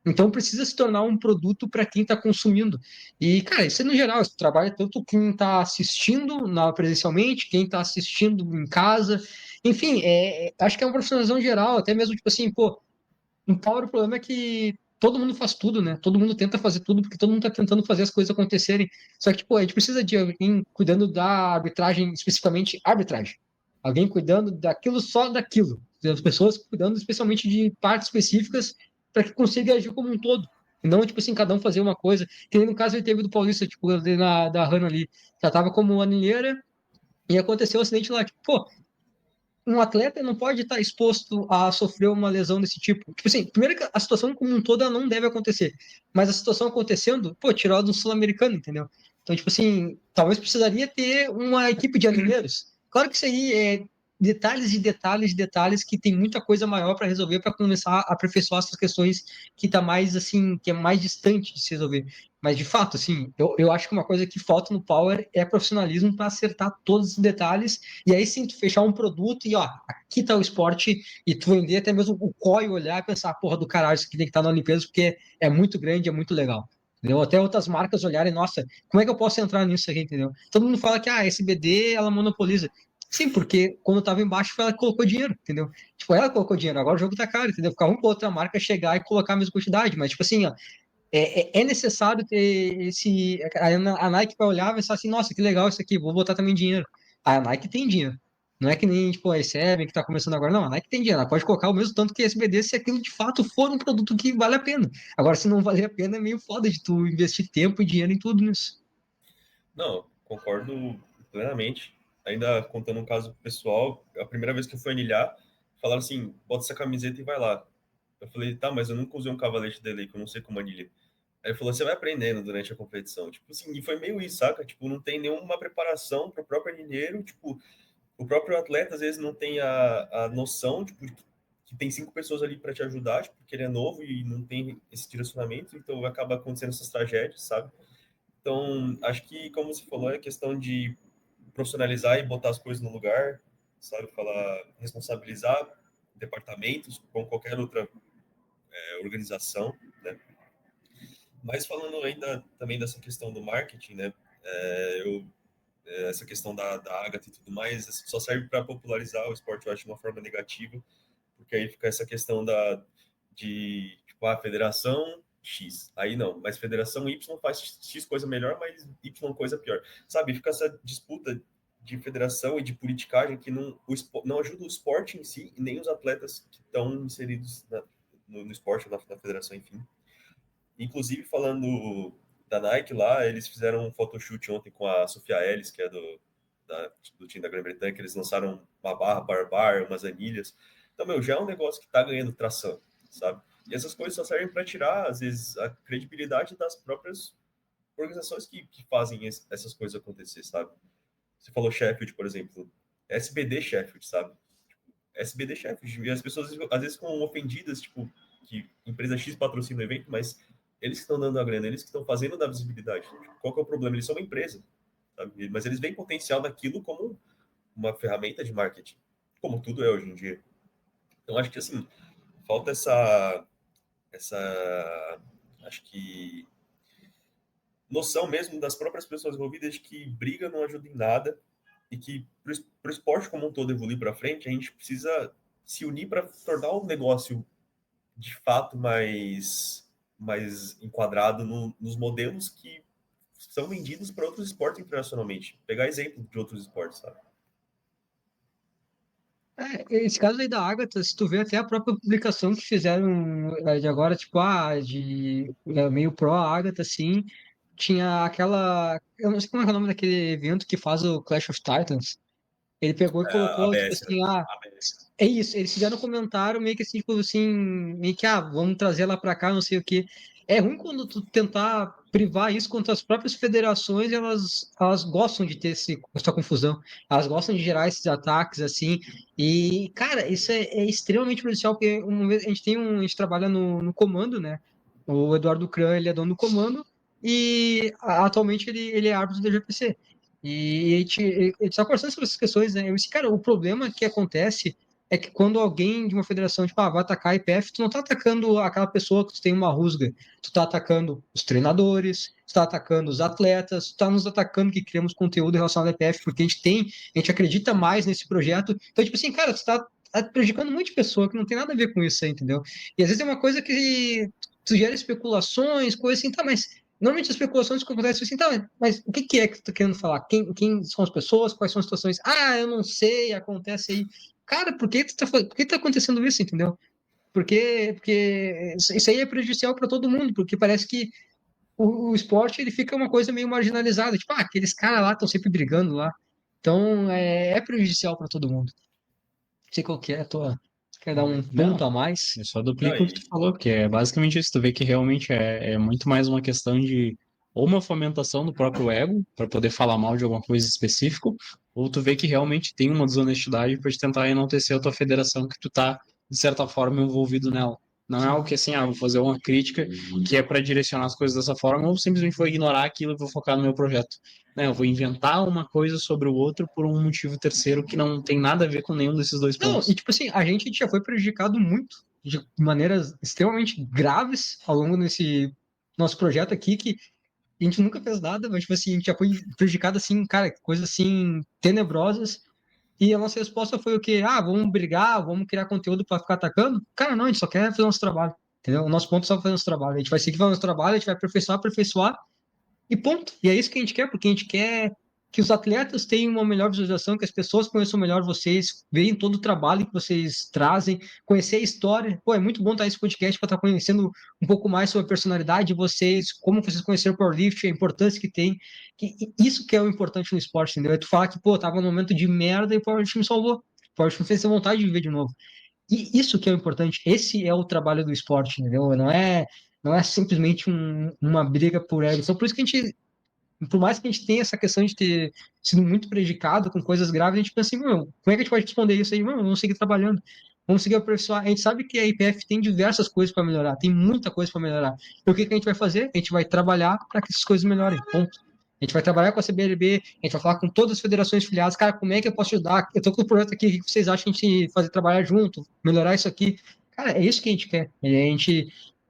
Então precisa se tornar um produto para quem está consumindo. E, cara, isso é no geral, isso trabalha tanto quem está assistindo presencialmente, quem está assistindo em casa. Enfim, acho que é uma profissionalização geral, até mesmo, tipo assim, pô, em Power o problema é que todo mundo faz tudo, né? Todo mundo tenta fazer tudo, porque todo mundo está tentando fazer as coisas acontecerem. Só que, tipo, a gente precisa de alguém cuidando da arbitragem, especificamente arbitragem. Alguém cuidando daquilo só daquilo. As pessoas cuidando especialmente de partes específicas para que consiga agir como um todo. E não, tipo assim, cada um fazer uma coisa. Que nem no caso ele teve do Paulista, tipo, da Hanna ali. Já tava como anilheira e aconteceu um acidente lá. Tipo, pô, um atleta não pode estar exposto a sofrer uma lesão desse tipo. Tipo assim, primeiro que a situação como um todo ela não deve acontecer. Mas a situação acontecendo, pô, tirou do sul-americano, entendeu? Então, tipo assim, talvez precisaria ter uma equipe de anilheiros. Claro que isso aí é detalhes e detalhes e detalhes que tem muita coisa maior para resolver para começar a aperfeiçoar essas questões que tá mais assim, que é mais distante de se resolver. Mas de fato, assim, eu acho que uma coisa que falta no Power é profissionalismo para acertar todos os detalhes e aí sim, tu fechar um produto e, aqui tá o esporte, e tu vender até mesmo o COI, olhar e pensar, porra do caralho, isso aqui tem que estar na Olimpíada, porque é muito grande, é muito legal. Entendeu? Até outras marcas olharem, nossa, como é que eu posso entrar nisso aqui, entendeu? Todo mundo fala que a SBD, ela monopoliza. Sim, porque quando eu tava embaixo, ela colocou dinheiro, entendeu? Tipo, ela colocou dinheiro, agora o jogo tá caro, entendeu? Ficar uma com outra marca chegar e colocar a mesma quantidade, mas, tipo assim, é necessário ter esse. A Nike vai olhar e pensar assim, nossa, que legal isso aqui, vou botar também dinheiro. A Nike tem dinheiro. Não é que nem tipo, a S7 que está começando agora, não. A Nike tem dinheiro, ela pode colocar o mesmo tanto que a SBD se aquilo de fato for um produto que vale a pena. Agora, se não valer a pena, é meio foda de tu investir tempo e dinheiro em tudo nisso. Não, concordo plenamente. Ainda contando um caso pessoal, a primeira vez que eu fui anilhar, falaram assim, bota essa camiseta e vai lá. Eu falei, tá, mas eu nunca usei um cavalete dele, que eu não sei como anilha. Aí ele falou, você vai aprendendo durante a competição. Tipo assim, e foi meio isso, saca? Tipo, não tem nenhuma preparação pro próprio anilheiro. Tipo, o próprio atleta, às vezes, não tem a noção, tipo, que tem 5 pessoas ali para te ajudar, tipo, porque ele é novo e não tem esse direcionamento. Então, acaba acontecendo essas tragédias, sabe? Então, acho que, como você falou, é questão de profissionalizar e botar as coisas no lugar, sabe? Falar, responsabilizar departamentos, como qualquer outra organização, né? Mas falando ainda também dessa questão do marketing, né? Essa questão da Agatha e tudo mais, só serve para popularizar o esporte, eu acho, de uma forma negativa, porque aí fica essa questão de tipo, a federação X, aí não, mas federação Y faz X coisa melhor, mas Y coisa pior, sabe? Fica essa disputa de federação e de politicagem que não ajuda o esporte em si e nem os atletas que estão inseridos no esporte, na federação, enfim. Inclusive, falando da Nike lá, eles fizeram um photoshoot ontem com a Sophia Ellis, que é do time da Grã-Bretanha, que eles lançaram uma barra barbar, umas anilhas. Então, já é um negócio que está ganhando tração, sabe? E essas coisas só servem para tirar, às vezes, a credibilidade das próprias organizações que fazem essas coisas acontecer, sabe? Você falou Sheffield, por exemplo. SBD Sheffield, sabe? SBD Sheffield. E as pessoas, às vezes, ficam ofendidas, tipo, que empresa X patrocina o evento, mas eles que estão dando a grana, eles que estão fazendo da visibilidade. Qual que é o problema? Eles são uma empresa, sabe? Mas eles veem potencial naquilo como uma ferramenta de marketing, como tudo é hoje em dia. Então, acho que, assim, falta acho que, noção mesmo das próprias pessoas envolvidas de que briga não ajuda em nada e que, para o esporte como um todo evoluir para frente, a gente precisa se unir para tornar o negócio, de fato, mais enquadrado nos modelos que são vendidos para outros esportes internacionalmente. Pegar exemplo de outros esportes, sabe? Esse caso aí da Agatha, se tu vê até a própria publicação que fizeram de agora, tipo, meio pró Agatha, assim, tinha aquela. Eu não sei como é que é o nome daquele evento que faz o Clash of Titans. Ele pegou e A colocou, tipo ABS, né? assim, é isso, eles fizeram um comentário meio que assim, tipo assim, meio que, vamos trazer ela pra cá, não sei o quê. É ruim quando tu tentar privar isso contra as próprias federações, elas gostam de ter essa confusão, elas gostam de gerar esses ataques, assim, e, cara, isso é extremamente prejudicial, porque uma vez, a gente trabalha no comando, né, o Eduardo Kran, ele é dono do comando, e atualmente ele é árbitro do GPC. E a gente está conversando sobre essas questões, né? Eu disse, cara, o problema que acontece é que quando alguém de uma federação, tipo, vai atacar a IPF, tu não tá atacando aquela pessoa que tu tem uma rusga, tu tá atacando os treinadores, tu tá atacando os atletas, tu tá nos atacando que criamos conteúdo relacionado à IPF, porque a gente acredita mais nesse projeto. Então, tipo assim, cara, tu tá prejudicando um monte de pessoa que não tem nada a ver com isso aí, entendeu? E às vezes é uma coisa que tu gera especulações, coisas assim, tá, mas normalmente as especulações que acontecem assim, tá, mas o que é que tu tá querendo falar? Quem são as pessoas? Quais são as situações? Eu não sei, acontece aí. Cara, por que tá acontecendo isso, entendeu? Porque isso aí é prejudicial para todo mundo, porque parece que o esporte ele fica uma coisa meio marginalizada, tipo, aqueles caras lá estão sempre brigando lá. Então, é prejudicial para todo mundo. Não sei qual que é a tua. Quer dar um Não, ponto a mais? eu só Não, duplico o que tu falou, que é basicamente isso. Tu vê que realmente é muito mais uma questão de ou uma fomentação do próprio ego, para poder falar mal de alguma coisa específica, ou tu vê que realmente tem uma desonestidade para te tentar enaltecer a tua federação que tu tá, de certa forma, envolvido nela. Não é algo que assim, vou fazer uma crítica que é para direcionar as coisas dessa forma, ou simplesmente vou ignorar aquilo e vou focar no meu projeto. Né, eu vou inventar uma coisa sobre o outro por um motivo terceiro que não tem nada a ver com nenhum desses dois Não, pontos. e tipo assim, a gente já foi prejudicado muito, de maneiras extremamente graves ao longo desse nosso projeto aqui, que a gente nunca fez nada, mas tipo assim, a gente já foi prejudicado assim, cara, coisas assim tenebrosas. E a nossa resposta foi o quê? Vamos brigar, vamos criar conteúdo para ficar atacando? Cara, não, a gente só quer fazer nosso trabalho. Entendeu? O nosso ponto é só fazer nosso trabalho. A gente vai seguir fazendo nosso trabalho, a gente vai aperfeiçoar, aperfeiçoar, e ponto. E é isso que a gente quer, porque a gente quer que os atletas tenham uma melhor visualização, que as pessoas conheçam melhor vocês, vejam todo o trabalho que vocês trazem, conhecer a história. Pô, é muito bom estar nesse podcast para estar conhecendo um pouco mais sobre a personalidade de vocês, como vocês conheceram o powerlifting, a importância que tem. Isso que é o importante no esporte, entendeu? É tu falar que, pô, tava num momento de merda e o powerlifting me salvou. O powerlifting me fez ter vontade de viver de novo. E isso que é o importante. Esse é o trabalho do esporte, entendeu? Não é simplesmente uma briga por ego. Então, por isso que a gente, por mais que a gente tenha essa questão de ter sido muito prejudicado com coisas graves, a gente pensa assim, meu, como é que a gente pode responder isso aí? Meu, vamos seguir trabalhando. Vamos seguir aperfeiçoar. A gente sabe que a IPF tem diversas coisas para melhorar, tem muita coisa para melhorar. E o que a gente vai fazer? A gente vai trabalhar para que essas coisas melhorem. Ponto. A gente vai trabalhar com a CBLB, a gente vai falar com todas as federações filiadas, cara, como é que eu posso ajudar? Eu tô com o projeto aqui, o que vocês acham de a gente fazer trabalhar junto, melhorar isso aqui? Cara, é isso que a gente quer.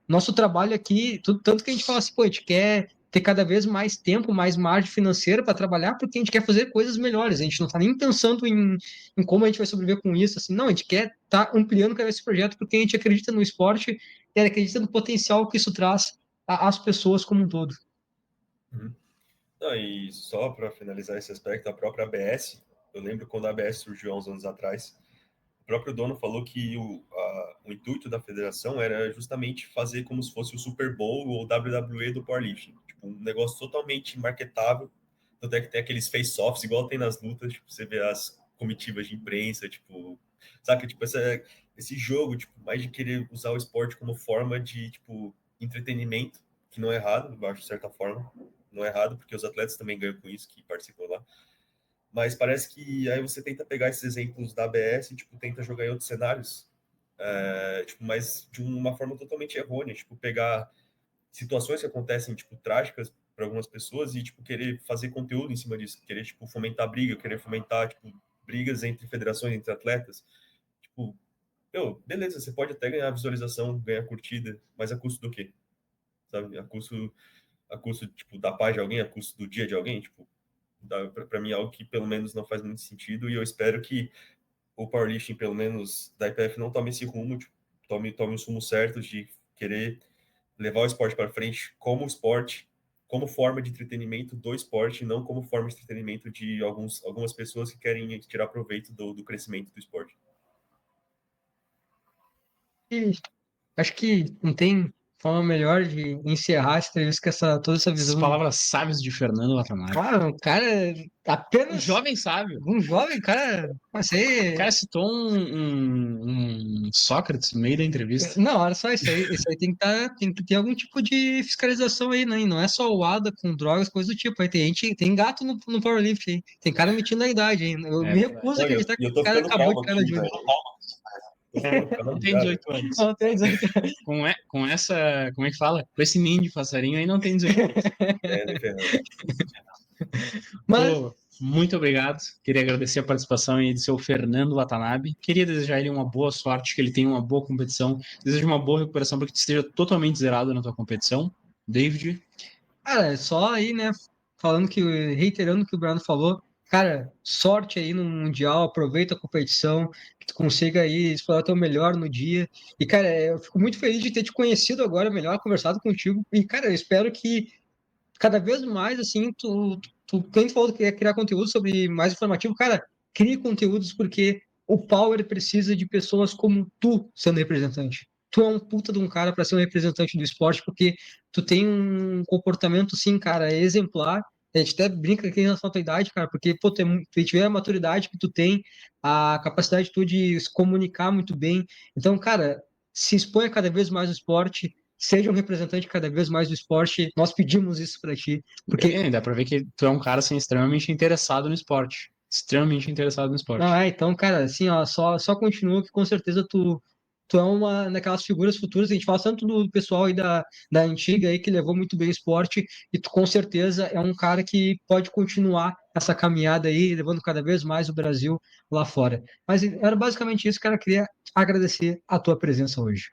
Nosso trabalho aqui, tanto que a gente fala assim, pô, a gente quer ter cada vez mais tempo, mais margem financeira para trabalhar, porque a gente quer fazer coisas melhores. A gente não está nem pensando em como a gente vai sobreviver com isso. Assim, não, a gente quer estar ampliando cada vez esse projeto porque a gente acredita no esporte e acredita no potencial que isso traz às pessoas como um todo. Uhum. Não, e só para finalizar esse aspecto, a própria ABS, eu lembro quando a ABS surgiu há uns anos atrás, o próprio dono falou que o intuito da federação era justamente fazer como se fosse o Super Bowl ou o WWE do powerlifting. Tipo, um negócio totalmente marketável. Tanto é que tem aqueles face-offs, igual tem nas lutas, tipo, você vê as comitivas de imprensa, tipo, saca? Tipo, esse jogo, tipo, mais de querer usar o esporte como forma de, tipo, entretenimento, que não é errado, eu acho, de certa forma. Não é errado, porque os atletas também ganham com isso, que participam lá. Mas parece que aí você tenta pegar esses exemplos da ABS e, tipo, tenta jogar em outros cenários, tipo, mas de uma forma totalmente errônea, tipo, pegar situações que acontecem, tipo, trágicas para algumas pessoas e, tipo, querer fazer conteúdo em cima disso, querer, tipo, fomentar briga, querer fomentar, tipo, brigas entre federações, entre atletas. Tipo, beleza, você pode até ganhar visualização, ganhar curtida, mas a custo do quê? Sabe? A custo, tipo, da paz de alguém, a custo do dia de alguém, tipo, para mim é algo que pelo menos não faz muito sentido e eu espero que o powerlifting, pelo menos da IPF, não tome esse rumo, tipo, tome os rumos certos de querer levar o esporte para frente como esporte, como forma de entretenimento do esporte, não como forma de entretenimento de algumas pessoas que querem tirar proveito do crescimento do esporte. E acho que não tem forma melhor de encerrar essa entrevista com toda essa As visão. palavras sábias de Fernando Watanabe. Cara, um cara Um apenas jovem sábio. um jovem, cara, mas O cara citou um Sócrates no meio da entrevista. não, olha só, isso aí tem que ter algum tipo de fiscalização aí, né? E não é só o ADA com drogas, coisa do tipo. Aí tem gato no powerlift aí. Tem cara metindo a idade aí. Eu É me verdade. recuso a Olha, acreditar e que eu o tô cara ficando acabou de calmo ficar na aqui, Júlia. velho. Tô ficando Não calmo tem já, velho. 18 anos. Não, tem 18 Com essa, como é que fala? Com esse ninho de passarinho aí não tem 18 anos. Nem ferrando. Mas, Pô, muito obrigado. Queria agradecer a participação aí do seu Fernando Watanabe. Queria desejar ele uma boa sorte, que ele tenha uma boa competição. Desejo uma boa recuperação para que tu esteja totalmente zerado na tua competição. David, cara, só aí, né? Reiterando o que o Bruno falou, cara, sorte aí no Mundial, aproveita a competição, que tu consiga aí explorar o teu melhor no dia. E, cara, eu fico muito feliz de ter te conhecido agora melhor, conversado contigo. E, cara, eu espero que cada vez mais, assim, quem falou que quer criar conteúdo sobre mais informativo, cara, crie conteúdos porque o Power precisa de pessoas como tu sendo representante. Tu é um puta de um cara para ser um representante do esporte porque tu tem um comportamento, assim, cara, exemplar. A gente até brinca aqui em relação à tua idade, cara, porque, pô, tu tiver a maturidade que tu tem, a capacidade tu de se comunicar muito bem. Então, cara, se exponha cada vez mais no esporte, seja um representante cada vez mais do esporte. Nós pedimos isso para ti, porque dá pra ver que tu é um cara assim, extremamente interessado no esporte. Extremamente interessado no não esporte. é, então, cara, assim, ó, só continua que com certeza tu é uma daquelas figuras futuras, a gente fala tanto do pessoal aí da antiga aí que levou muito bem o esporte, e tu com certeza é um cara que pode continuar essa caminhada aí, levando cada vez mais o Brasil lá fora. Mas era basicamente isso, cara, queria agradecer a tua presença hoje.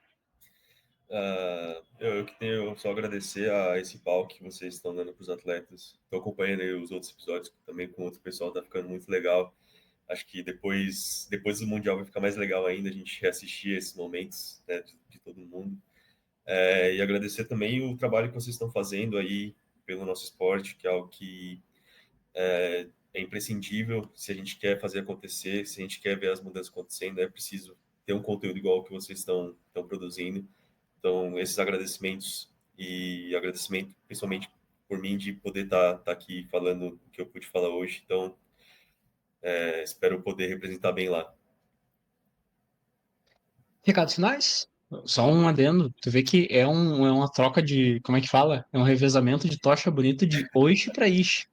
Eu que tenho só agradecer a esse palco que vocês estão dando para os atletas. Estou acompanhando aí os outros episódios também com outro pessoal, tá ficando muito legal. Acho que depois do Mundial vai ficar mais legal ainda a gente reassistir esses momentos, né, de todo mundo. E agradecer também o trabalho que vocês estão fazendo aí pelo nosso esporte, que é algo que é imprescindível se a gente quer fazer acontecer, se a gente quer ver as mudanças acontecendo, é preciso ter um conteúdo igual ao que vocês estão produzindo. Então, esses agradecimentos e agradecimento principalmente por mim de poder estar aqui falando o que eu pude falar hoje. Então, espero poder representar bem lá. Recados finais? Só um adendo, tu vê que é uma troca de, como é que fala? É um revezamento de tocha bonito de Oishi pra Ishi.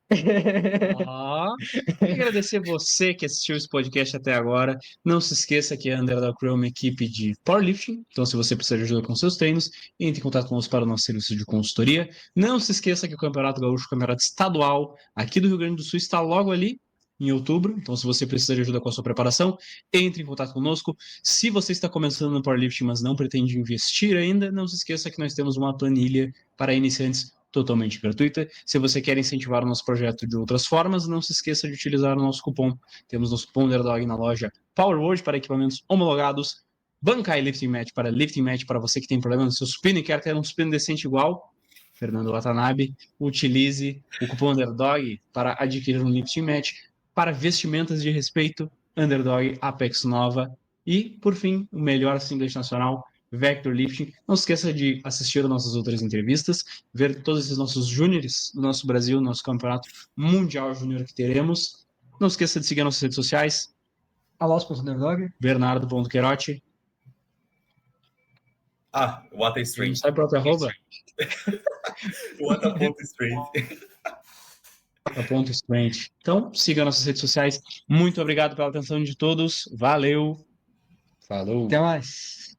Ó, queria agradecer você que assistiu esse podcast até agora. Não se esqueça que a Underdog Crew é uma equipe de powerlifting. Então, se você precisar de ajuda com seus treinos, entre em contato conosco para o nosso serviço de consultoria. Não se esqueça que o Campeonato Gaúcho, o Campeonato Estadual, aqui do Rio Grande do Sul, está logo ali, em outubro. Então, se você precisa de ajuda com a sua preparação, entre em contato conosco. Se você está começando no powerlifting, mas não pretende investir ainda, não se esqueça que nós temos uma planilha para iniciantes totalmente gratuita. Se você quer incentivar o nosso projeto de outras formas, não se esqueça de utilizar o nosso cupom. Temos nosso cupom Underdog na loja PowerWord para equipamentos homologados, Bankai Lifting Match para Lifting Match para você que tem problema no seu supino e quer ter um supino decente igual Fernando Watanabe. Utilize o cupom Underdog para adquirir um Lifting Match para vestimentas de respeito, Underdog Apex Nova e, por fim, o melhor singlet nacional, Vector Lifting. Não se esqueça de assistir às nossas outras entrevistas, ver todos esses nossos júniores do nosso Brasil, nosso campeonato mundial júnior que teremos. Não se esqueça de seguir nossas redes sociais. Underdog. Bernardo.Querotti. Wata Strength. Sai próprio arroba. Wata.strength. Strength. Então, siga nossas redes sociais. Muito obrigado pela atenção de todos. Valeu. Falou. Até mais.